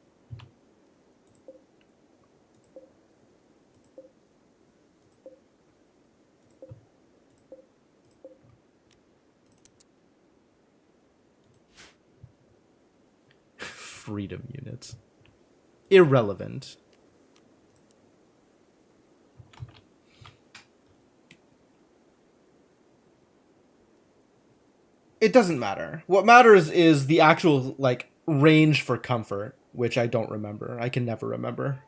Freedom units. Irrelevant. It doesn't matter. What matters is the actual, like, range for comfort, which I don't remember. I can never remember.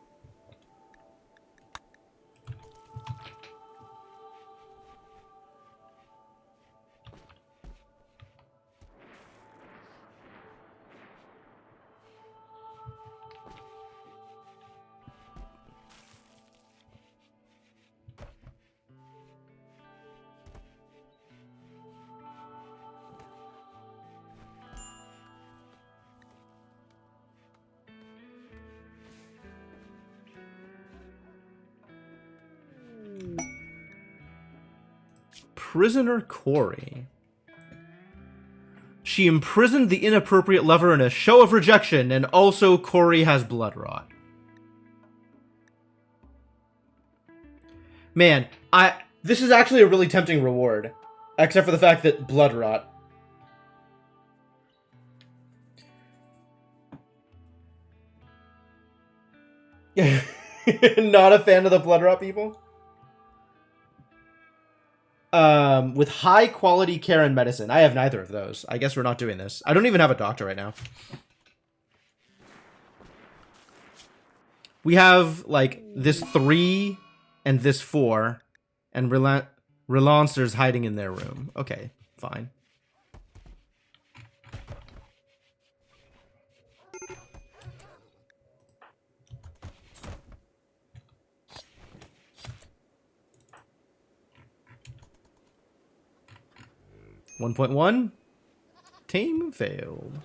Prisoner Corey. She imprisoned the inappropriate lover in a show of rejection, and also Corey has blood rot. Man, this is actually a really tempting reward. Except for the fact that blood rot. Not a fan of the blood rot people? With high quality care and medicine. I have neither of those. I guess we're not doing this. I don't even have a doctor right now. We have, like, this 3 and this 4, and Relancers hiding in their room. Okay, fine. $1.1. Tame failed.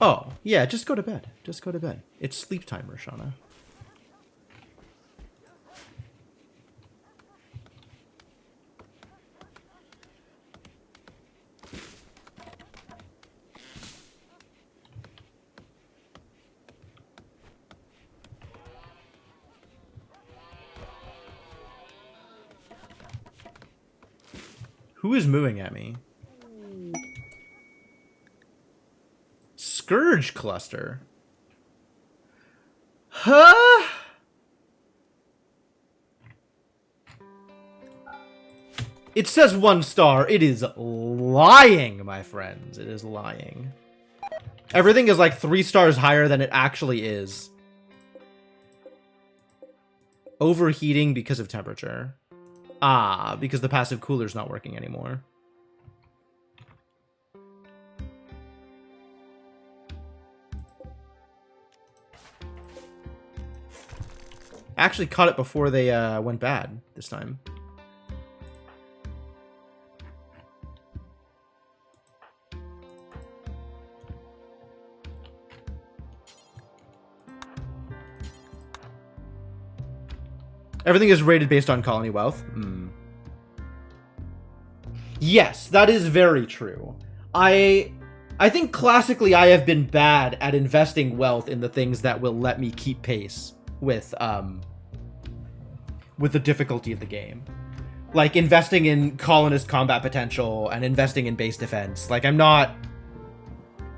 Oh, yeah, just go to bed. Just go to bed. It's sleep time, Roshana. Who is mooing at me? Scourge cluster. Huh? It says 1 star. It is lying, my friends. It is lying. Everything is like 3 stars higher than it actually is. Overheating because of temperature. Ah, because the passive cooler's not working anymore. I actually caught it before they went bad this time. Everything is rated based on colony wealth. Yes, that is very true. I think classically I have been bad at investing wealth in the things that will let me keep pace with the difficulty of the game. Like investing in colonist combat potential and investing in base defense. Like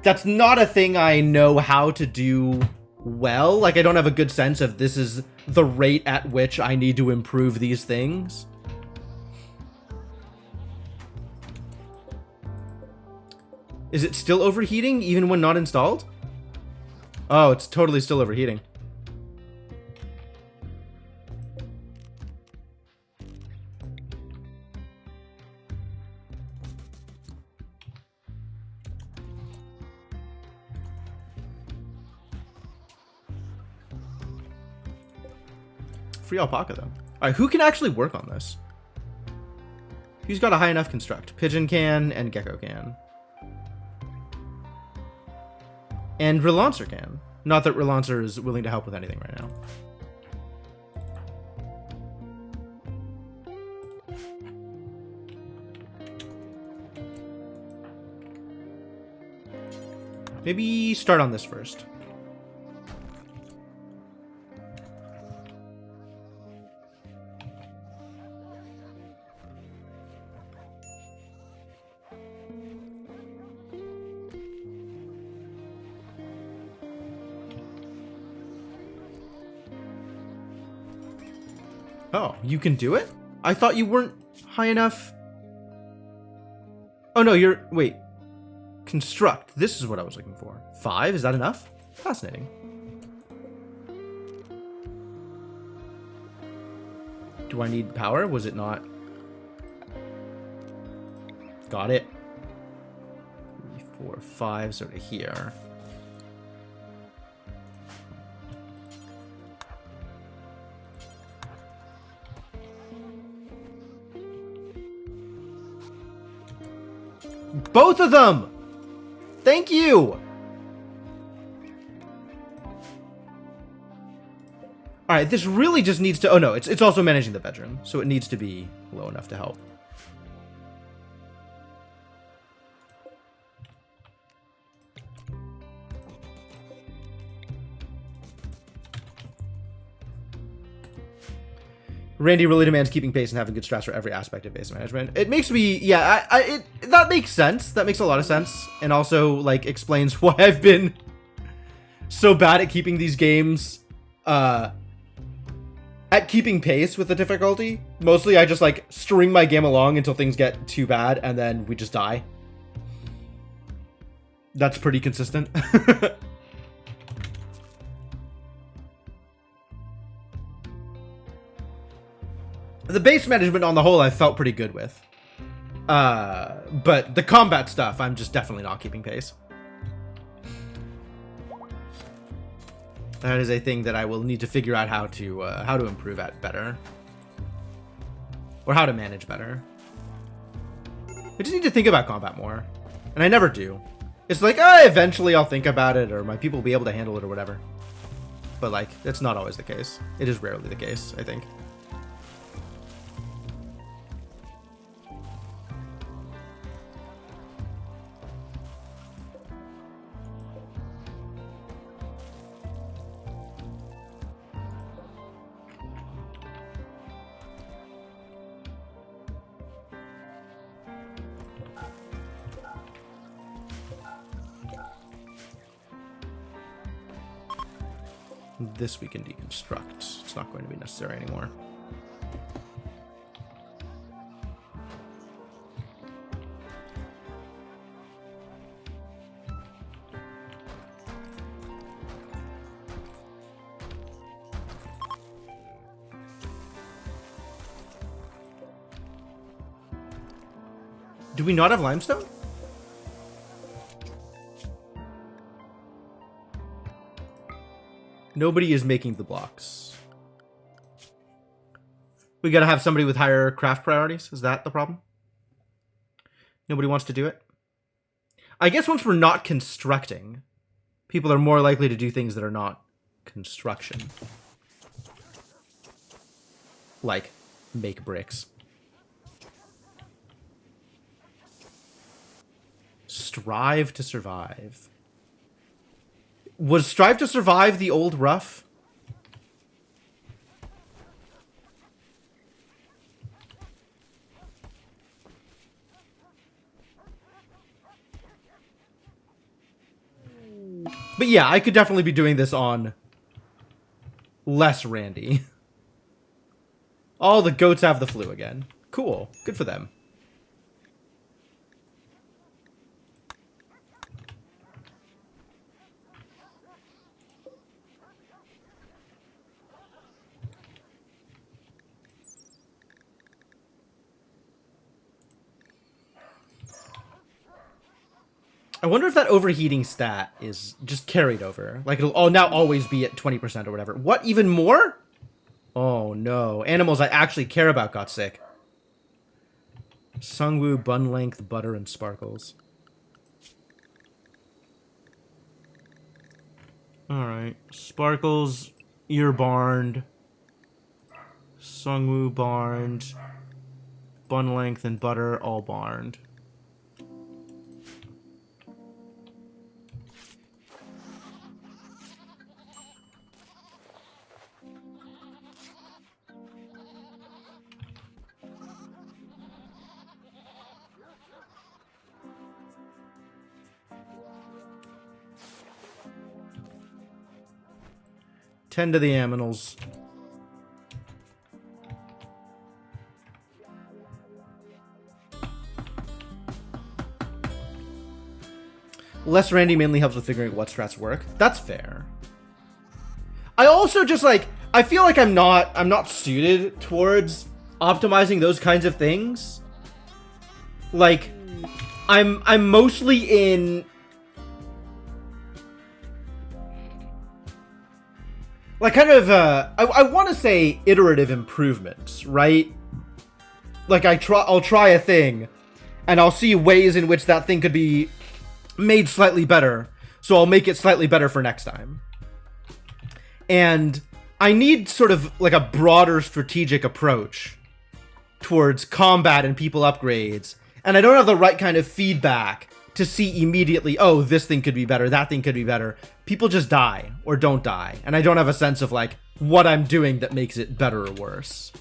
that's not a thing I know how to do well. Like I don't have a good sense of this is the rate at which I need to improve these things. Is it still overheating even when not installed? Oh, it's totally still overheating. Free alpaca, though. All right, who can actually work on this? Who's got a high enough construct? Pigeon can and Gecko can. And Relancer can. Not that Relancer is willing to help with anything right now. Maybe start on this first. Oh, you can do it? I thought you weren't high enough. Oh no, wait. Construct. This is what I was looking for. 5? Is that enough? Fascinating. Do I need power? Was it not? Got it. 3, 4, 5, sort of here. Both of them! Thank you! Alright, this really just needs to... Oh no, it's also managing the bedroom, so it needs to be low enough to help. Randy really demands keeping pace and having good strats for every aspect of base management. It makes me, yeah, that makes sense. That makes a lot of sense, and also like explains why I've been so bad at keeping these games, at keeping pace with the difficulty. Mostly, I just like string my game along until things get too bad, and then we just die. That's pretty consistent. The base management on the whole I felt pretty good with. But the combat stuff, I'm just definitely not keeping pace. That is a thing that I will need to figure out how to improve at better. Or how to manage better. I just need to think about combat more. And I never do. It's like, eventually I'll think about it, or my people will be able to handle it or whatever. But like, that's not always the case. It is rarely the case, I think. This we can deconstruct. It's not going to be necessary anymore. Do we not have limestone? Nobody is making the blocks. We gotta have somebody with higher craft priorities? Is that the problem? Nobody wants to do it? I guess once we're not constructing, people are more likely to do things that are not construction. Like, make bricks. Strive to survive. Was strive to survive the old rough? But yeah, I could definitely be doing this on less Randy. All the goats have the flu again. Cool. Good for them. I wonder if that overheating stat is just carried over. Like, it'll now always be at 20% or whatever. What, even more? Oh, no. Animals I actually care about got sick. Sungwoo, bun length, butter, and sparkles. Alright. Sparkles, ear barned. Sungwoo barned. Bun length and butter, all barned. Tend to the aminals. Less Randy mainly helps with figuring out what strats work. That's fair. I also just like, I feel like I'm not suited towards optimizing those kinds of things. Like, I'm mostly in like kind of I want to say iterative improvements, right? Like I'll try a thing and I'll see ways in which that thing could be made slightly better, so I'll make it slightly better for next time. And I need sort of like a broader strategic approach towards combat and people upgrades, and I don't have the right kind of feedback to see immediately, oh, this thing could be better, that thing could be better. People just die or don't die, and I don't have a sense of like what I'm doing that makes it better or worse.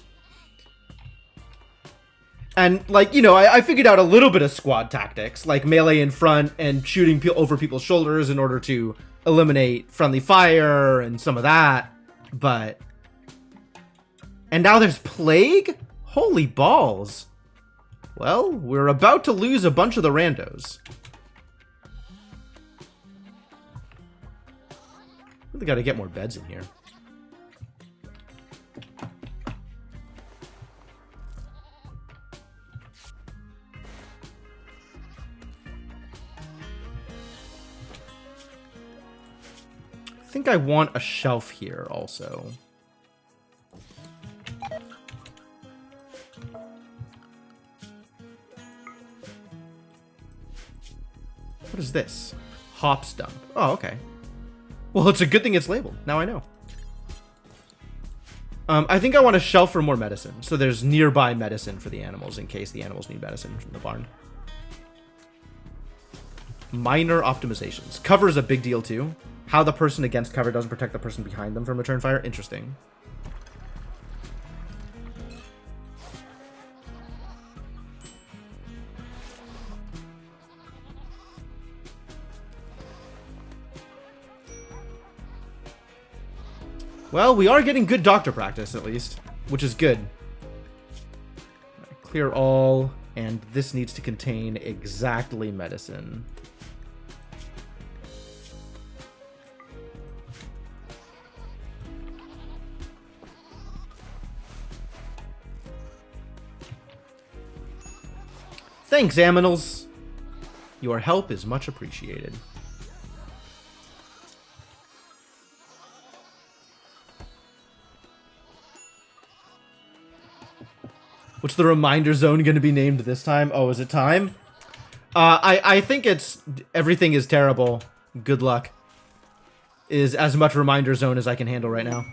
And, like, you know, I figured out a little bit of squad tactics, like melee in front and shooting over people's shoulders in order to eliminate friendly fire and some of that, but... And now there's plague? Holy balls. Well, we're about to lose a bunch of the randos. Really gotta get more beds in here. I think I want a shelf here also. What is this? Hop stump. Oh, okay. Well, it's a good thing it's labeled. Now I know. I think I want a shelf for more medicine. So there's nearby medicine for the animals in case the animals need medicine from the barn. Minor optimizations. Cover is a big deal too. How the person against cover doesn't protect the person behind them from return fire. Interesting. Well, we are getting good doctor practice, at least, which is good. Clear all, and this needs to contain exactly medicine. Thanks, Aminals. Your help is much appreciated. What's the reminder zone going to be named this time? Oh, is it time? I think it's everything is terrible. Good luck. Is as much reminder zone as I can handle right now.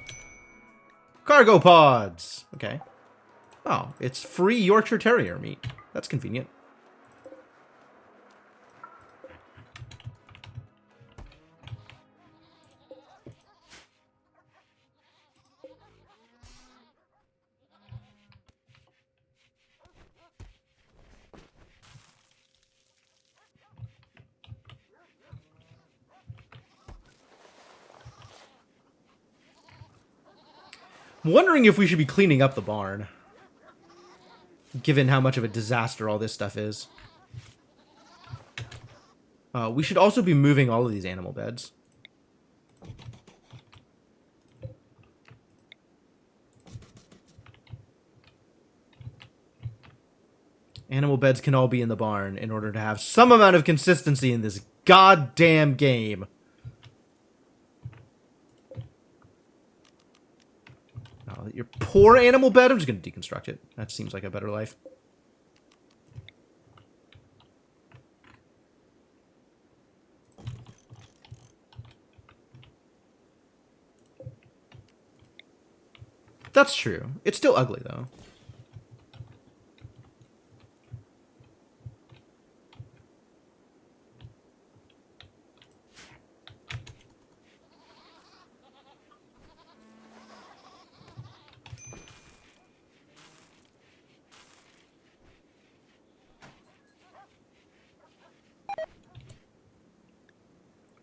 Cargo pods. Okay. Oh, it's free Yorkshire Terrier meat. That's convenient. I'm wondering if we should be cleaning up the barn, given how much of a disaster all this stuff is. We should also be moving all of these animal beds. Animal beds can all be in the barn in order to have some amount of consistency in this goddamn game. Oh, your poor animal bed? I'm just going to deconstruct it. That seems like a better life. That's true. It's still ugly, though.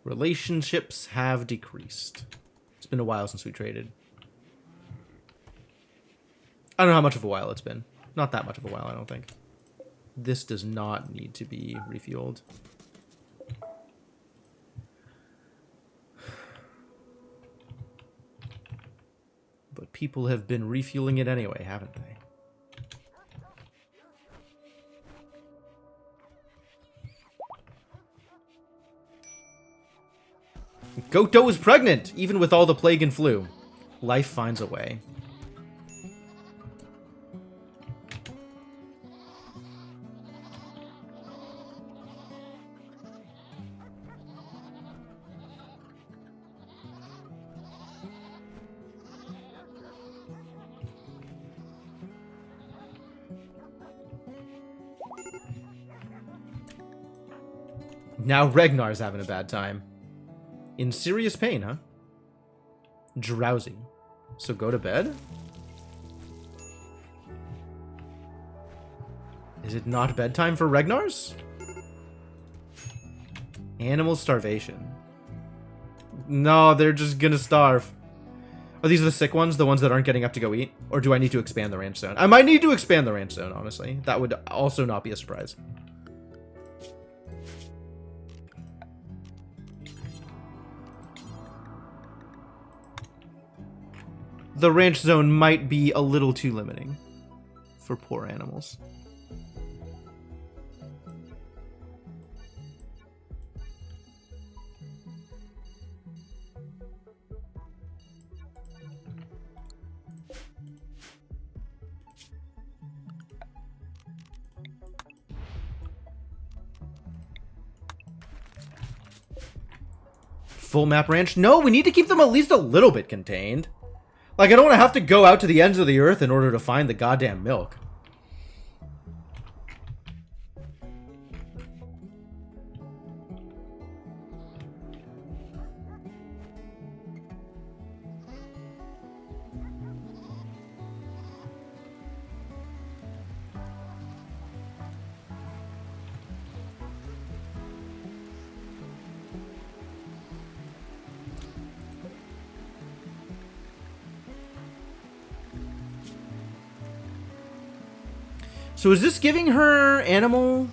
Relationships have decreased. It's been a while since we traded. I don't know how much of a while it's been. Not that much of a while, I don't think. This does not need to be refueled. But people have been refueling it anyway, haven't they? Goto is pregnant, even with all the plague and flu. Life finds a way. Now Regnar's having a bad time. In serious pain, huh? Drowsy. So go to bed? Is it not bedtime for Regnars? Animal starvation. No, they're just gonna starve. Are these the sick ones? The ones that aren't getting up to go eat? Or do I need to expand the ranch zone? I might need to expand the ranch zone, honestly. That would also not be a surprise. The ranch zone might be a little too limiting for poor animals. Full map ranch? No, we need to keep them at least a little bit contained. Like, I don't want to have to go out to the ends of the earth in order to find the goddamn milk. So is this giving her animal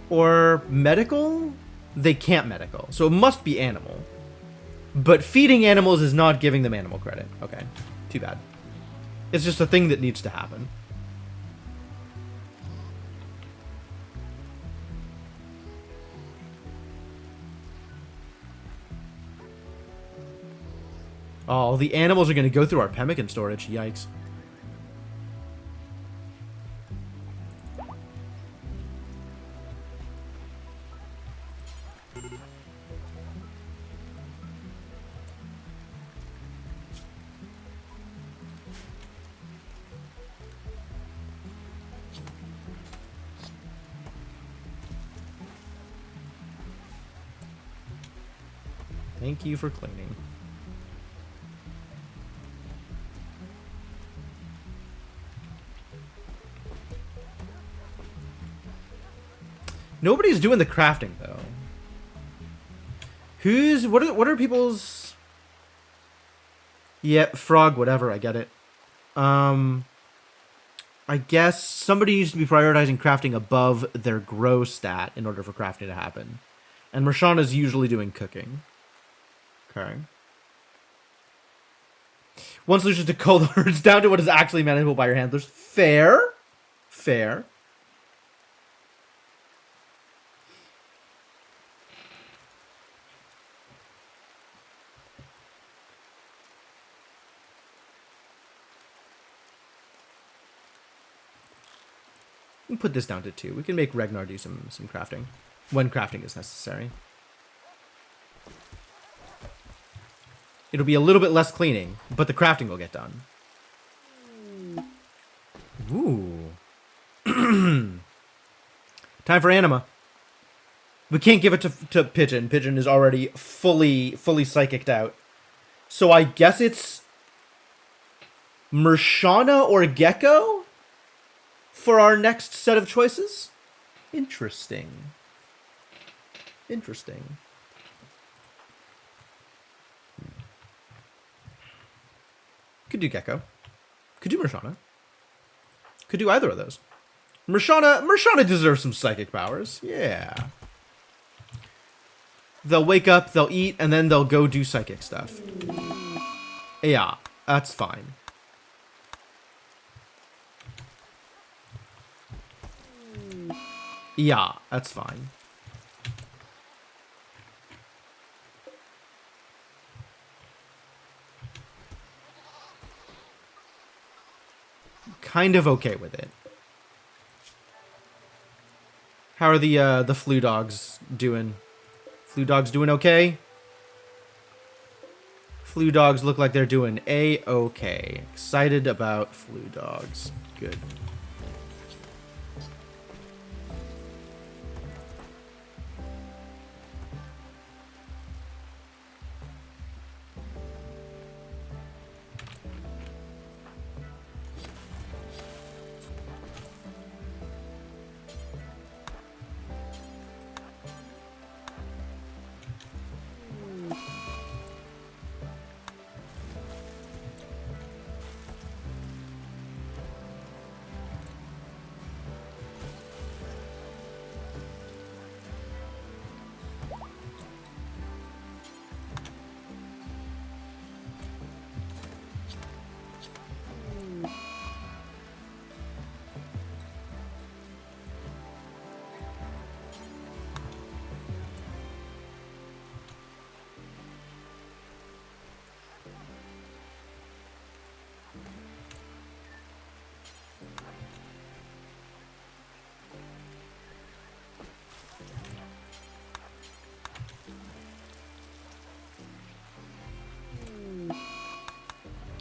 or medical? They can't medical, so it must be animal. But feeding animals is not giving them animal credit. Okay, too bad. It's just a thing that needs to happen. Oh, the animals are going to go through our pemmican storage. Yikes. Thank you for cleaning. Nobody's doing the crafting though. What are people's? Yeah, frog, whatever, I get it. I guess somebody needs to be prioritizing crafting above their grow stat in order for crafting to happen. And Marshana's usually doing cooking. Okay. One solution to cull the herds down to what is actually manageable by your handlers. Fair. Fair. We can put this down to 2. We can make Ragnar do some crafting when crafting is necessary. It'll be a little bit less cleaning, but the crafting will get done. Ooh. Time for anima. We can't give it to Pigeon. Pigeon is already fully psychicked out. So I guess it's Marshana or Gecko for our next set of choices. Interesting. Interesting. Could do Gecko. Could do Marshana. Could do either of those. Marshana deserves some psychic powers. Yeah. They'll wake up, they'll eat, and then they'll go do psychic stuff. Yeah, that's fine. Yeah, that's fine. Kind of okay with it. How are the flu dogs doing? Flu dogs doing okay? Flu dogs look like they're doing A-okay. Excited about flu dogs. Good.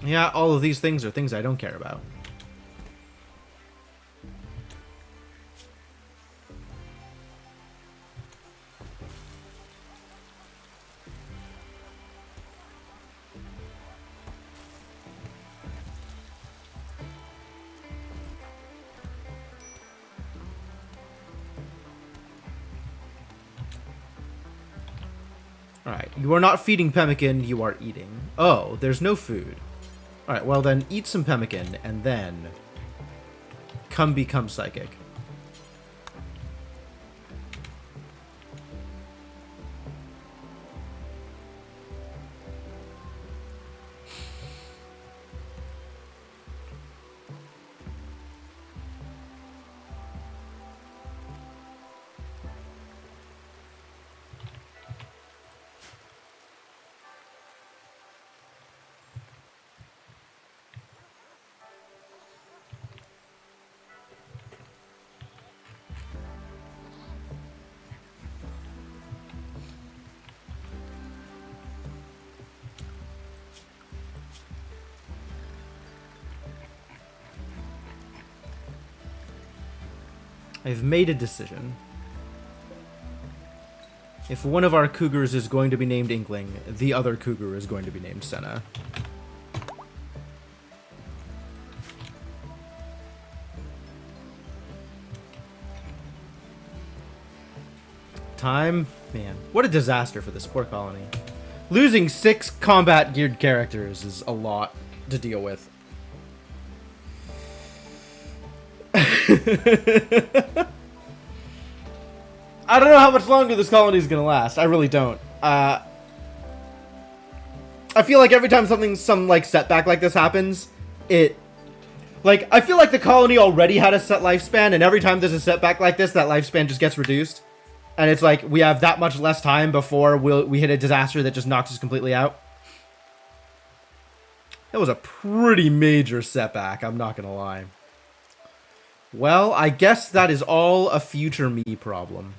Yeah, all of these things are things I don't care about. Alright, you are not feeding pemmican, you are eating. Oh, there's no food. Alright, well then, eat some pemmican, and then come become psychic. I've made a decision. If one of our cougars is going to be named Inkling, the other cougar is going to be named Senna. Time? Man, what a disaster for this poor colony. Losing 6 combat-geared characters is a lot to deal with. I don't know how much longer this colony is gonna last. I really don't. I feel like every time some like setback like this happens, I feel like the colony already had a set lifespan, and every time there's a setback like this, that lifespan just gets reduced. And it's like, we have that much less time before we hit a disaster that just knocks us completely out. That was a pretty major setback, I'm not gonna lie. Well, I guess that is all a future me problem.